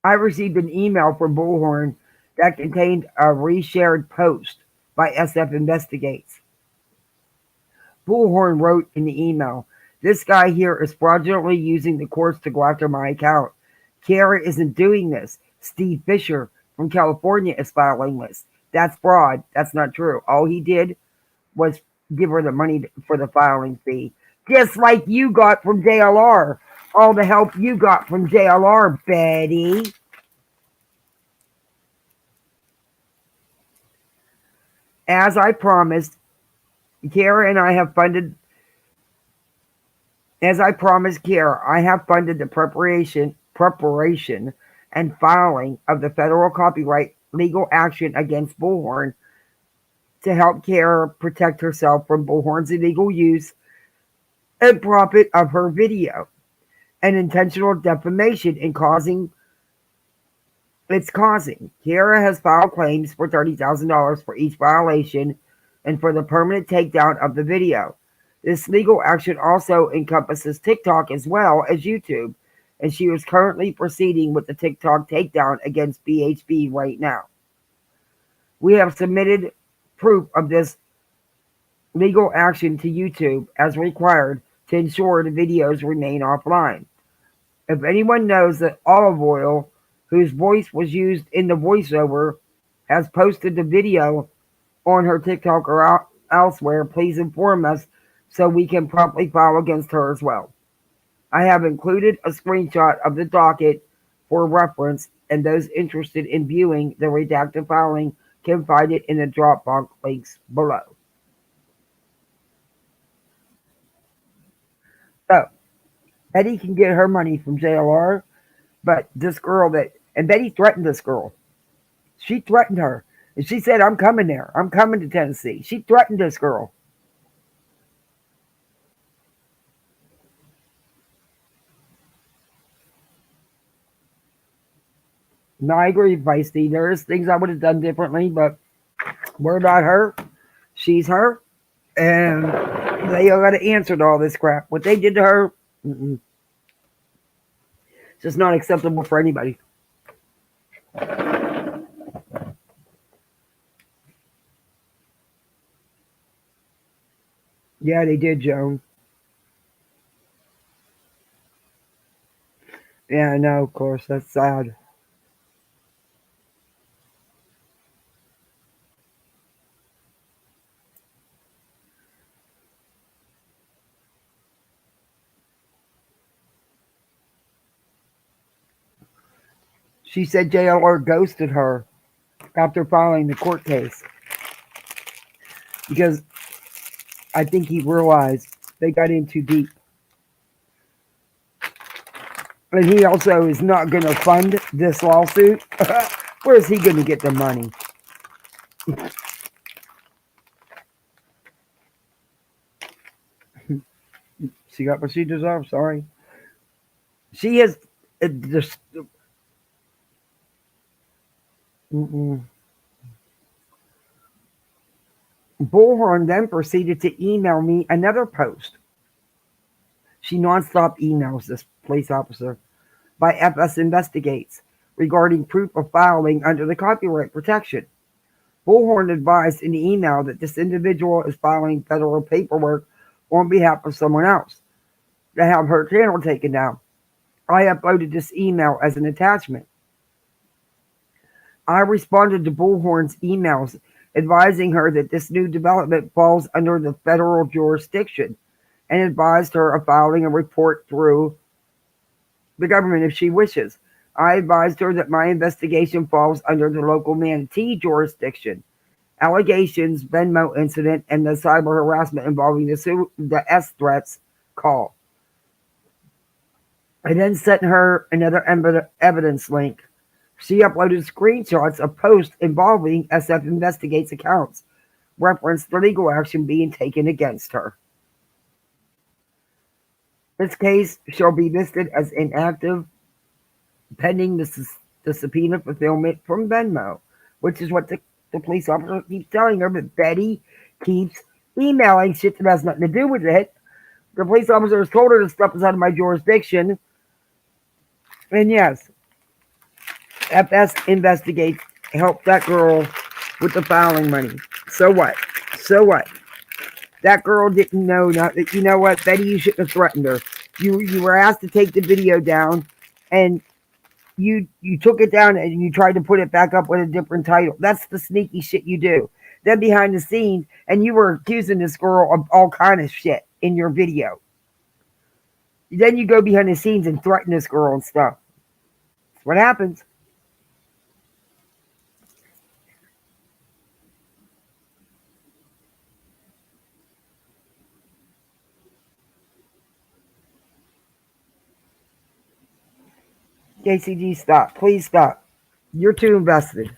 I received an email from Bullhorn that contained a reshared post by SF Investigates. Bullhorn wrote in the email, "This guy here is fraudulently using the courts to go after my account. Kiara isn't doing this. Steve Fisher from California is filing this. That's fraud. That's not true. All he did was give her the money for the filing fee. Just like you got from JLR. All the help you got from JLR, Betty." As I promised, Kiara and I have funded. As I promised Kiara, I have funded the preparation and filing of the federal copyright legal action against Bullhorn to help Kiara protect herself from Bullhorn's illegal use and profit of her video. and intentional defamation in causing. Kiara has filed claims for $30,000 for each violation and for the permanent takedown of the video. This legal action also encompasses TikTok as well as YouTube, and she is currently proceeding with the TikTok takedown against BHB right now. We have submitted proof of this legal action to YouTube as required to ensure the videos remain offline. If anyone knows that Olive Oil, whose voice was used in the voiceover, has posted the video on her TikTok or elsewhere, please inform us so we can promptly file against her as well. I have included a screenshot of the docket for reference, and those interested in viewing the redacted filing can find it in the Dropbox links below. So, Betty can get her money from JLR, but this girl and Betty threatened this girl. She threatened her. And she said, I'm coming there. I'm coming to Tennessee. She threatened this girl. No, I agree, Feisty. There's things I would have done differently, but we're not her. She's her. And they all got to answer to all this crap. What they did to her, it's just not acceptable for anybody. Yeah, they did, Joan. Yeah, I know, of course. That's sad. She said JLR ghosted her after filing the court case because I think he realized they got in too deep. And he also is not going to fund this lawsuit. Where is he going to get the money? She got what she deserves. Sorry. She has just. Bullhorn then proceeded to email me another post. She nonstop emails this police officer by FS Investigates regarding proof of filing under the copyright protection. Bullhorn advised in the email that this individual is filing federal paperwork on behalf of someone else to have her channel taken down. I uploaded this email as an attachment. I responded to Bullhorn's emails advising her that this new development falls under the federal jurisdiction and advised her of filing a report through the government if she wishes. I advised her that my investigation falls under the local Manatee jurisdiction. Allegations, Venmo incident, and the cyber harassment involving the S threats call. I then sent her another evidence link. She uploaded screenshots of posts involving SF Investigates accounts, referenced the legal action being taken against her. This case shall be listed as inactive pending the subpoena fulfillment from Venmo, which is what the police officer keeps telling her, but Betty keeps emailing shit that has nothing to do with it. The police officer has told her this stuff is out of my jurisdiction. And yes, FS Investigates helped that girl with the filing money. So what? So what? That girl didn't know that. You know what, Betty, you shouldn't have threatened her. You were asked to take the video down, and you took it down and you tried to put it back up with a different title. That's the sneaky shit you do. Then behind the scenes, and you were accusing this girl of all kind of shit in your video. Then you go behind the scenes and threaten this girl and stuff. That's what happens. KCG, stop. Please stop. You're too invested.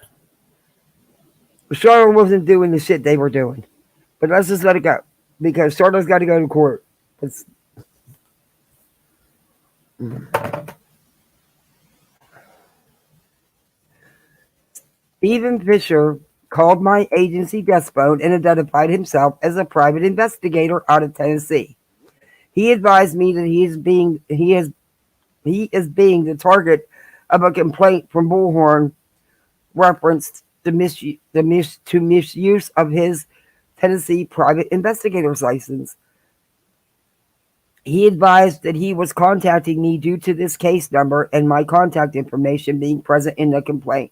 Charlotte wasn't doing the shit they were doing. But let's just let it go. Because Charlotte's got to go to court. Stephen Fisher called my agency desk phone and identified himself as a private investigator out of Tennessee. He advised me that he is being the target of a complaint from Bullhorn referenced the misuse of his Tennessee private investigator's license. He advised that he was contacting me due to this case number and my contact information being present in the complaint.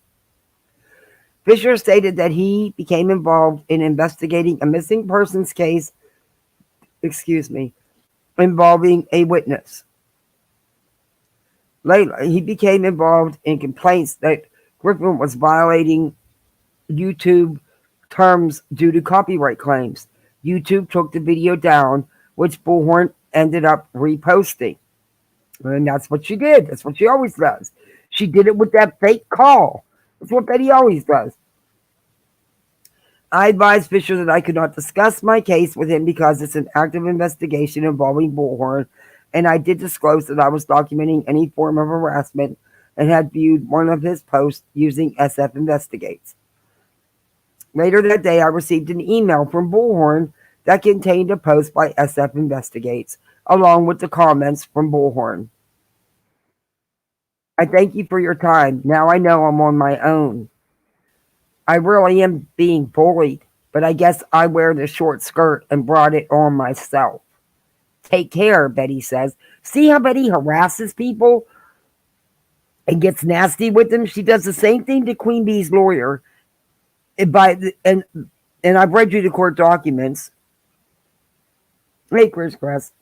Fisher stated that he became involved in investigating a missing persons case, involving a witness. Later, he became involved in complaints that Griffin was violating YouTube terms due to copyright claims. YouTube took the video down, which Bullhorn ended up reposting. And that's what she did. That's what she always does. She did it with that fake call. That's what Betty always does. I advised Fisher that I could not discuss my case with him because it's an active investigation involving Bullhorn, and I did disclose that I was documenting any form of harassment and had viewed one of his posts using SF Investigates. Later that day, I received an email from Bullhorn that contained a post by SF Investigates, along with the comments from Bullhorn. I thank you for your time. Now I know I'm on my own. I really am being bullied, but I guess I wear the short skirt and brought it on myself. Take care, Betty says. See how Betty harasses people and gets nasty with them? She does the same thing to Queen Bee's lawyer. And I've read you the court documents. Hey, Chris Crest.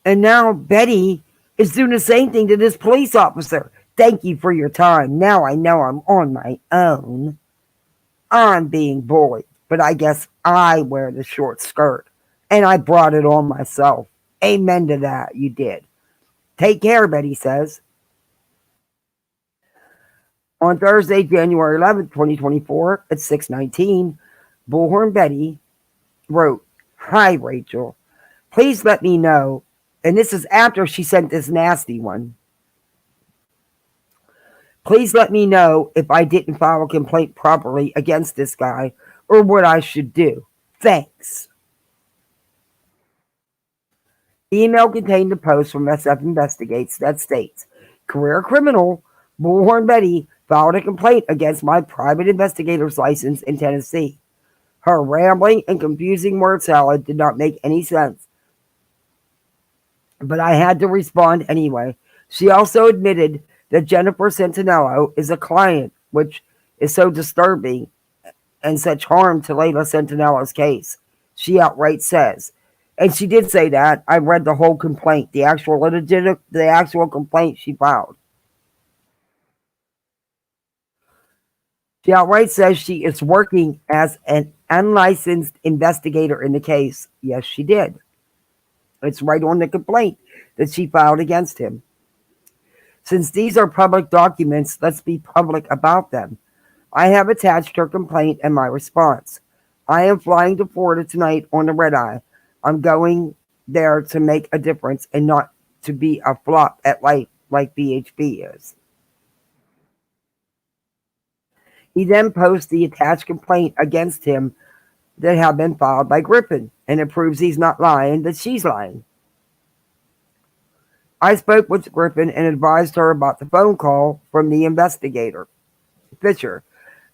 And now Betty is doing the same thing to this police officer. Thank you for your time. Now I know I'm on my own. I'm being bullied, but I guess I wear the short skirt. And I brought it on myself. Amen to that, you did. Take care, Betty says. On Thursday, January 11th, 2024, at 6:19, Bullhorn Betty wrote, "Hi, Rachel. Please let me know," and this is after she sent this nasty one. "Please let me know if I didn't file a complaint properly against this guy or what I should do. Thanks." The email contained a post from SF Investigates that states, "Career criminal Bullhorn Betty filed a complaint against my private investigator's license in Tennessee. Her rambling and confusing word salad did not make any sense, but I had to respond anyway." She also admitted that Jennifer Centinello is a client, which is so disturbing and such harm to Layla Centinello's case. She outright says, and she did say that. I read the whole complaint, the actual complaint she filed. She outright says she is working as an unlicensed investigator in the case. Yes, she did. It's right on the complaint that she filed against him. Since these are public documents, let's be public about them. I have attached her complaint and my response. I am flying to Florida tonight on the red eye. I'm going there to make a difference and not to be a flop at life like BHB is. He then posts the attached complaint against him that have been filed by Griffin, and it proves he's not lying, that she's lying. I spoke with Griffin and advised her about the phone call from the investigator, Fisher,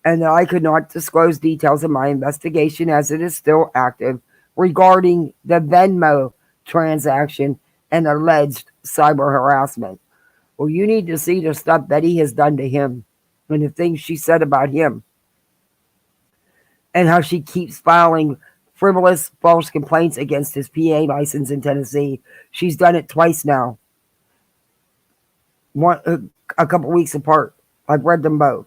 and that I could not disclose details of my investigation as it is still active regarding the Venmo transaction and alleged cyber harassment. Well, you need to see the stuff Betty has done to him and the things she said about him and how she keeps filing frivolous false complaints against his PA license in Tennessee. She's done it twice now. A couple weeks apart. I've read them both.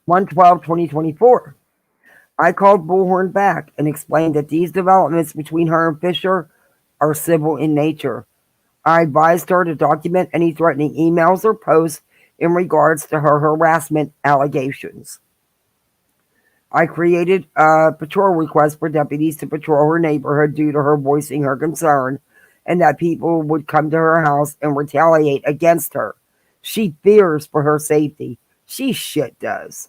1/12/2024. I called Bullhorn back and explained that these developments between her and Fisher are civil in nature. I advised her to document any threatening emails or posts in regards to her harassment allegations. I created a patrol request for deputies to patrol her neighborhood due to her voicing her concern and that people would come to her house and retaliate against her. She fears for her safety. She shit does.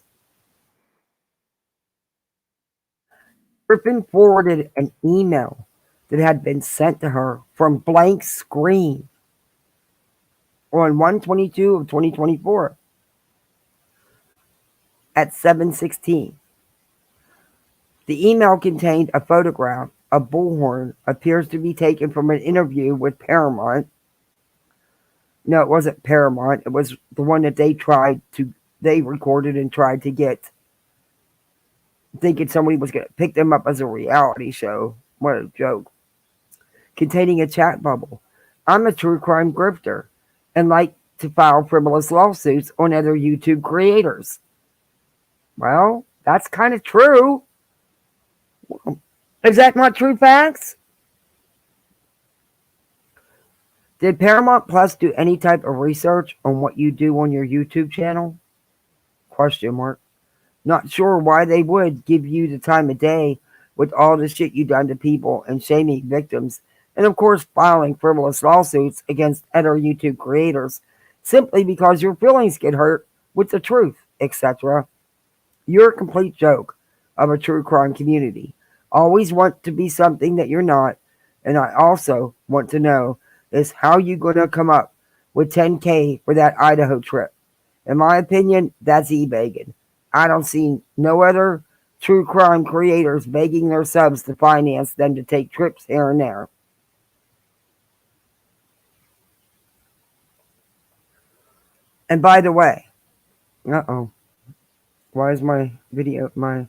Griffin forwarded an email that had been sent to her from Blank Screen on 1/22 of 2024 at 7:16. The email contained a photograph of Bullhorn, appears to be taken from an interview with Paramount. No, it wasn't Paramount. It was the one that they recorded and tried to get, thinking somebody was going to pick them up as a reality show. What a joke. Containing a chat bubble. I'm a true crime grifter and like to file frivolous lawsuits on other YouTube creators. Well, that's kind of true. Is that not true facts? Did Paramount Plus do any type of research on what you do on your YouTube channel? Question mark. Not sure why they would give you the time of day with all the shit you done to people and shaming victims, and of course filing frivolous lawsuits against other YouTube creators simply because your feelings get hurt with the truth, etc. You're a complete joke of a true crime community. Always want to be something that you're not, and I also want to know is how you going to come up with $10K for that Idaho trip. In my opinion, that's e-begging. I don't see no other true crime creators begging their subs to finance them to take trips here and there. And by the way, why is my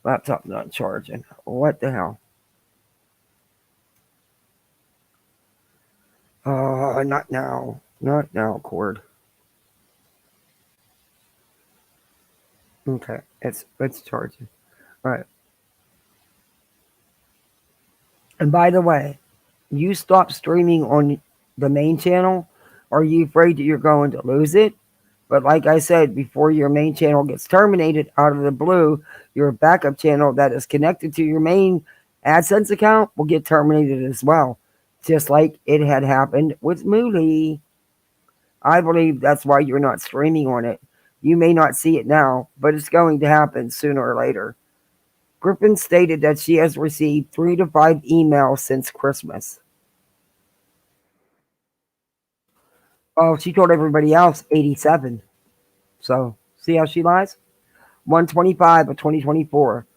laptop not charging? What the hell? Not now. Not now, cord. Okay, it's charging. All right. And by the way, you stop streaming on the main channel. Are you afraid that you're going to lose it? But like I said, before your main channel gets terminated out of the blue, your backup channel that is connected to your main AdSense account will get terminated as well. Just like it had happened with Mooley. I believe that's why you're not streaming on it. You may not see it now, but it's going to happen sooner or later. Griffin stated that she has received 3 to 5 emails since Christmas. Oh, she told everybody else 87. So, see how she lies? 1/25 of 2024.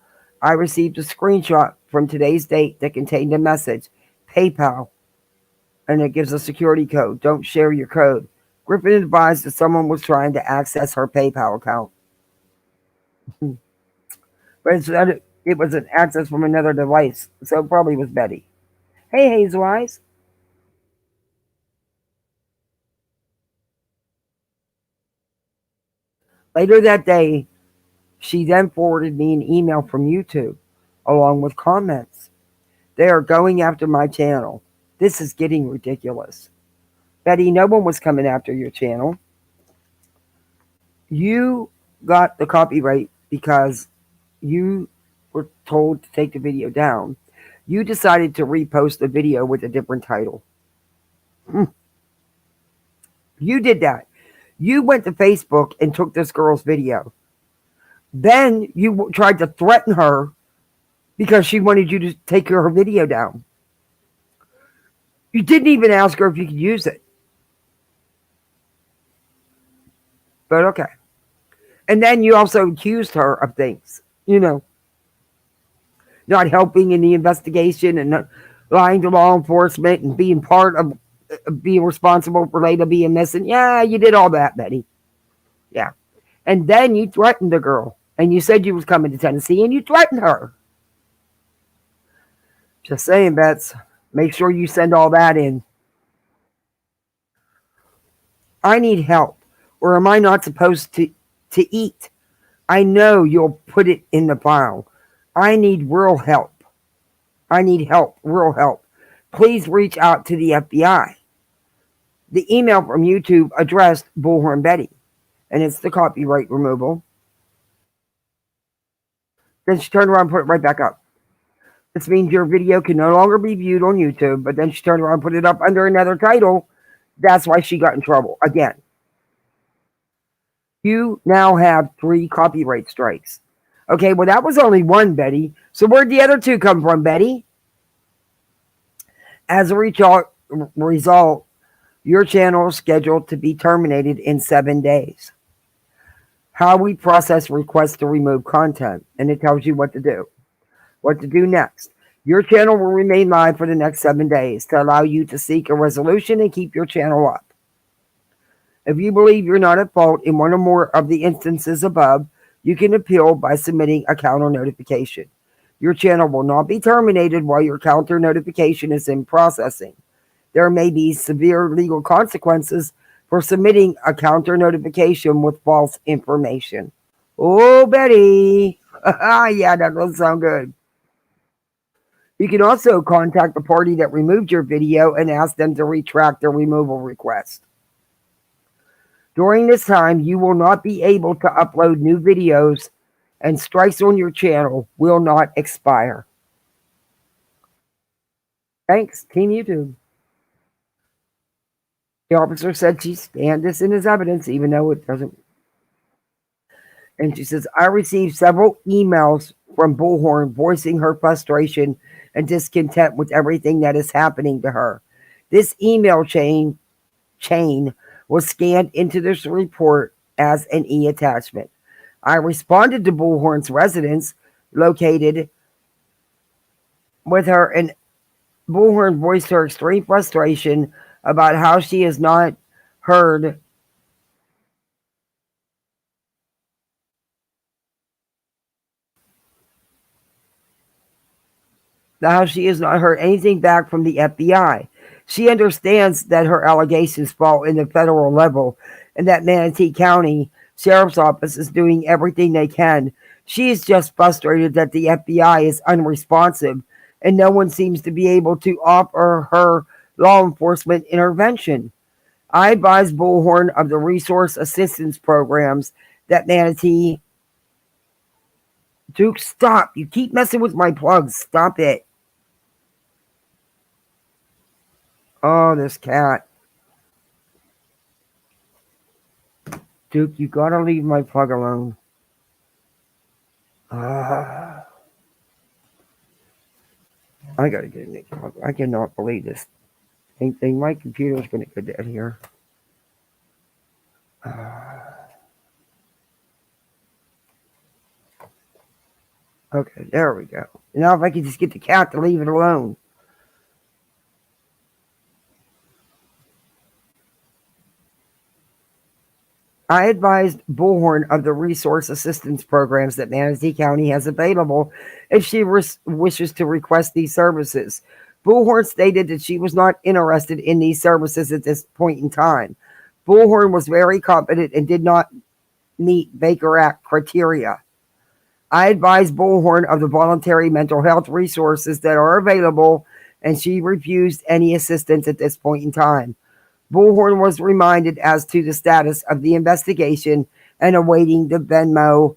I received a screenshot from today's date that contained a message. PayPal. And it gives a security code. Don't share your code. Griffin advised that someone was trying to access her PayPal account. But it was an access from another device. So it probably was Betty. Hey, Hazel Eyes. Later that day, she then forwarded me an email from YouTube, along with comments. They are going after my channel. This is getting ridiculous. Betty, no one was coming after your channel. You got the copyright because you were told to take the video down. You decided to repost the video with a different title. You did that. You went to Facebook and took this girl's video. Then you tried to threaten her because she wanted you to take her video down. You didn't even ask her if you could use it. But okay. And then you also accused her of things, not helping in the investigation and not lying to law enforcement and being part of being responsible for Layla being missing. Yeah, you did all that, Betty. Yeah. And then you threatened the girl. And you said you was coming to Tennessee and you threatened her. Just saying, Bets. Make sure you send all that in. I need help. Or am I not supposed to eat? I know you'll put it in the file. I need real help. I need help, real help. Please reach out to the FBI. The email from YouTube addressed Bullhorn Betty, and it's the copyright removal. Then she turned around and put it right back up. This means your video can no longer be viewed on YouTube, but then she turned around and put it up under another title. That's why she got in trouble again. You now have 3 copyright strikes. Okay, well, that was only one, Betty. So where'd the other 2 come from, Betty? As a result, your channel is scheduled to be terminated in 7 days. How we process requests to remove content, and it tells you what to do. What to do next. Your channel will remain live for the next 7 days to allow you to seek a resolution and keep your channel up. If you believe you're not at fault in one or more of the instances above, you can appeal by submitting a counter notification. Your channel will not be terminated while your counter notification is in processing. There may be severe legal consequences for submitting a counter notification with false information. Oh, Betty. Yeah, that doesn't sound good. You can also contact the party that removed your video and ask them to retract their removal request. During this time, you will not be able to upload new videos, and strikes on your channel will not expire. Thanks, Team YouTube. The officer said she scanned this in as evidence, even though it doesn't. And she says, I received several emails from Bullhorn voicing her frustration and discontent with everything that is happening to her. This email chain was scanned into this report as an e-attachment. I responded to Bullhorn's residence located with her, and Bullhorn voiced her extreme frustration about how she has not heard anything back from the FBI. She understands that her allegations fall in the federal level and that Manatee County Sheriff's Office is doing everything they can. She is just frustrated that the FBI is unresponsive and no one seems to be able to offer her law enforcement intervention. I advise Bullhorn of the resource assistance programs that Manatee... Duke, stop. You keep messing with my plugs. Stop it. Oh, this cat. Duke, you gotta leave my plug alone. I gotta get a new plug. I cannot believe this thing. My computer's gonna go dead here. Okay, there we go. Now if I could just get the cat to leave it alone. I advised Bullhorn of the resource assistance programs that Manatee County has available if she wishes to request these services. Bullhorn stated that she was not interested in these services at this point in time. Bullhorn was very competent and did not meet Baker Act criteria. I advised Bullhorn of the voluntary mental health resources that are available, and she refused any assistance at this point in time. Bullhorn was reminded as to the status of the investigation and awaiting the Venmo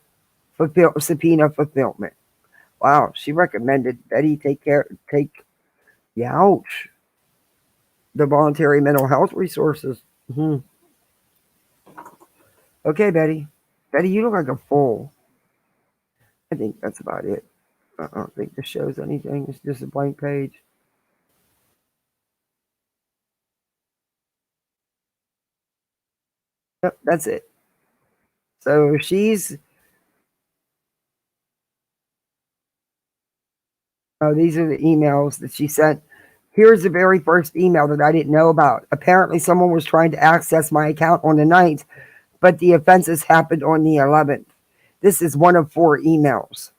subpoena fulfillment. Wow, she recommended Betty take the voluntary mental health resources. Okay, Betty. Betty, you look like a fool. I think that's about it. I don't think this shows anything. It's just a blank page. Yep, that's it. So these are the emails that she sent. Here's the very first email that I didn't know about. Apparently someone was trying to access my account on the 9th, but the offenses happened on the 11th. This is one of 4 emails.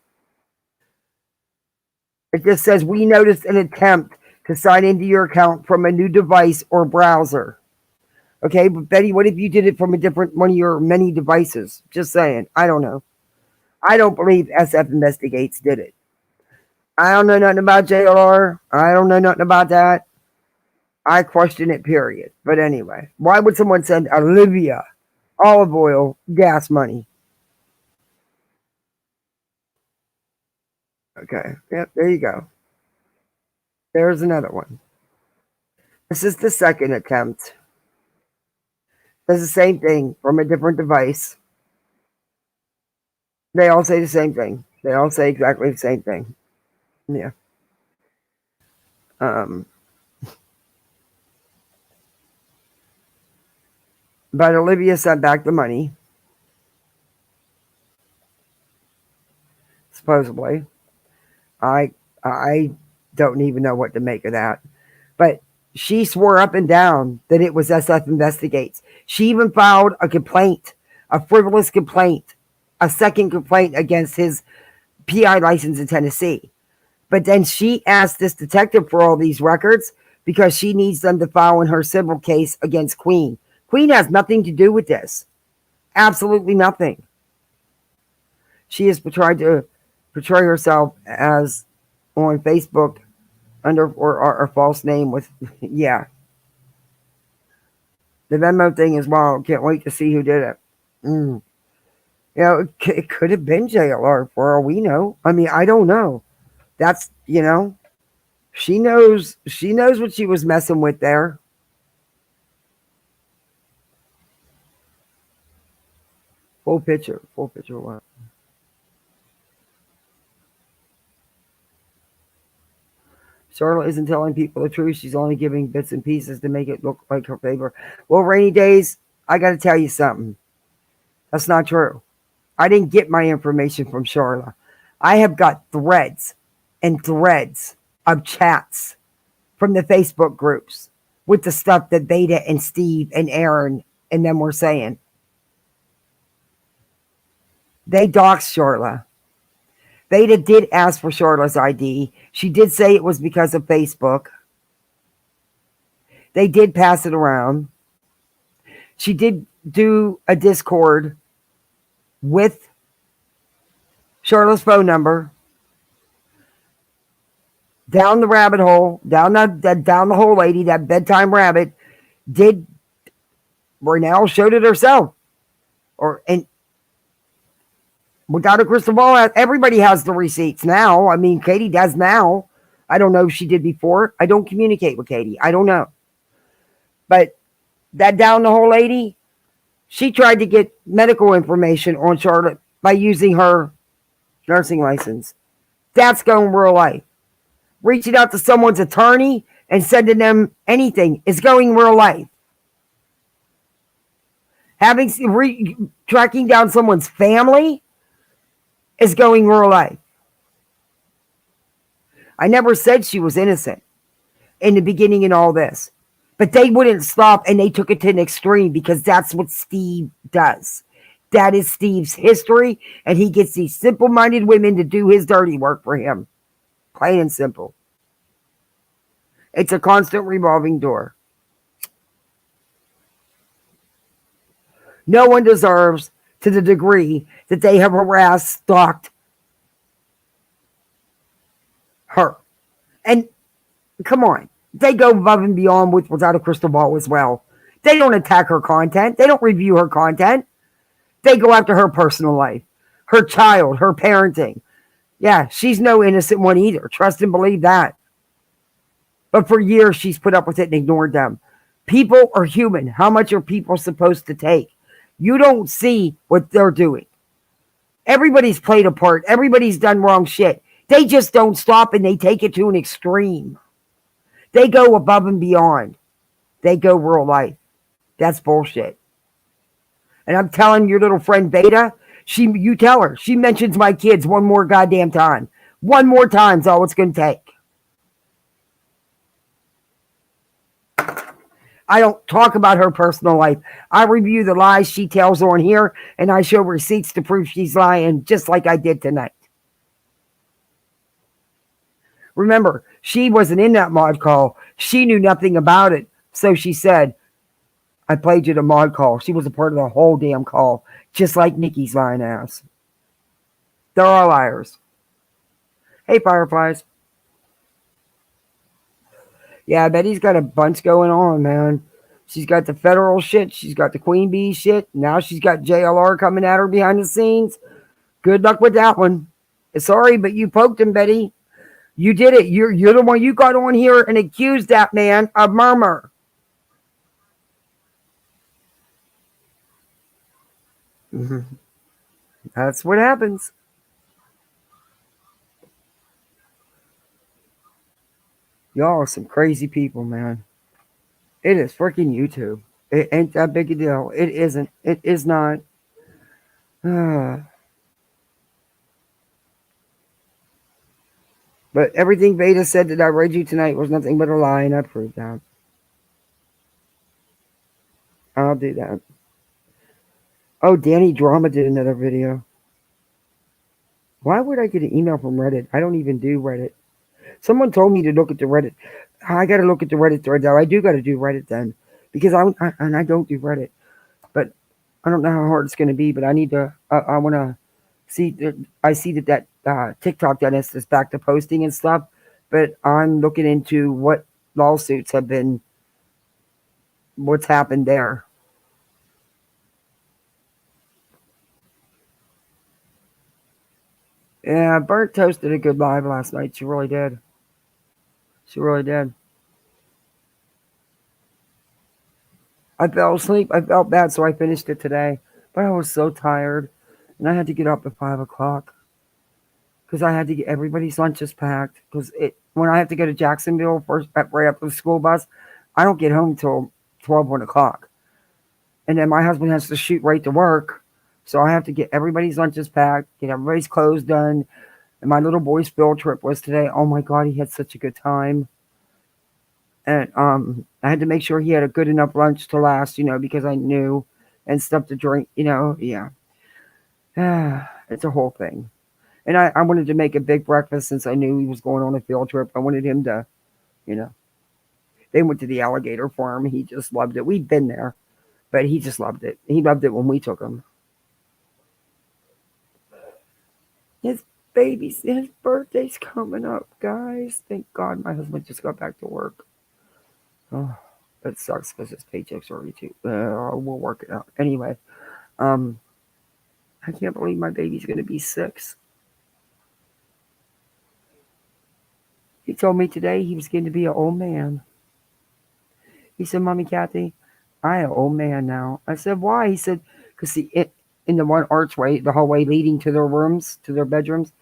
It just says, we noticed an attempt to sign into your account from a new device or browser. Okay, but Betty, what if you did it from a different one of your many devices? Just saying. I don't know. I don't believe SF Investigates did it. I don't know nothing about JLR. I don't know nothing about that. I question it, period. But anyway, why would someone send Olivia olive oil gas money? Okay. Yep, there you go. There's another one. This is the second attempt. Does the same thing from a different device. They all say the same thing. They all say exactly the same thing. Yeah. But Olivia sent back the money. Supposedly. I don't even know what to make of that. But she swore up and down that it was SF Investigates. She even filed a complaint, a frivolous complaint, a second complaint against his PI license in Tennessee. But then she asked this detective for all these records because she needs them to file in her civil case against Queen. Queen has nothing to do with this. Absolutely nothing. She has tried to portray herself as on Facebook under or false name with, yeah. The Venmo thing is wild. Can't wait to see who did it. You know, it could have been JLR for all we know. I mean, I don't know. That's, you know, she knows what she was messing with there. Full picture what? Charlotte isn't telling people the truth. She's only giving bits and pieces to make it look like her favor. Well, Rainy Days, I got to tell you something. That's not true. I didn't get my information from Charlotte. I have got threads and threads of chats from the Facebook groups with the stuff that Beta and Steve and Aaron and them were saying. They doxed Charlotte. Beta did ask for Charlotte's ID. She did say it was because of Facebook. They did pass it around. She did do a Discord with Charlotte's phone number. Down the rabbit hole, down the hole lady, that bedtime rabbit, did Renelle showed it herself. And without a crystal ball, everybody has the receipts now. I mean, Katie does now. I don't know if she did before. I don't communicate with Katie. I don't know. But that down the hole lady, she tried to get medical information on Charlotte by using her nursing license. That's going real life. Reaching out to someone's attorney and sending them anything is going real life. Tracking down someone's family is going real life. I never said she was innocent in the beginning in all this. But they wouldn't stop and they took it to an extreme because that's what Steve does. That is Steve's history, and he gets these simple-minded women to do his dirty work for him. Plain and simple. It's a constant revolving door. No one deserves to the degree that they have harassed, stalked her. And come on, they go above and beyond with Without a Crystal Ball as well. They don't attack her content. They don't review her content. They go after her personal life, her child, her parenting. Yeah, she's no innocent one either. Trust and believe that. But for years, she's put up with it and ignored them. People are human. How much are people supposed to take? You don't see what they're doing. Everybody's played a part. Everybody's done wrong shit. They just don't stop and they take it to an extreme. They go above and beyond. They go real life. That's bullshit. And I'm telling your little friend Beta, you tell her, she mentions my kids one more goddamn time. One more time's all it's going to take. I don't talk about her personal life. I review the lies she tells on here, and I show receipts to prove she's lying, just like I did tonight. Remember, she wasn't in that mod call. She knew nothing about it. So she said, I played you the mod call. She was a part of the whole damn call, just like Nikki's lying ass. They're all liars. Hey, Fireflies. Yeah, I bet he's got a bunch going on, man. She's got the federal shit. She's got the Queen Bee shit. Now she's got JLR coming at her behind the scenes. Good luck with that one. Sorry, but you poked him, Betty. You did it. You're the one you got on here and accused that man of murmur. That's what happens. Y'all are some crazy people, man. It is freaking YouTube. It ain't that big a deal. It isn't. It is not. But everything Veda said that I read you tonight was nothing but a lie, and I proved that. I'll do that. Oh, Danny Drama did another video. Why would I get an email from Reddit? I don't even do Reddit. Someone told me to look at the Reddit. I got to look at the Reddit thread, though. I do got to do Reddit then. Because I don't do Reddit. But I don't know how hard it's going to be, but I need to, I want to see, I see that TikTok dentist is back to posting and stuff, but I'm looking into what lawsuits have been, what's happened there. Yeah, Burnt Toast did a good live last night. She really did. She really did. I fell asleep. I felt bad, so I finished it today. But I was so tired, and I had to get up at 5 o'clock because I had to get everybody's lunches packed. Because when I have to go to Jacksonville first, right after the school bus, I don't get home till 12, 1 o'clock. And then my husband has to shoot right to work, so I have to get everybody's lunches packed, get everybody's clothes done. And my little boy's field trip was today. Oh my God, he had such a good time. And I had to make sure he had a good enough lunch to last, because I knew, and stuff to drink, yeah. It's a whole thing. And I wanted to make a big breakfast since I knew he was going on a field trip. I wanted him to, they went to the alligator farm. He just loved it. We'd been there, but he just loved it. He loved it when we took him. His birthday's coming up, guys. Thank God my husband just got back to work. Oh, it sucks because his paycheck's already too. We'll work it out. Anyway, I can't believe my baby's going to be 6. He told me today he was going to be an old man. He said, Mommy Kathy, I am an old man now. I said, why? He said, because in the one archway, the hallway leading to their rooms, to their bedrooms,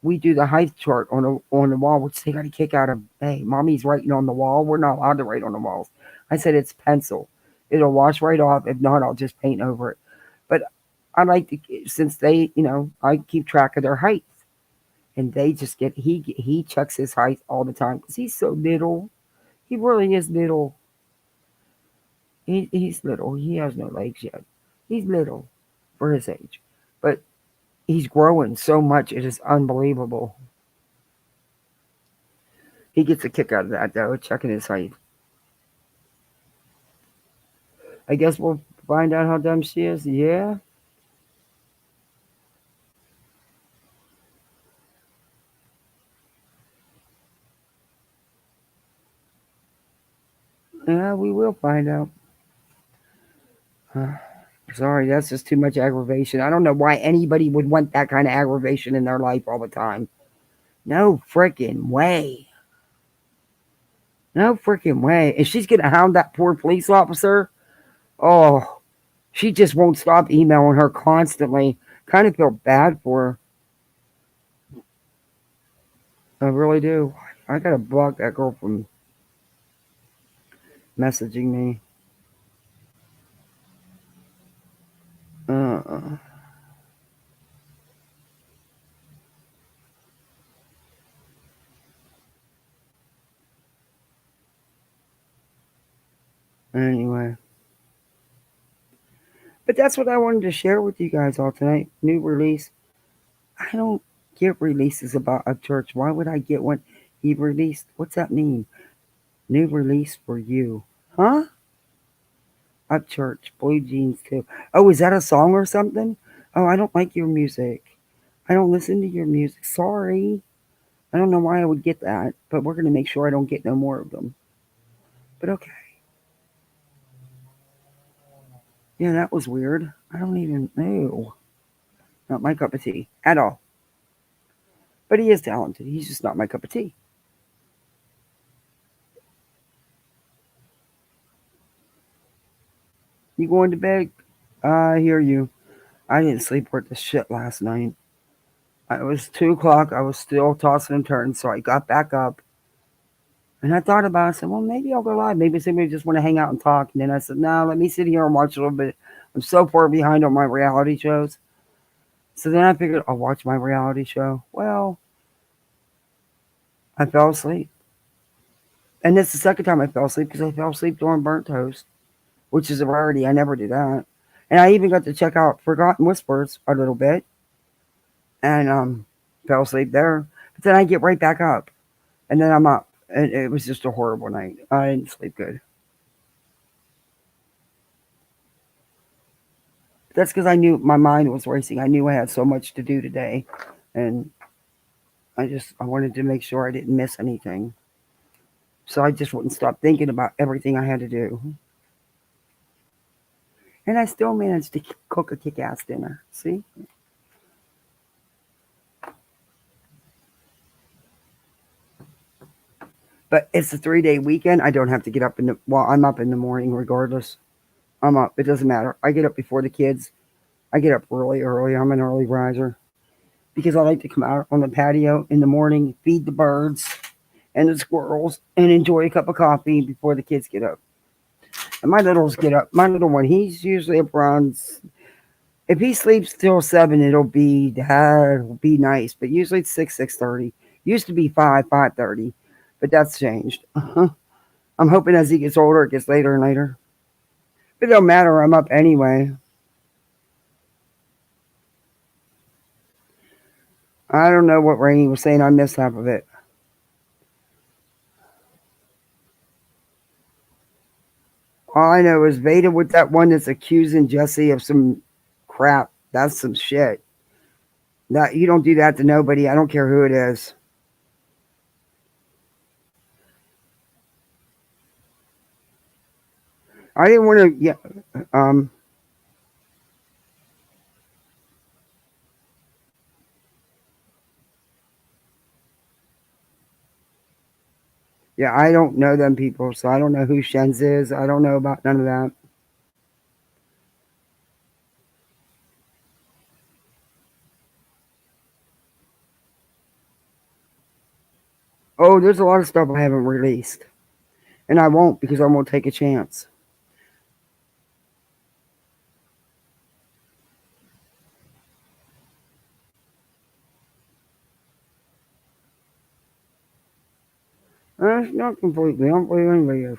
we do the height chart on the wall, which they got a kick out of. Hey, Mommy's writing on the wall. We're not allowed to write on the walls. I said, it's pencil. It'll wash right off. If not, I'll just paint over it. But I like to, since they, I keep track of their height. And they just he checks his height all the time because he's so little. He really is little. He's little. He has no legs yet. He's little for his age. But he's growing so much, it is unbelievable. He gets a kick out of that, though, checking his height. I guess we'll find out how dumb she is. Yeah. Yeah, we will find out. Sorry, that's just too much aggravation. I don't know why anybody would want that kind of aggravation in their life all the time. No freaking way. No freaking way. And she's going to hound that poor police officer. Oh, she just won't stop emailing her constantly. Kind of feel bad for her. I really do. I got to block that girl from messaging me. Anyway. But that's what I wanted to share with you guys all tonight. New release. I don't get releases about a church. Why would I get one? He released. What's that mean? New release for you. Huh? Up church. Blue Jeans too. Oh, is that a song or something? Oh, I don't like your music. I don't listen to your music. Sorry. I don't know why I would get that, but we're going to make sure I don't get no more of them. But okay. Yeah, that was weird. I don't even know. Not my cup of tea at all. But he is talented. He's just not my cup of tea. You going to bed? I hear you. I didn't sleep worth the shit last night. It was 2 o'clock. I was still tossing and turning, so I got back up. And I thought about it. I said, well, maybe I'll go live. Maybe somebody just want to hang out and talk. And then I said, no, let me sit here and watch a little bit. I'm so far behind on my reality shows. So then I figured I'll watch my reality show. Well, I fell asleep. And it's the second time I fell asleep because I fell asleep during Burnt Toast, which is a rarity. I never do that. And I even got to check out Forgotten Whispers a little bit. And fell asleep there. But then I get right back up. And then I'm up. And it was just a horrible night. I didn't sleep good. That's because I knew my mind was racing. I knew I had so much to do today. And I wanted to make sure I didn't miss anything. So I just wouldn't stop thinking about everything I had to do. And I still managed to cook a kick-ass dinner. See? But it's a 3-day weekend. I don't have to get up I'm up in the morning regardless. I'm up. It doesn't matter. I get up before the kids. I get up really early. I'm an early riser. Because I like to come out on the patio in the morning, feed the birds and the squirrels, and enjoy a cup of coffee before the kids get up. And my littles get up. My little one, he's usually up around, if he sleeps till 7, it'll be nice. But usually it's 6:30. Used to be 5:30. But that's changed. I'm hoping as he gets older, it gets later and later. But it don't matter. I'm up anyway. I don't know what Rainey was saying. I missed half of it. All I know is Veda with that one that's accusing Jesse of some crap. That's some shit. That you don't do that to nobody. I don't care who it is. I didn't want to, I don't know them people, so I don't know who Shenz is. I don't know about none of that. Oh, there's a lot of stuff I haven't released. And I won't because I won't take a chance. Not completely. I don't believe anybody is.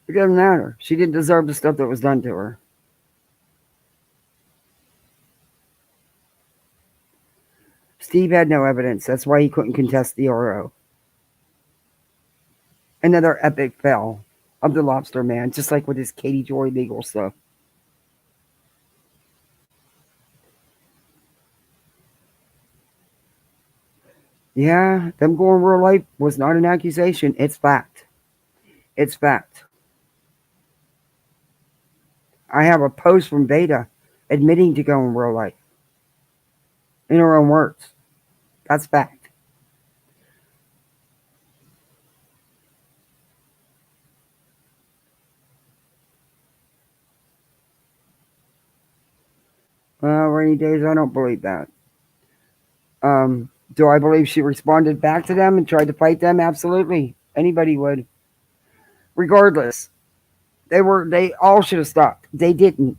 It doesn't matter. She didn't deserve the stuff that was done to her. Steve had no evidence. That's why he couldn't contest the RO. Another epic fail of the Lobster Man, just like with his Katie Joy legal stuff. Yeah, them going real life was not an accusation. It's fact. It's fact. I have a post from Veda admitting to going real life. In her own words. That's fact. Rainy days, I don't believe that. Do I believe she responded back to them and tried to fight them? Absolutely. Anybody would. Regardless. They all should have stopped. They didn't.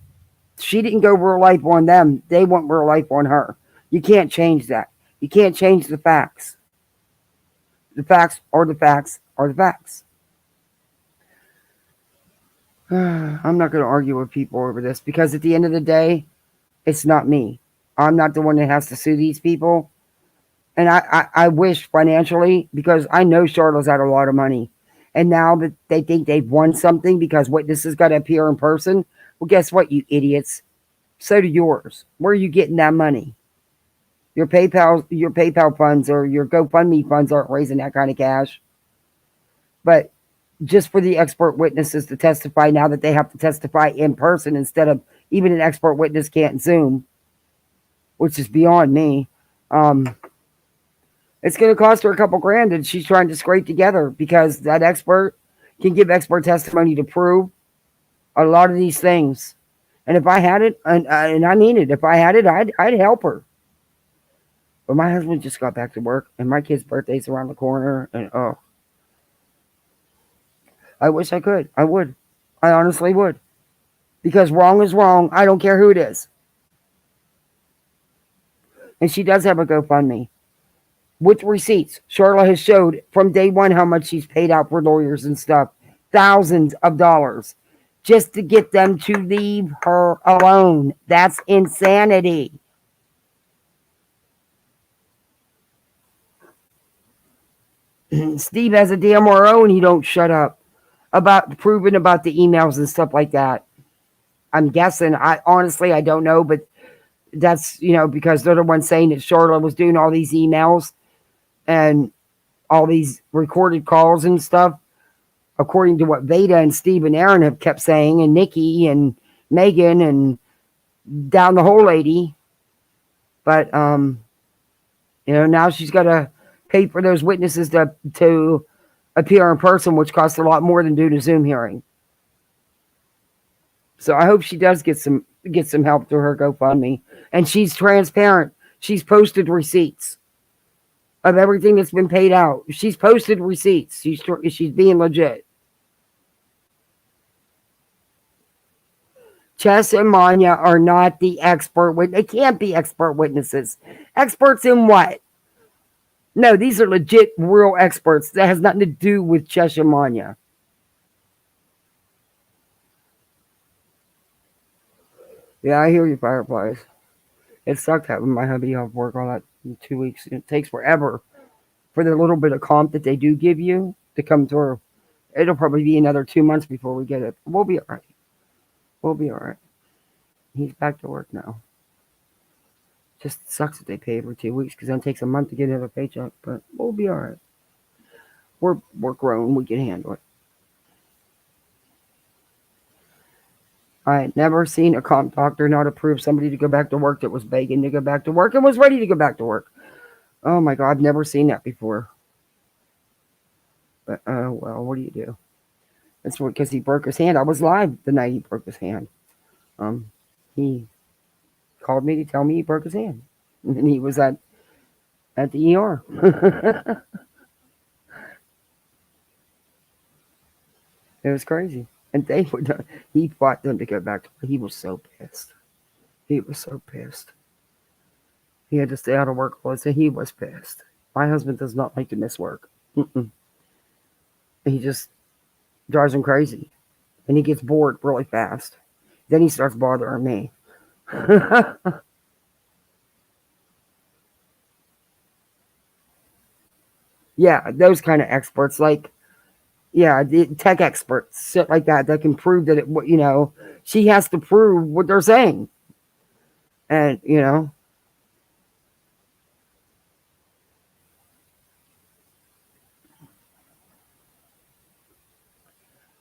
She didn't go real life on them. They went real life on her. You can't change that. You can't change the facts. The facts are the facts are the facts. I'm not going to argue with people over this because at the end of the day, it's not me. I'm not the one that has to sue these people. And I wish financially, because I know Charlotte's had a lot of money. And now that they think they've won something because witnesses got to appear in person, well, guess what, you idiots? So do yours. Where are you getting that money? Your PayPal funds or your GoFundMe funds aren't raising that kind of cash. But just for the expert witnesses to testify now that they have to testify in person instead of even an expert witness can't Zoom. which is beyond me. It's going to cost her a couple grand, and she's trying to scrape together because that expert can give expert testimony to prove a lot of these things. And if I had it, and I mean it, if I had it, I'd help her. But my husband just got back to work, and my kid's birthday's around the corner, and oh, I wish I could. I would. I honestly would. Because wrong is wrong. I don't care who it is. And she does have a GoFundMe with receipts. Charlotte has showed from day one how much she's paid out for lawyers and stuff. Thousands of dollars just to get them to leave her alone. That's insanity. Steve has a DMRO and he don't shut up about proving about the emails and stuff like that. I'm guessing. I honestly, I don't know, but that's, because they're the ones saying that Charlotte was doing all these emails and all these recorded calls and stuff, according to what Veda and Steve and Aaron have kept saying, and Nikki and Megan and down the whole lady. But, now she's got to pay for those witnesses to appear in person, which costs a lot more than doing a Zoom hearing. So I hope she does get some help through her GoFundMe. And she's transparent. She's posted receipts of everything that's been paid out. She's posted receipts. She's being legit. Chess and Manya are not the expert witness. They can't be expert witnesses. Experts in what? No, these are legit, real experts. That has nothing to do with Chess and Manya. Yeah, I hear you, Fireflies. It sucked having my hubby off work all that in 2 weeks. It takes forever for the little bit of comp that they do give you to come through. It'll probably be another 2 months before we get it. We'll be all right. We'll be all right. He's back to work now. Just sucks that they pay every 2 weeks because then it takes a month to get another paycheck. But we'll be all right. We're grown. We can handle it. I had never seen a comp doctor not approve somebody to go back to work that was begging to go back to work and was ready to go back to work. Oh my God, I've never seen that before. But, well, what do you do? That's because he broke his hand. I was live the night he broke his hand. He called me to tell me he broke his hand. And he was at the ER. It was crazy. And he fought them to go back to work. He was so pissed. He was so pissed. He had to stay out of work all day. He was pissed. My husband does not like to miss work. He just drives him crazy. And he gets bored really fast. Then he starts bothering me. Yeah, those kind of experts, like, yeah, the tech experts, shit like that can prove that it, she has to prove what they're saying. And,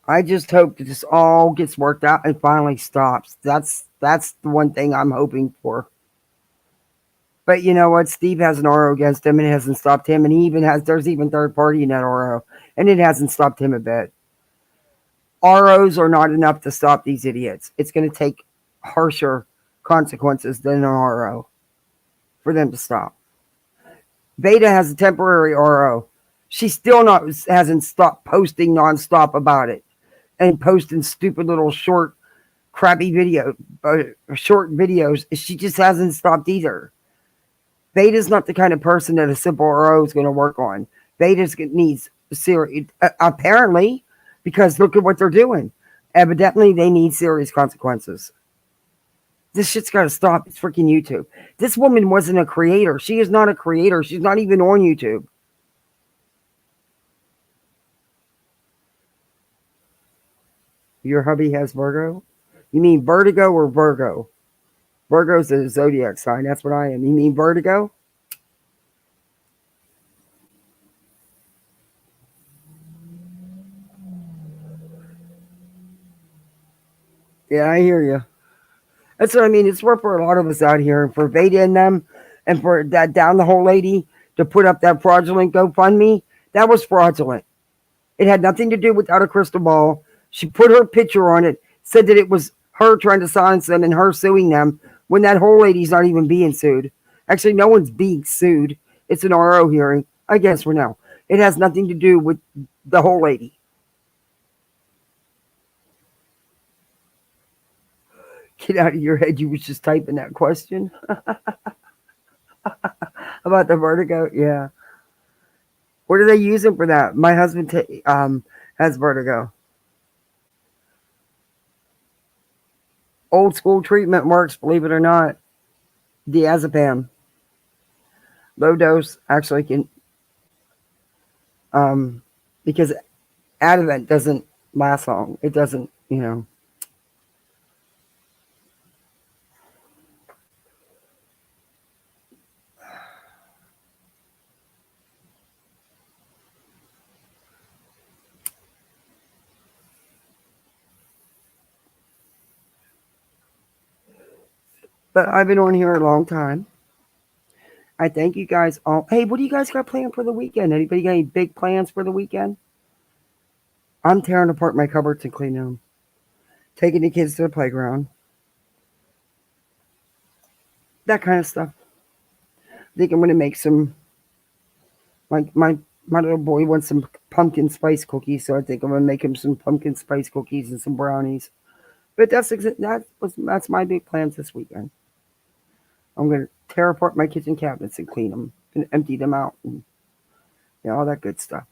I just hope that this all gets worked out and finally stops. That's the one thing I'm hoping for. But you know what? Steve has an RO against him and it hasn't stopped him. And there's even third party in that RO. And it hasn't stopped him a bit. ROs are not enough to stop these idiots. It's going to take harsher consequences than an RO for them to stop. Veda has a temporary RO. She still hasn't stopped posting nonstop about it and posting stupid little short videos. She just hasn't stopped either. Veda's not the kind of person that a simple RO is going to work on. Veda needs serious, apparently, because look at what they're doing. Evidently, they need serious consequences. This shit's got to stop. It's freaking YouTube. This woman wasn't a creator. She is not a creator. She's not even on YouTube. Your hubby has Virgo? You mean vertigo or Virgo? Virgo's a zodiac sign. That's what I am. You mean vertigo? Yeah, I hear you. That's what I mean. It's worth for a lot of us out here, and for Veda and them, and for that down the hole lady to put up that fraudulent GoFundMe. That was fraudulent. It had nothing to do without a crystal ball. She put her picture on it, said that it was her trying to silence them and her suing them when that whole lady's not even being sued. Actually, no one's being sued. It's an RO hearing. I guess for now. It has nothing to do with the whole lady. Get out of your head. You was just typing that question about the vertigo. Yeah. What are they using for that? My husband has vertigo. Old school treatment works, believe it or not. Diazepam. Low dose actually can, because Ativan doesn't last long. It doesn't, you know. But I've been on here a long time. I thank you guys all. Hey, what do you guys got planned for the weekend? Anybody got any big plans for the weekend? I'm tearing apart my cupboards and cleaning them. Taking the kids to the playground. That kind of stuff. I think I'm going to make some. My little boy wants some pumpkin spice cookies, so I think I'm going to make him some pumpkin spice cookies and some brownies. But that's my big plans this weekend. I'm going to tear apart my kitchen cabinets and clean them and empty them out and all that good stuff.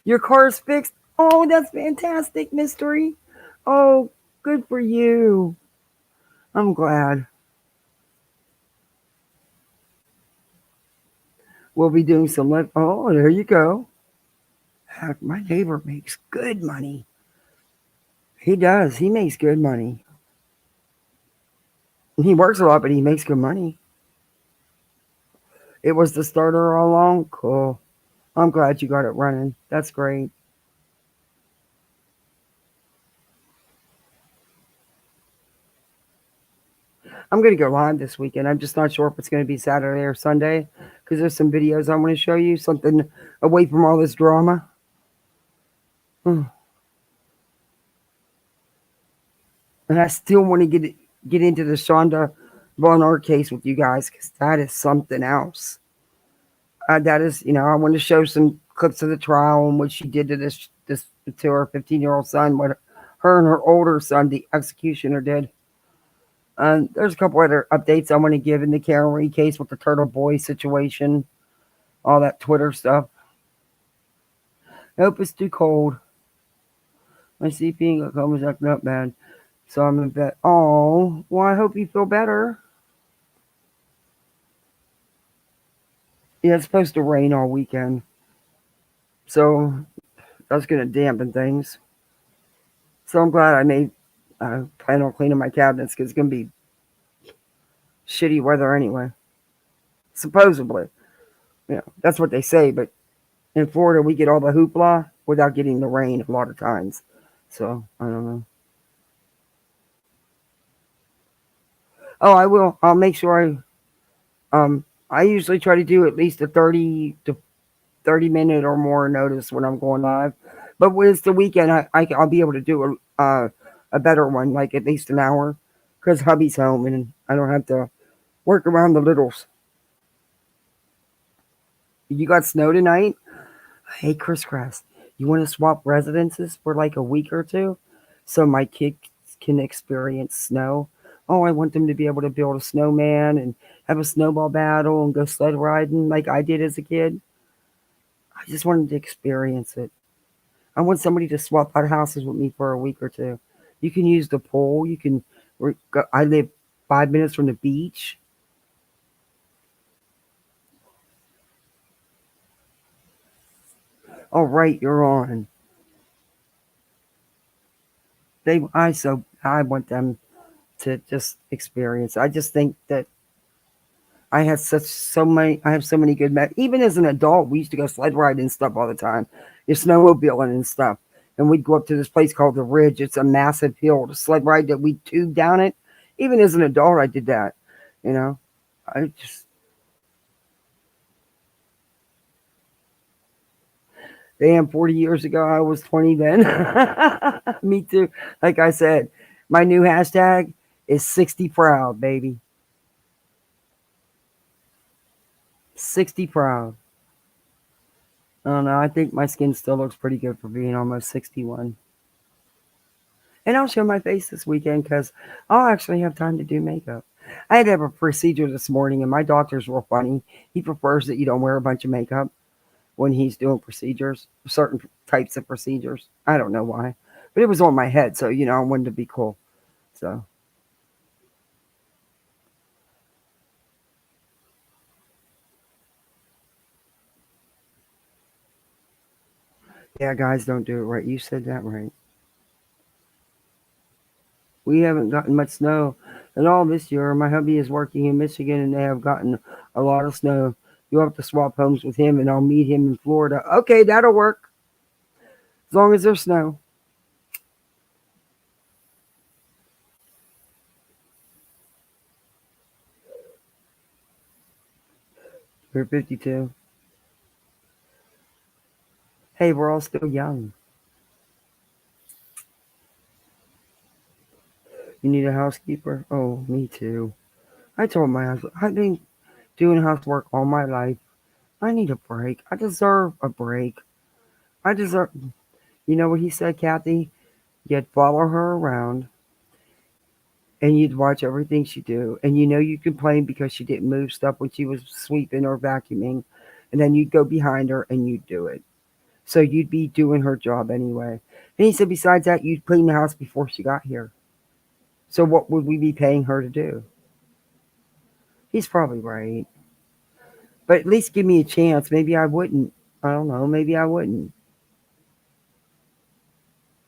Your car's fixed? Oh, that's fantastic, Mystery. Oh, good for you. I'm glad. We'll be doing some oh, there you go. Heck, my neighbor makes good money. He does. He makes good money. He works a lot, but he makes good money. It was the starter all along? Cool. I'm glad you got it running. That's great. I'm going to go live this weekend. I'm just not sure if it's going to be Saturday or Sunday because there's some videos I want to show you. Something away from all this drama. And I still want to get into the Shonda Von Art case with you guys because that is something else. That is, I want to show some clips of the trial and what she did to this to her 15-year-old son, what her and her older son, the executioner, did. There's a couple other updates I want to give in the Karen Reed case with the Turtle Boy situation, all that Twitter stuff. I hope it's too cold. My CP is acting up bad, so I'm in bed. Oh, well, I hope you feel better. Yeah, it's supposed to rain all weekend, so that's going to dampen things. So I'm glad I plan on cleaning my cabinets because it's going to be shitty weather anyway. Supposedly. That's what they say, but in Florida we get all the hoopla without getting the rain a lot of times. So, I don't know. Oh, I will. I'll make sure I usually try to do at least a 30 minute or more notice when I'm going live. But when it's the weekend, I'll be able to do a better one, like at least an hour, because hubby's home and I don't have to work around the littles. You got snow tonight? Hey, Chris Crest, you want to swap residences for like a week or two so my kids can experience snow? Oh, I want them to be able to build a snowman and have a snowball battle and go sled riding like I did as a kid. I just wanted to experience it. I want somebody to swap out houses with me for a week or two. You can use the pool. I live 5 minutes from the beach. Oh, right, you're on. I want them to just experience. I just think that I have so many good even as an adult, we used to go sled riding and stuff all the time. You're snowmobiling and stuff. And we'd go up to this place called the Ridge. It's a massive hill to sled ride that we tube down it. Even as an adult, I did that. You know, I just damn 40 years ago, I was 20 then. Me too. Like I said, my new hashtag is 60 proud, baby. 60 proud. I don't know. I think my skin still looks pretty good for being almost 61. And I'll show my face this weekend because I'll actually have time to do makeup. I had to have a procedure this morning, and my doctor's real funny. He prefers that you don't wear a bunch of makeup when he's doing procedures, certain types of procedures. I don't know why. But it was on my head, so, I wanted to be cool. So. Yeah, guys, don't do it right. You said that right. We haven't gotten much snow at all this year. My hubby is working in Michigan, and they have gotten a lot of snow. You'll have to swap homes with him, and I'll meet him in Florida. Okay, that'll work. As long as there's snow. We're 52. Hey, we're all still young. You need a housekeeper? Oh, me too. I told my husband, I've been doing housework all my life. I need a break. I deserve a break. You know what he said, Kathy? You'd follow her around and you'd watch everything she do. And you complain because she didn't move stuff when she was sweeping or vacuuming. And then you'd go behind her and you'd do it. So you'd be doing her job anyway. And he said, besides that, you'd clean the house before she got here. So what would we be paying her to do? He's probably right. But at least give me a chance. Maybe I wouldn't. I don't know. Maybe I wouldn't.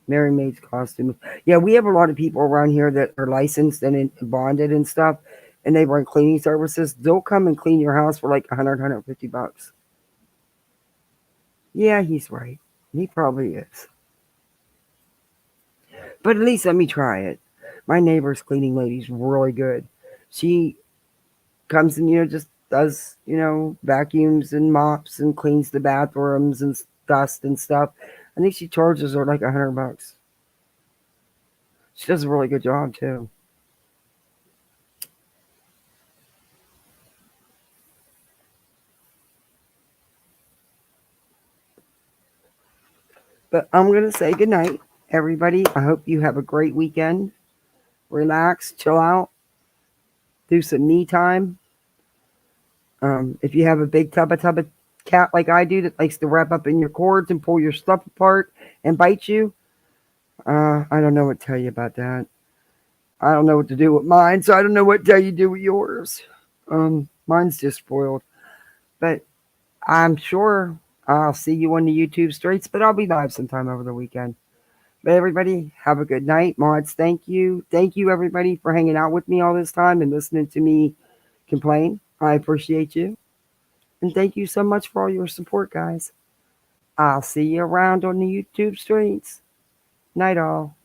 Mary Maid's costume. Yeah, we have a lot of people around here that are licensed and bonded and stuff, and they run cleaning services. They'll come and clean your house for like $150. Yeah, he's right. He probably is. But at least let me try it. My neighbor's cleaning lady's really good. She comes and, just does, vacuums and mops and cleans the bathrooms and dust and stuff. I think she charges her like $100. She does a really good job too. But I'm going to say goodnight, everybody. I hope you have a great weekend. Relax, chill out, do some me time. If you have a big tub of cat like I do that likes to wrap up in your cords and pull your stuff apart and bite you, I don't know what to tell you about that. I don't know what to do with mine, so I don't know what to tell you to do with yours. Mine's just spoiled. But I'm sure I'll see you on the YouTube streets, but I'll be live sometime over the weekend. But everybody, have a good night. Mods, thank you. Thank you, everybody, for hanging out with me all this time and listening to me complain. I appreciate you. And thank you so much for all your support, guys. I'll see you around on the YouTube streets. Night all.